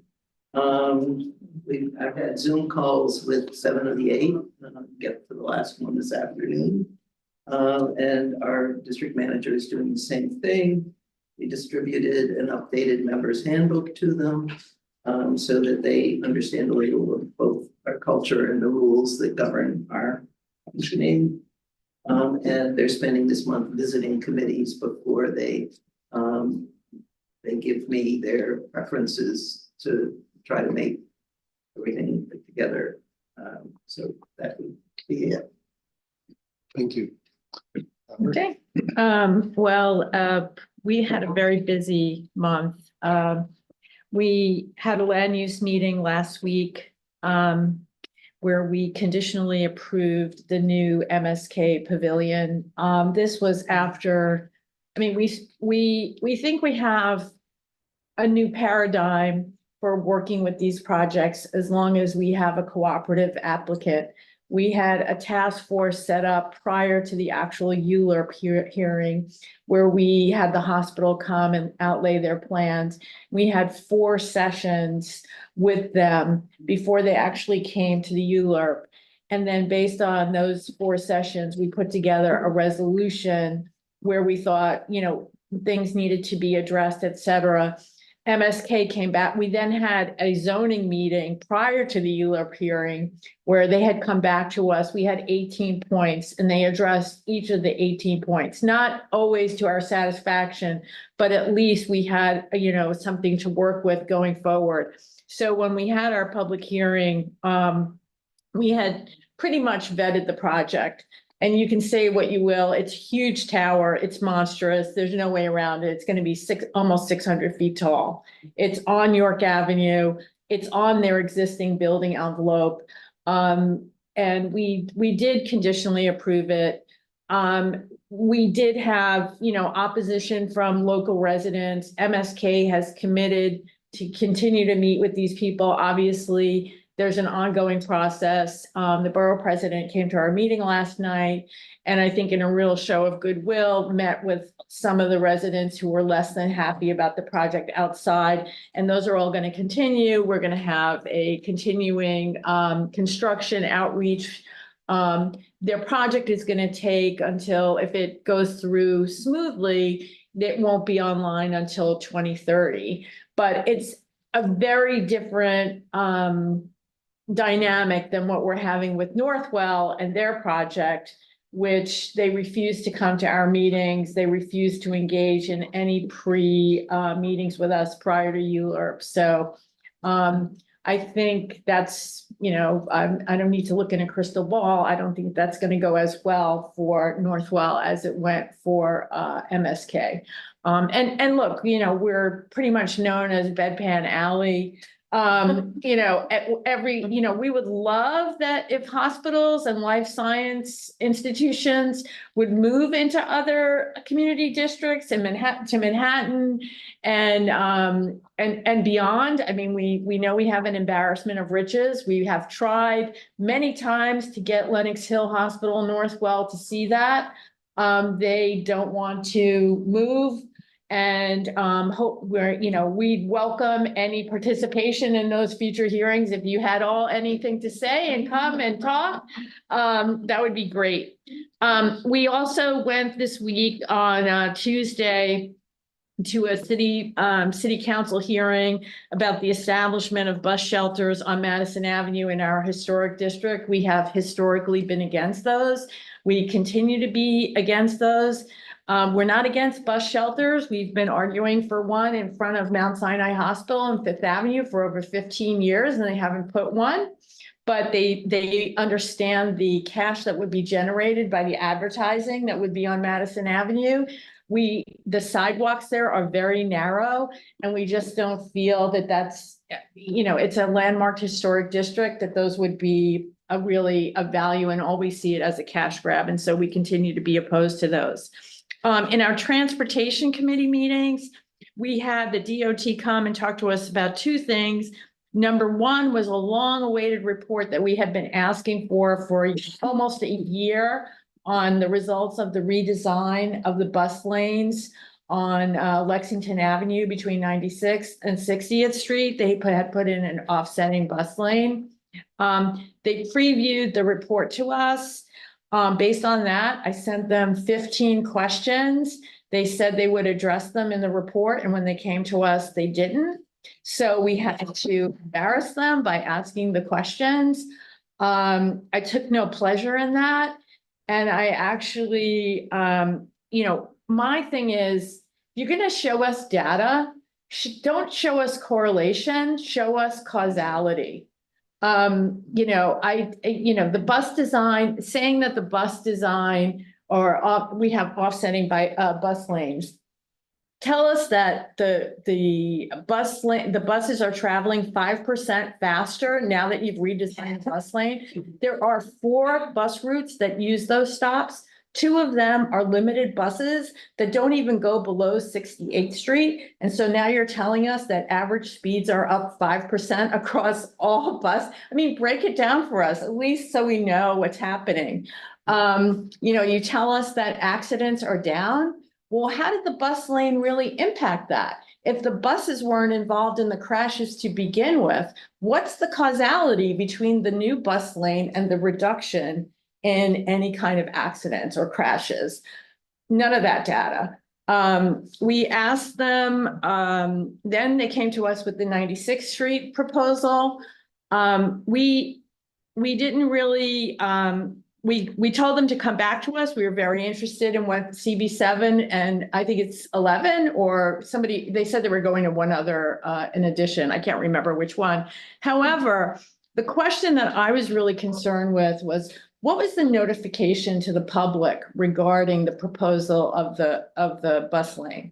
I've had Zoom calls with 7 of the 8, get to the last one this afternoon. And our district manager is doing the same thing. We distributed an updated members handbook to them so that they understand a little of both our culture and the rules that govern our functioning. And they're spending this month visiting committees before they give me their preferences to try to make everything fit together. So that would be it. Thank you. Okay, we had a very busy month. We had a land use meeting last week where we conditionally approved the new MSK pavilion. This was after, I mean, we think we have a new paradigm for working with these projects as long as we have a cooperative applicant. We had a task force set up prior to the actual ULURP hearing, where we had the hospital come and outlay their plans. We had 4 sessions with them before they actually came to the ULURP. And then based on those 4 sessions, we put together a resolution where we thought, things needed to be addressed, et cetera. MSK came back. We then had a zoning meeting prior to the ULURP hearing where they had come back to us. We had 18 points and they addressed each of the 18 points, not always to our satisfaction, but at least we had, something to work with going forward. So when we had our public hearing, we had pretty much vetted the project. And you can say what you will, it's a huge tower, it's monstrous, there's no way around it. It's gonna be almost 600 feet tall. It's on York Avenue, it's on their existing building envelope. And we did conditionally approve it. We did have, opposition from local residents. MSK has committed to continue to meet with these people. Obviously, there's an ongoing process. The borough president came to our meeting last night, and I think in a real show of goodwill, met with some of the residents who were less than happy about the project outside. And those are all going to continue. We're going to have a continuing construction outreach. Their project is going to take until, if it goes through smoothly, it won't be online until 2030. But it's a very different dynamic than what we're having with Northwell and their project, which they refuse to come to our meetings. They refuse to engage in any meetings with us prior to ULURP. So I think that's, I don't need to look in a crystal ball. I don't think that's going to go as well for Northwell as it went for MSK. And look, we're pretty much known as Bedpan Alley. We would love that if hospitals and life science institutions would move into other community districts in Manhattan and beyond. I mean, we know we have an embarrassment of riches. We have tried many times to get Lenox Hill Hospital Northwell to see that. They don't want to move. And we'd welcome any participation in those future hearings. If you had anything to say and come and talk, that would be great. We also went this week on Tuesday to a city council hearing about the establishment of bus shelters on Madison Avenue in our historic district. We have historically been against those. We continue to be against those. We're not against bus shelters. We've been arguing for one in front of Mount Sinai Hospital on Fifth Avenue for over 15 years, and they haven't put one. But they understand the cash that would be generated by the advertising that would be on Madison Avenue. The sidewalks there are very narrow, and we just don't feel that that's, it's a landmarked historic district, that those would be a value, and all we see it as a cash grab. And so we continue to be opposed to those. In our transportation committee meetings, we had the DOT come and talk to us about 2 things. Number 1 was a long-awaited report that we had been asking for almost a year on the results of the redesign of the bus lanes on Lexington Avenue between 96th and 60th Street. They had put in an offsetting bus lane. They previewed the report to us. Based on that, I sent them 15 questions. They said they would address them in the report, and when they came to us, they didn't. So we had to embarrass them by asking the questions. I took no pleasure in that. And I actually, my thing is, you're going to show us data, don't show us correlation, show us causality. The bus design, saying that the bus design we have offsetting by bus lanes. Tell us that the buses are traveling 5% faster now that you've redesigned the bus lane. There are 4 bus routes that use those stops. 2 of them are limited buses that don't even go below 68th Street. And so now you're telling us that average speeds are up 5% across all bus. I mean, break it down for us, at least so we know what's happening. You tell us that accidents are down. Well, how did the bus lane really impact that? If the buses weren't involved in the crashes to begin with, what's the causality between the new bus lane and the reduction in any kind of accidents or crashes? None of that data. We asked them, then they came to us with the 96th Street proposal. We didn't really, we told them to come back to us. We were very interested in what CB7 and I think it's 11 or somebody, they said they were going to one other in addition. I can't remember which one. However, the question that I was really concerned with was, what was the notification to the public regarding the proposal of the bus lane?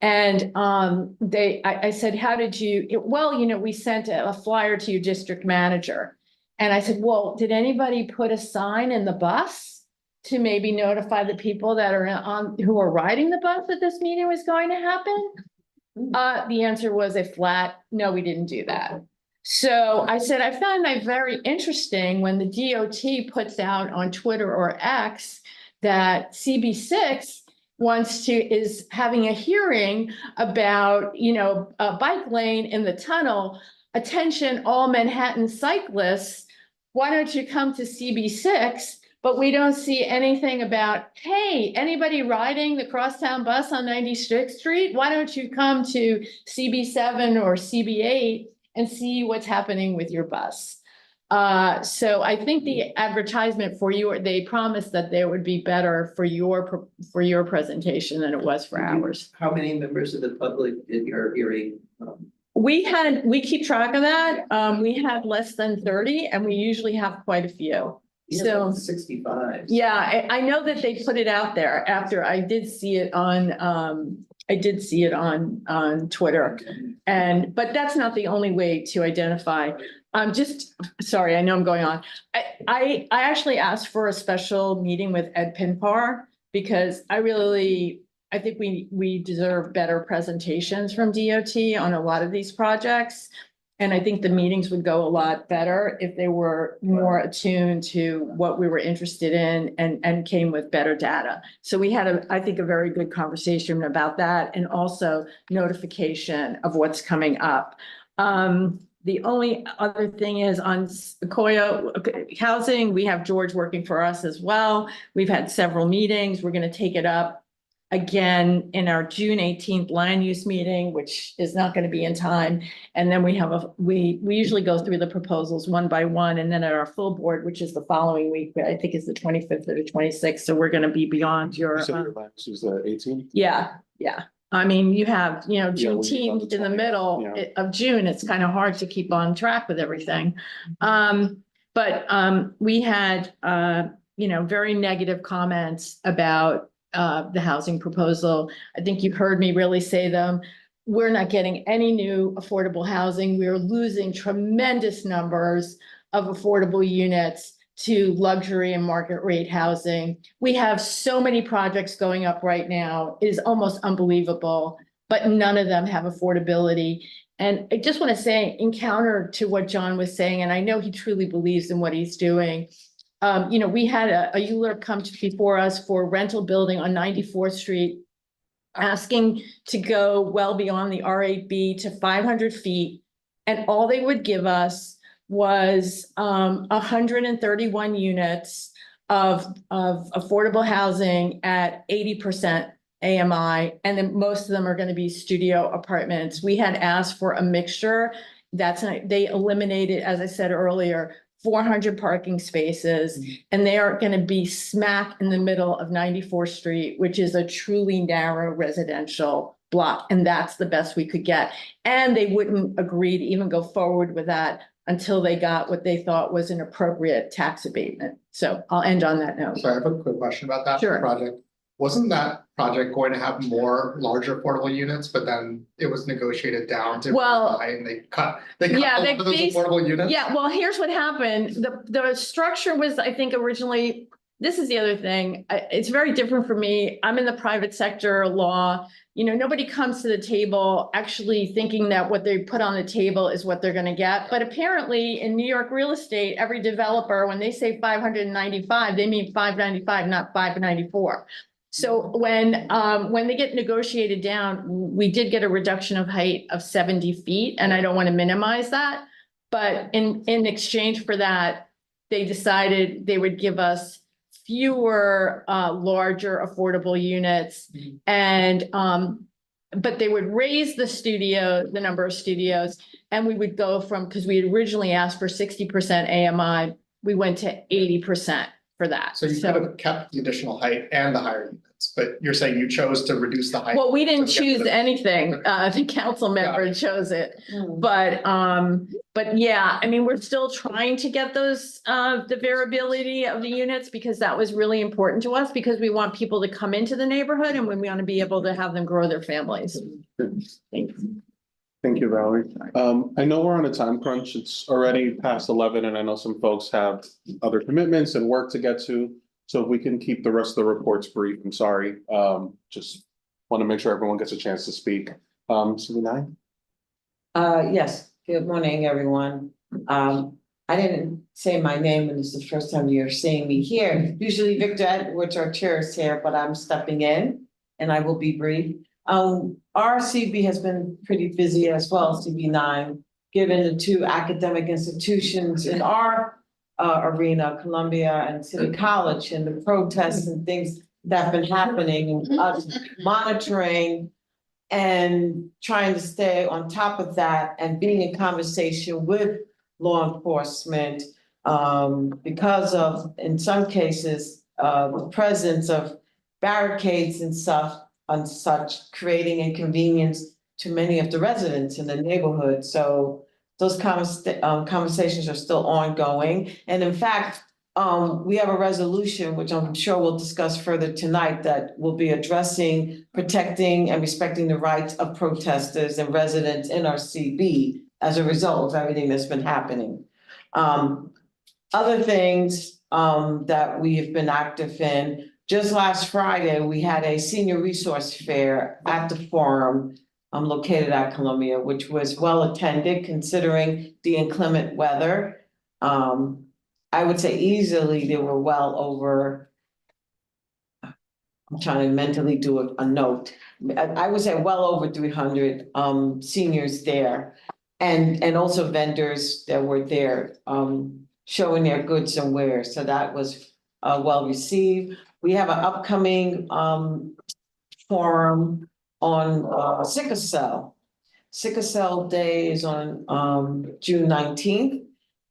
And I said, how did you, well, we sent a flyer to your district manager. And I said, well, did anybody put a sign in the bus to maybe notify the people that are who are riding the bus that this meeting was going to happen? The answer was a flat, no, we didn't do that. So I said, I found that very interesting when the DOT puts out on Twitter or X that CB6 is having a hearing about, a bike lane in the tunnel. Attention, all Manhattan cyclists, why don't you come to CB6? But we don't see anything about, hey, anybody riding the crosstown bus on 96th Street? Why don't you come to CB7 or CB8 and see what's happening with your bus? So I think the advertisement for you, they promised that they would be better for your presentation than it was for ours. How many members of the public did your hearing? We keep track of that. We had less than 30 and we usually have quite a few. So 65. yeah, I know that they put it out there after I did see it on Twitter. But that's not the only way to identify. Sorry, I know I'm going on. I actually asked for a special meeting with Ed Pinpar because I think we deserve better presentations from DOT on a lot of these projects. And I think the meetings would go a lot better if they were more attuned to what we were interested in and came with better data. So we had I think a very good conversation about that and also notification of what's coming up. The only other thing is on Sequoia housing, we have George working for us as well. We've had several meetings. We're going to take it up again in our June 18th land use meeting, which is not going to be in time. And then we usually go through the proposals one by one. And then at our full board, which is the following week, I think is the 25th or the 26th. So we're going to be beyond your. You said your last was the 18th? Yeah. I mean, you have, Yeah, Juneteenth in the middle of June. It's kind of hard to keep on track with everything. But we had, very negative comments about the housing proposal. I think you've heard me really say them. We're not getting any new affordable housing. We're losing tremendous numbers of affordable units to luxury and market rate housing. We have so many projects going up right now. It is almost unbelievable, but none of them have affordability. And I just want to say, in counter to what John was saying, and I know he truly believes in what he's doing. We had a ULURP come before us for rental building on 94th Street, asking to go well beyond the R8B to 500 feet. And all they would give us was 131 units of affordable housing at 80% AMI. And then most of them are going to be studio apartments. We had asked for a mixture. They eliminated, as I said earlier, 400 parking spaces, and they are going to be smack in the middle of 94th Street, which is a truly narrow residential block. And that's the best we could get. And they wouldn't agree to even go forward with that until they got what they thought was an appropriate tax abatement. So I'll end on that note. So I have a quick question about that Sure. project. Wasn't that project going to have more larger affordable units, but then it was negotiated down to and they cut a lot of those affordable units? Yeah, well, here's what happened. The structure was, I think, originally this is the other thing. It's very different for me. I'm in the private sector law. You know, nobody comes to the table actually thinking that what they put on the table is what they're gonna get. But apparently in New York real estate, every developer, when they say 595, they mean 595, not 594. So when they get negotiated down, we did get a reduction of height of 70 feet, and I don't want to minimize that. But in exchange for that, they decided they would give us fewer larger affordable units. And but they would raise the number of studios, and we would go from, because we had originally asked for 60% AMI, we went to 80% for that. So you could have kept the additional height and the higher units, but you're saying you chose to reduce the height. Well, we didn't to get choose the- anything. The council member chose it. But yeah, I mean, we're still trying to get those, the variability of the units, because that was really important to us, because we want people to come into the neighborhood and when we want to be able to have them grow their families. Thanks. Thank you, Valerie. I know we're on a time crunch. It's already past 11 and I know some folks have other commitments and work to get to. So if we can keep the rest of the reports brief, I'm sorry. Just want to make sure everyone gets a chance to speak. Nine. Yes, good morning, everyone. I didn't say my name, and this is the first time you're seeing me here. Usually Victor Edwards, our chair, is here, but I'm stepping in and I will be brief. Our CB has been pretty busy as well, CB9, given the two academic institutions in our arena, Columbia and City College, and the protests and things that have been happening, and us monitoring and trying to stay on top of that and being in conversation with law enforcement, because of, in some cases, the presence of barricades and stuff and such, creating inconvenience to many of the residents in the neighborhood. So those conversations are still ongoing. And in fact, we have a resolution, which I'm sure we'll discuss further tonight, that will be addressing, protecting and respecting the rights of protesters and residents in our CB as a result of everything that's been happening. Other things that we have been active in, just last Friday, we had a senior resource fair at the Forum located at Columbia, which was well attended considering the inclement weather. I would say easily there were well over, I'm trying to mentally do a note. I would say well over 300 seniors there, and also vendors that were there showing their goods and wares. So that was well received. We have an upcoming forum on sickle cell. Sickle cell day is on June 19th.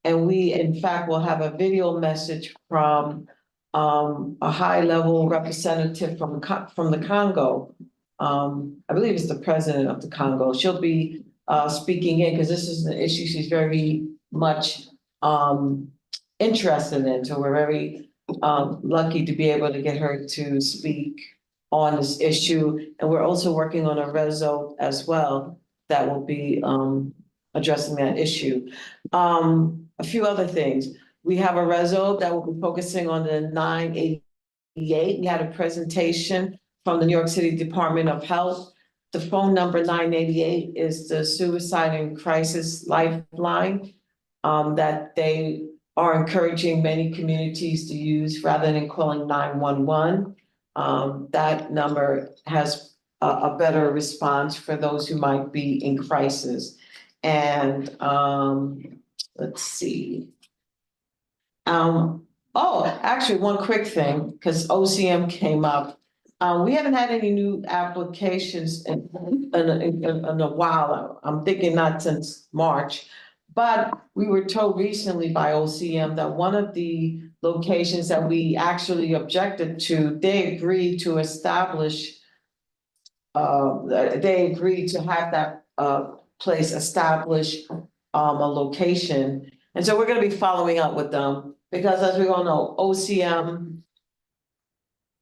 And we, in fact, will have a video message from a high-level representative from the Congo. I believe it's the president of the Congo. She'll be speaking in, because this is an issue she's very much interested in. So we're very lucky to be able to get her to speak on this issue. And we're also working on a reso as well that will be addressing that issue. A few other things. We have a reso that will be focusing on the 988. We had a presentation from the New York City Department of Health. The phone number 988 is the Suicide and Crisis Lifeline that they are encouraging many communities to use rather than calling 911. That number has a better response for those who might be in crisis. And let's see. Actually, one quick thing, because OCM came up. We haven't had any new applications in a while. I'm thinking not since March. But we were told recently by OCM that one of the locations that we actually objected to, they agreed to establish, they agreed to have that place establish a location. And so we're gonna be following up with them, because as we all know, OCM,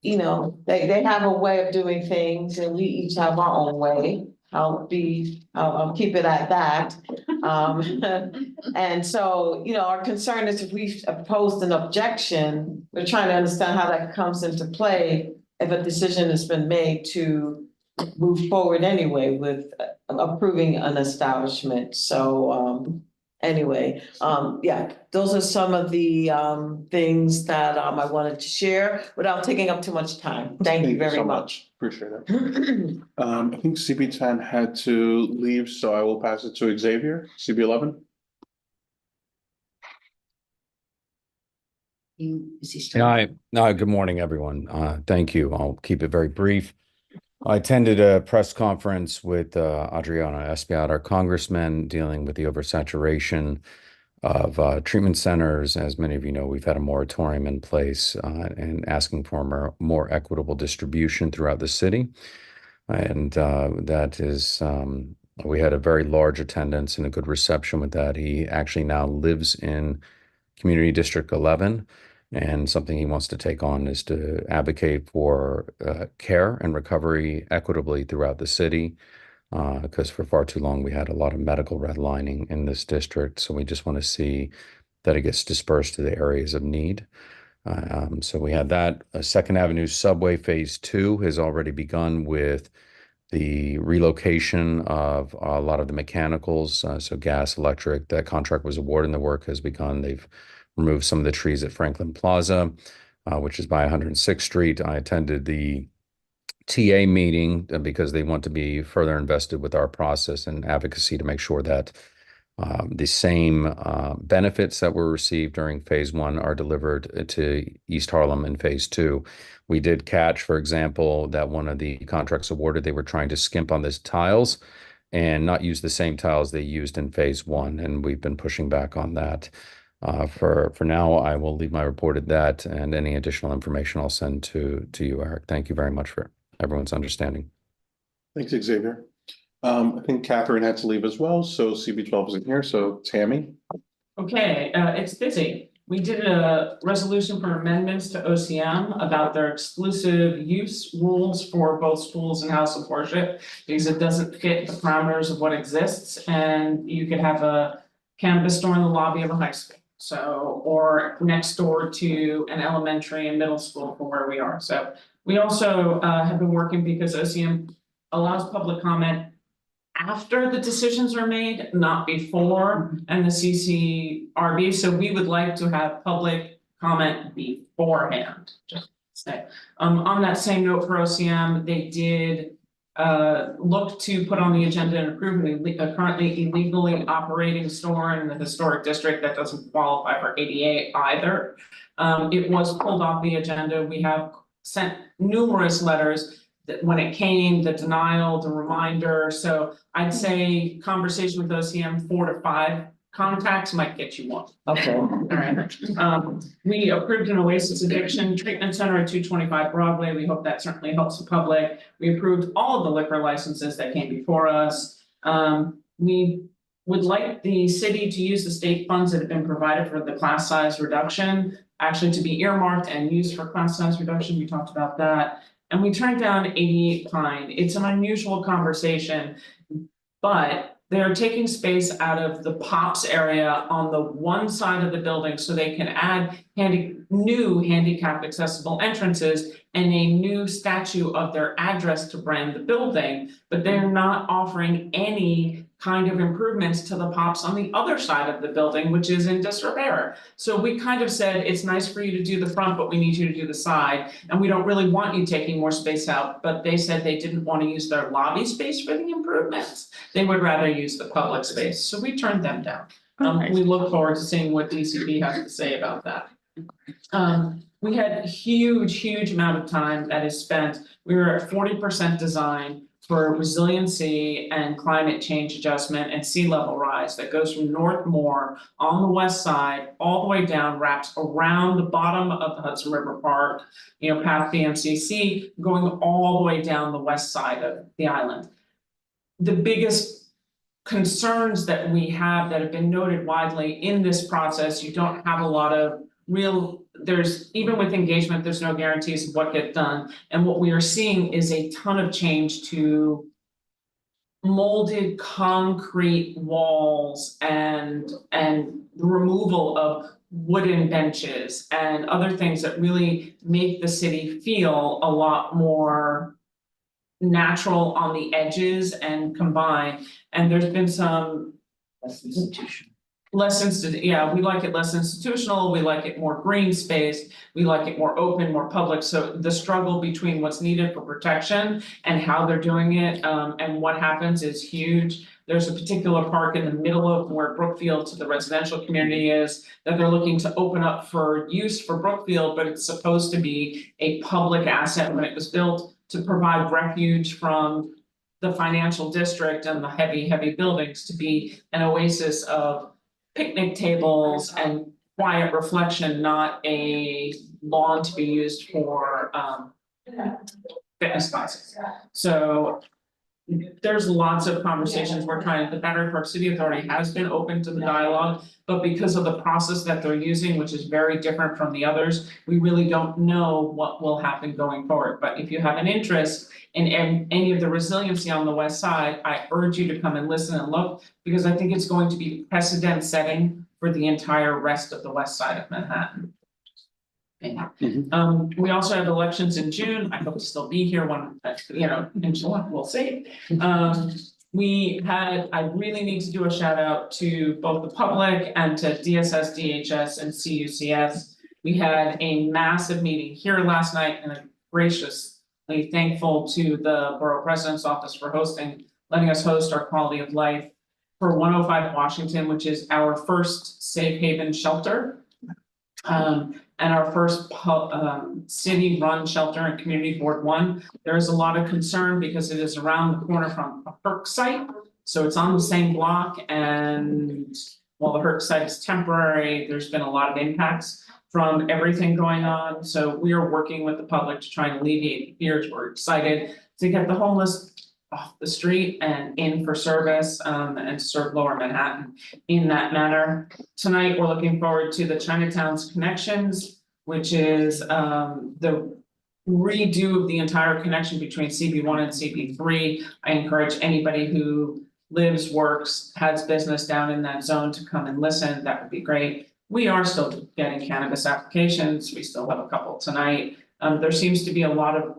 you know, they have a way of doing things and we each have our own way. I'll keep it at that. And so, our concern is if we've opposed an objection, we're trying to understand how that comes into play if a decision has been made to move forward anyway with approving an establishment. So, anyway, yeah, those are some of the things that I wanted to share without taking up too much time. Thank you very so much. Appreciate it. I think CB10 had to leave, so I will pass it to Xavier, CB11. Is he still? Hi, good morning, everyone. Thank you. I'll keep it very brief. I attended a press conference with Adriana Espiat, our congressman, dealing with the oversaturation of treatment centers. As many of you know, we've had a moratorium in place and asking for more equitable distribution throughout the city. And that is, we had a very large attendance and a good reception with that. He actually now lives in Community District 11. And something he wants to take on is to advocate for care and recovery equitably throughout the city, because for far too long we had a lot of medical redlining in this district. So we just want to see that it gets dispersed to the areas of need. So we had that. Second Avenue Subway Phase 2 has already begun with the relocation of a lot of the mechanicals, so gas, electric. That contract was awarded and the work has begun. They've removed some of the trees at Franklin Plaza, which is by 106th Street. I attended the TA meeting because they want to be further invested with our process and advocacy to make sure that the same benefits that were received during Phase 1 are delivered to East Harlem in Phase 2. We did catch, for example, that one of the contracts awarded, they were trying to skimp on this tiles and not use the same tiles they used in Phase 1, and we've been pushing back on that. For now, I will leave my report at that, and any additional information I'll send to you, Eric. Thank you very much for everyone's understanding. Thanks, Xavier. I think Catherine had to leave as well, so CB12 isn't here, so Tammy. Okay, it's busy. We did a resolution for amendments to OCM about their exclusive use rules for both schools and house of worship, because it doesn't fit the parameters of what exists, and you could have a cannabis store in the lobby of a high school. So, or next door to an elementary and middle school from where we are. So we also have been working because OCM allows public comment after the decisions are made, not before, and the CCRB. So we would like to have public comment beforehand, just to say. On that same note for OCM, they did look to put on the agenda and approve a currently illegally operating store in the historic district that doesn't qualify for ADA either. It was pulled off the agenda. We have sent numerous letters that when it came, the denial, the reminder. So I'd say conversation with OCM 4 to 5 contacts might get you one. Okay. All right. We approved an Oasis Addiction Treatment Center at 225 Broadway. We hope that certainly helps the public. We approved all of the liquor licenses that came before us. We would like the city to use the state funds that have been provided for the class size reduction, actually to be earmarked and used for class size reduction. We talked about that. And we turned down 88 Pine. It's an unusual conversation, but they're taking space out of the POPs area on the one side of the building so they can add new handicap accessible entrances and a new statue of their address to brand the building, but they're not offering any kind of improvements to the POPs on the other side of the building, which is in disrepair. So we kind of said, it's nice for you to do the front, but we need you to do the side. And we don't really want you taking more space out, but they said they didn't want to use their lobby space for the improvements. They would rather use the public space. So we turned them down. We look forward to seeing what DCP has to say about that. We had huge amount of time that is spent. We were at 40% design for resiliency and climate change adjustment and sea level rise that goes from North Moore on the west side all the way down, wraps around the bottom of the Hudson River Park, past BMCC, going all the way down the west side of the island. The biggest concerns that we have that have been noted widely in this process, you don't have a lot of even with engagement, there's no guarantees of what gets done. And what we are seeing is a ton of change to molded concrete walls and the removal of wooden benches and other things that really make the city feel a lot more natural on the edges and combined. And there's been some Less institutional. yeah, we like it less institutional, we like it more green space, we like it more open, more public, so the struggle between what's needed for protection and how they're doing it, and what happens is huge. There's a particular park in the middle of where Brookfield to the residential community is, that they're looking to open up for use for Brookfield, but it's supposed to be a public asset when it was built to provide refuge from the financial district and the heavy buildings, to be an oasis of picnic tables and quiet reflection, not a lawn to be used for fitness classes. So there's lots of conversations we're trying, the Battery Park City Authority has been open to the dialogue, but because of the process that they're using, which is very different from the others, we really don't know what will happen going forward. But if you have an interest in any of the resiliency on the west side, I urge you to come and listen and look, because I think it's going to be precedent setting for the entire rest of the west side of Manhattan. We also have elections in June. I hope to still be here when, in July, we'll see. I really need to do a shout out to both the public and to DSS, DHS, and CUCS. We had a massive meeting here last night, and I'm graciously thankful to the Borough President's Office for letting us host our quality of life for 105 Washington, which is our first safe haven shelter. And our first city-run shelter in Community Board 1. There is a lot of concern because it is around the corner from a Herc site. So it's on the same block, and while the Herc site is temporary, there's been a lot of impacts from everything going on. So we are working with the public to try and alleviate the fears. We're excited to get the homeless off the street and in for service, and serve Lower Manhattan in that manner. Tonight, we're looking forward to the Chinatown's Connections, which is the redo of the entire connection between CB1 and CB3. I encourage anybody who lives, works, has business down in that zone to come and listen. That would be great. We are still getting cannabis applications. We still have a couple tonight. There seems to be a lot of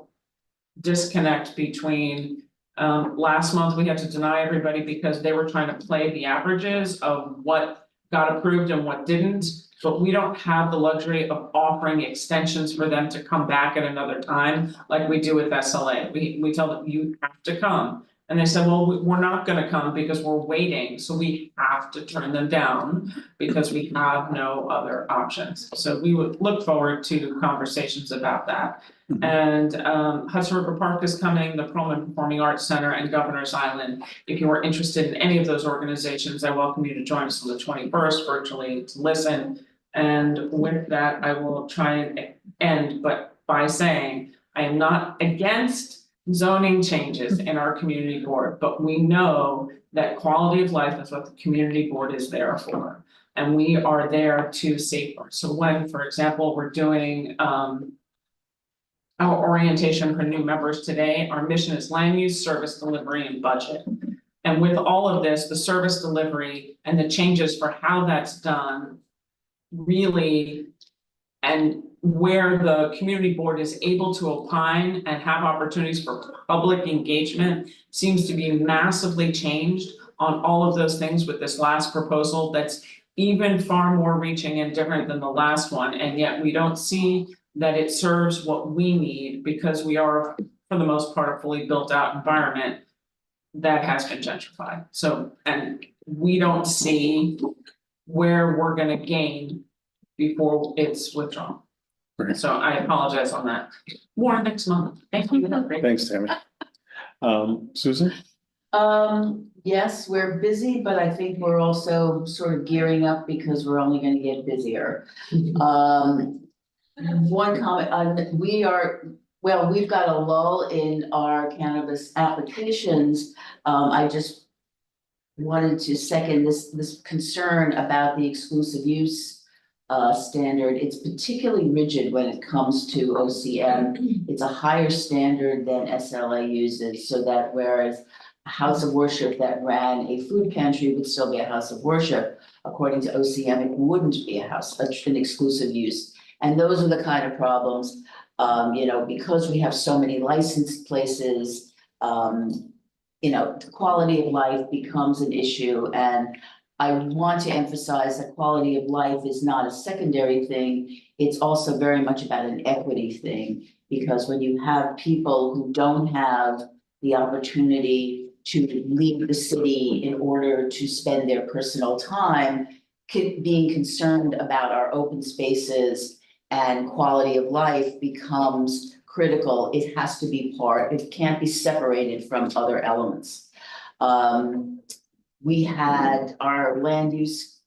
disconnect between last month we had to deny everybody because they were trying to play the averages of what got approved and what didn't. But we don't have the luxury of offering extensions for them to come back at another time like we do with SLA. We tell them you have to come. And they said, well, we're not gonna come because we're waiting, so we have to turn them down because we have no other options. So we would look forward to conversations about that. And Hudson River Park is coming, the Perlman Performing Arts Center and Governor's Island. If you are interested in any of those organizations, I welcome you to join us on the 21st virtually to listen. And with that, I will try and end, but by saying, I am not against zoning changes in our community board, but we know that quality of life is what the community board is there for. And we are there to safeguard. So when, for example, we're doing our orientation for new members today, our mission is land use, service delivery, and budget. And with all of this, the service delivery and the changes for how that's done really, and where the community board is able to opine and have opportunities for public engagement seems to be massively changed on all of those things with this last proposal that's even far more reaching and different than the last one, and yet we don't see that it serves what we need because we are, for the most part, a fully built out environment that has been gentrified. So, and we don't see where we're gonna gain before it's withdrawn. Right. So I apologize on that. More next month. Thank you. Thanks, Tammy. Susan? Yes, we're busy, but I think we're also sort of gearing up because we're only gonna get busier. One comment, we've got a lull in our cannabis applications. I just wanted to second this concern about the exclusive use standard. It's particularly rigid when it comes to OCM. It's a higher standard than SLA uses, so that whereas house of worship that ran a food pantry would still be a house of worship. According to OCM, it wouldn't be a house, an exclusive use. And those are the kind of problems, you know, because we have so many licensed places, you know, the quality of life becomes an issue. And I want to emphasize that quality of life is not a secondary thing. It's also very much about an equity thing, because when you have people who don't have the opportunity to leave the city in order to spend their personal time, being concerned about our open spaces and quality of life becomes critical. It has to be part, it can't be separated from other elements. We had our land use,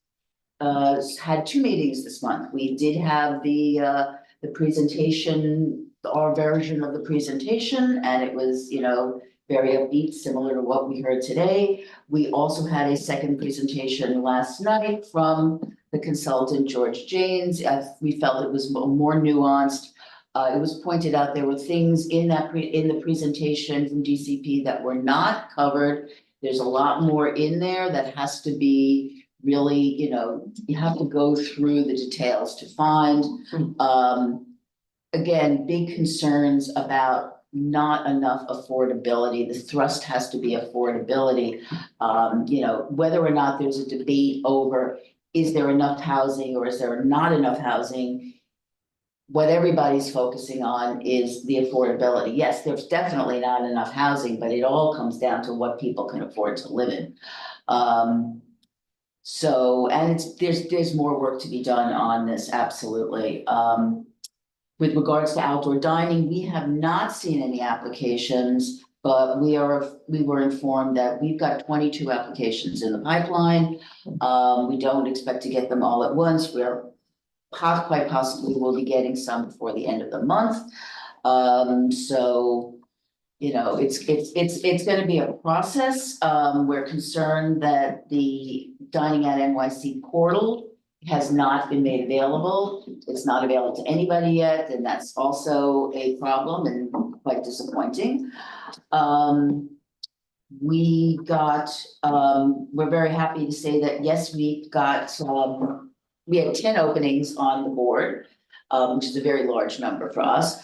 had 2 meetings this month. We did have the presentation, our version of the presentation, and it was, you know, very upbeat, similar to what we heard today. We also had a second presentation last night from the consultant, George Janes. We felt it was more nuanced. It was pointed out there were things in that in the presentation from DCP that were not covered. There's a lot more in there that has to be really, you know, you have to go through the details to find. Again, big concerns about not enough affordability. The thrust has to be affordability. You know, whether or not there's a debate over, is there enough housing or is there not enough housing? What everybody's focusing on is the affordability. Yes, there's definitely not enough housing, but it all comes down to what people can afford to live in. So, and there's more work to be done on this, absolutely. With regards to outdoor dining, we have not seen any applications, but we were informed that we've got 22 applications in the pipeline. We don't expect to get them all at once. We're quite possibly will be getting some before the end of the month. So, you know, it's gonna be a process. We're concerned that the Dining at NYC portal has not been made available. It's not available to anybody yet, and that's also a problem and quite disappointing. We got, we're very happy to say that, yes, we got, we had 10 openings on the board, which is a very large number for us.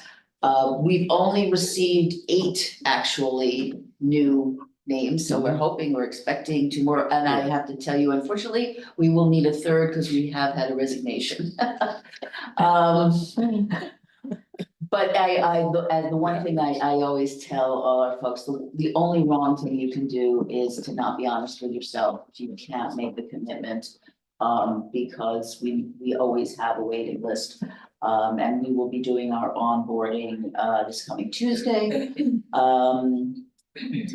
We've only received 8 actually new names, so we're expecting 2 more. And I have to tell you, unfortunately, we will need a 3rd because we have had a resignation. But the one thing I always tell all our folks, the only wrong thing you can do is to not be honest with yourself. You can't make the commitment, because we always have a waiting list. And we will be doing our onboarding this coming Tuesday.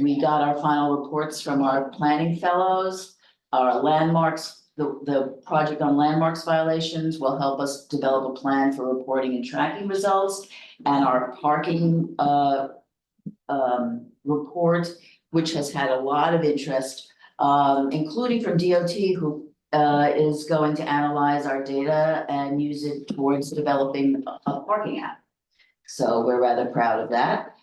We got our final reports from our planning fellows, our landmarks. The project on landmarks violations will help us develop a plan for reporting and tracking results, and our parking report, which has had a lot of interest, including from DOT, who is going to analyze our data and use it towards developing a parking app. So we're rather proud of that.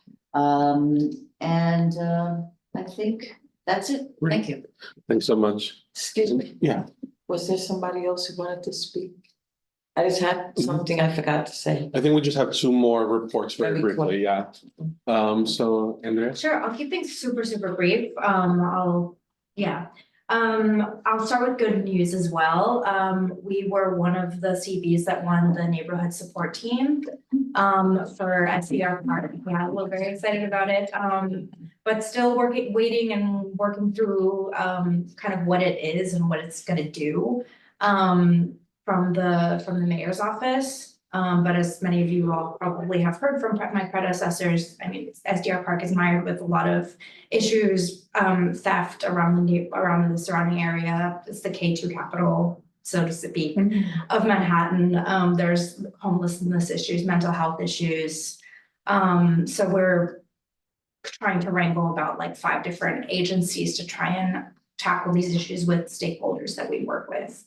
I think that's it. Thank you. Thanks so much. Excuse me, Yeah. was there somebody else who wanted to speak? I just had something I forgot to say. I think we just have 2 more reports very Very quick. briefly, yeah. So Andrea? Sure, I'll keep things super brief. I'll start with good news as well. We were one of the CVs that won the neighborhood support team for SDR Park. Yeah, we're very excited about it. But still waiting and working through kind of what it is and what it's gonna do from the mayor's office. But as many of you all probably have heard from my predecessors, I mean, SDR Park is mired with a lot of issues, theft around the surrounding area. It's the K2 capital, so to speak, of Manhattan. There's homelessness issues, mental health issues. So we're trying to wrangle about like 5 different agencies to try and tackle these issues with stakeholders that we work with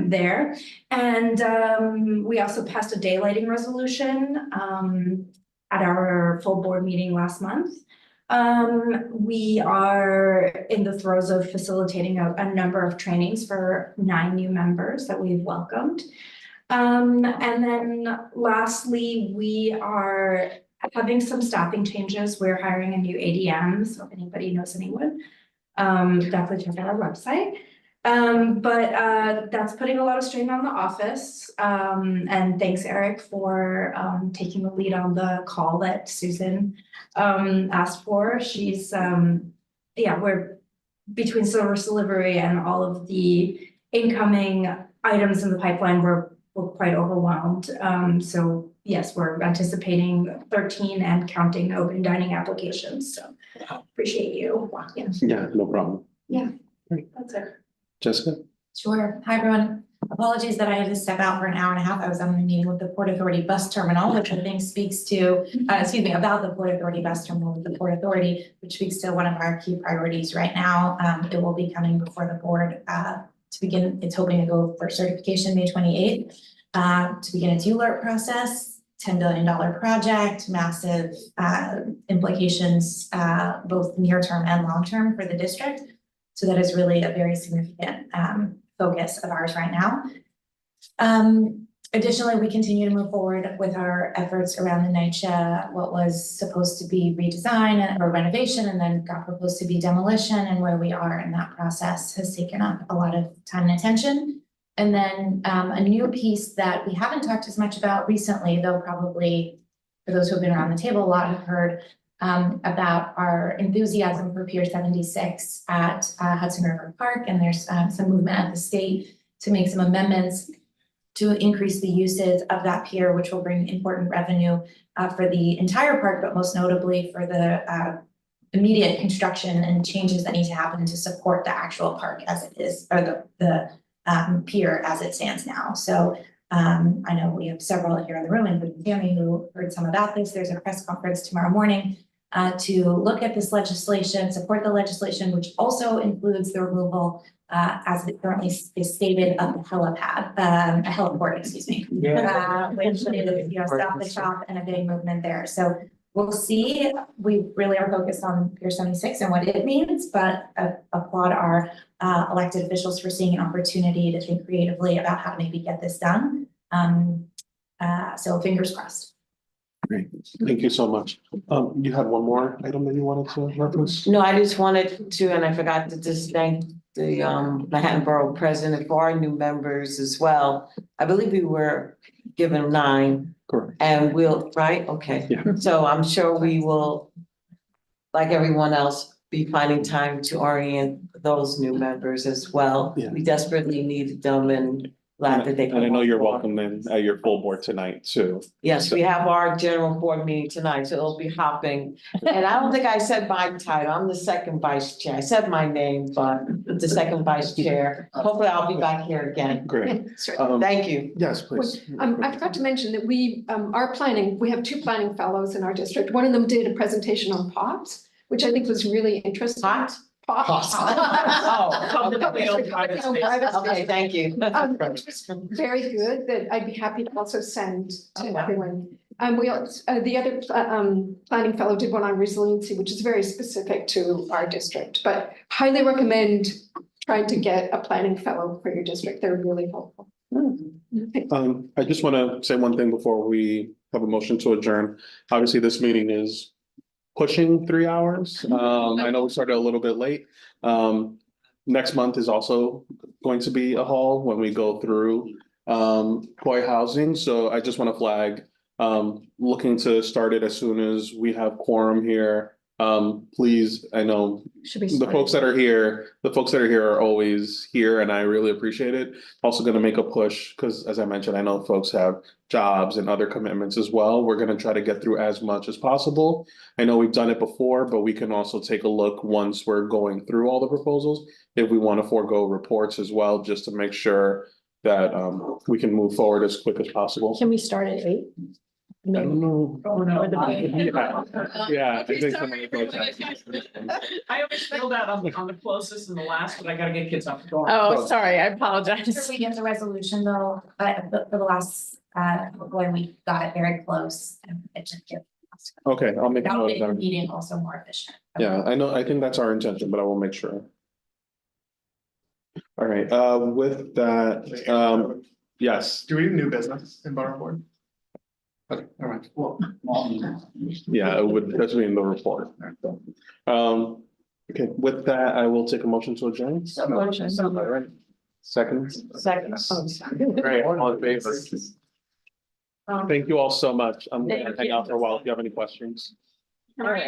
there. And we also passed a daylighting resolution at our full board meeting last month. We are in the throes of facilitating a number of trainings for 9 new members that we've welcomed. And then lastly, we are having some staffing changes. We're hiring a new ADM, so if anybody knows anyone, definitely check out our website. But that's putting a lot of strain on the office. And thanks, Eric, for taking the lead on the call that Susan asked for. She's yeah, we're between silver delivery and all of the incoming items in the pipeline, we're quite overwhelmed. So yes, we're anticipating 13 and counting open dining applications. So appreciate you. Yeah, Yeah, no problem. yeah, that's it. Jessica? Sure. Hi, everyone. Apologies that I had to step out for an hour and a half. I was on a meeting with the Port Authority Bus Terminal, which I think speaks to, about the Port Authority Bus Terminal with the Port Authority, which speaks to one of our key priorities right now. It will be coming before the board to begin. It's hoping to go for certification May 28th to begin its ULERT process. $10 billion project, massive implications, both near term and long term for the district. So that is really a very significant focus of ours right now. Additionally, we continue to move forward with our efforts around the NYCHA, what was supposed to be redesign or renovation and then got proposed to be demolition, and where we are in that process has taken up a lot of time and attention. And then a new piece that we haven't talked as much about recently, though probably for those who have been around the table, a lot have heard about our enthusiasm for Pier 76 at Hudson River Park. And there's some movement at the state to make some amendments to increase the uses of that pier, which will bring important revenue for the entire park, but most notably for the immediate construction and changes that need to happen to support the actual park as it is, or the pier as it stands now. So I know we have several here in the room, including Tammy, who heard some about this. There's a press conference tomorrow morning to look at this legislation, support the legislation, which also includes the removal, as it currently is stated, of the helipad, a heliport, excuse me. Which is, Stop the Shop and a big movement there. So we'll see. We really are focused on Pier 76 and what it means, but applaud our elected officials for seeing an opportunity to think creatively about how to maybe get this done. So fingers crossed. Great, thank you so much. You had one more item that you wanted to reference? No, I just wanted to, and I forgot to just thank the Manhattan Borough President for our new members as well. I believe we were given 9. Correct. And we'll, right? Okay. Yeah. So I'm sure we will, like everyone else, be finding time to orient those new members as well. Yeah. We desperately needed them and glad that they. And I know you're welcome in at your full board tonight too. Yes, we have our general board meeting tonight, so it'll be hopping. And I don't think I said my title. I'm the second vice chair. I said my name, but the second vice chair. Hopefully I'll be back here again. Great. Thank you. Yes, please. I forgot to mention that we have 2 planning fellows in our district. One of them did a presentation on POPs, which I think was really interesting. POPs. Oh, okay, thank you. Which was very good, that I'd be happy to also send to everyone. We also, the other planning fellow did one on resiliency, which is very specific to our district, but highly recommend trying to get a planning fellow for your district. They're really helpful. I just want to say one thing before we have a motion to adjourn. Obviously, this meeting is pushing 3 hours. I know we started a little bit late. Next month is also going to be a haul when we go through Koi housing. So I just want to flag, looking to start it as soon as we have quorum here. Please, I know the folks that are here, are always here and I really appreciate it. Also going to make a push because as I mentioned, I know folks have jobs and other commitments as well. We're going to try to get through as much as possible. I know we've done it before, but we can also take a look once we're going through all the proposals, if we want to forego reports as well, just to make sure that we can move forward as quick as possible. Can we start at 8? I don't know. Oh, no. Yeah, I think somebody. I always feel that I'm the closest and the last, but I gotta get kids off the door. Oh, sorry, I apologize. After we get the resolution though, for the last, when we got it very close, and it just Okay, I'll make a That note will of make the that. meeting also more efficient. Yeah, I think that's our intention, but I will make sure. All right, with that, yes, Do we do new business in Borough Board? Okay, all right, well, yeah, it would, that's in the report. Okay, with that, I will take a motion to adjourn. So Motion. All right, second. Second. Great, all in favor. Thank you all so much. I'm gonna Thank hang you. out for a while if you have any questions. All right.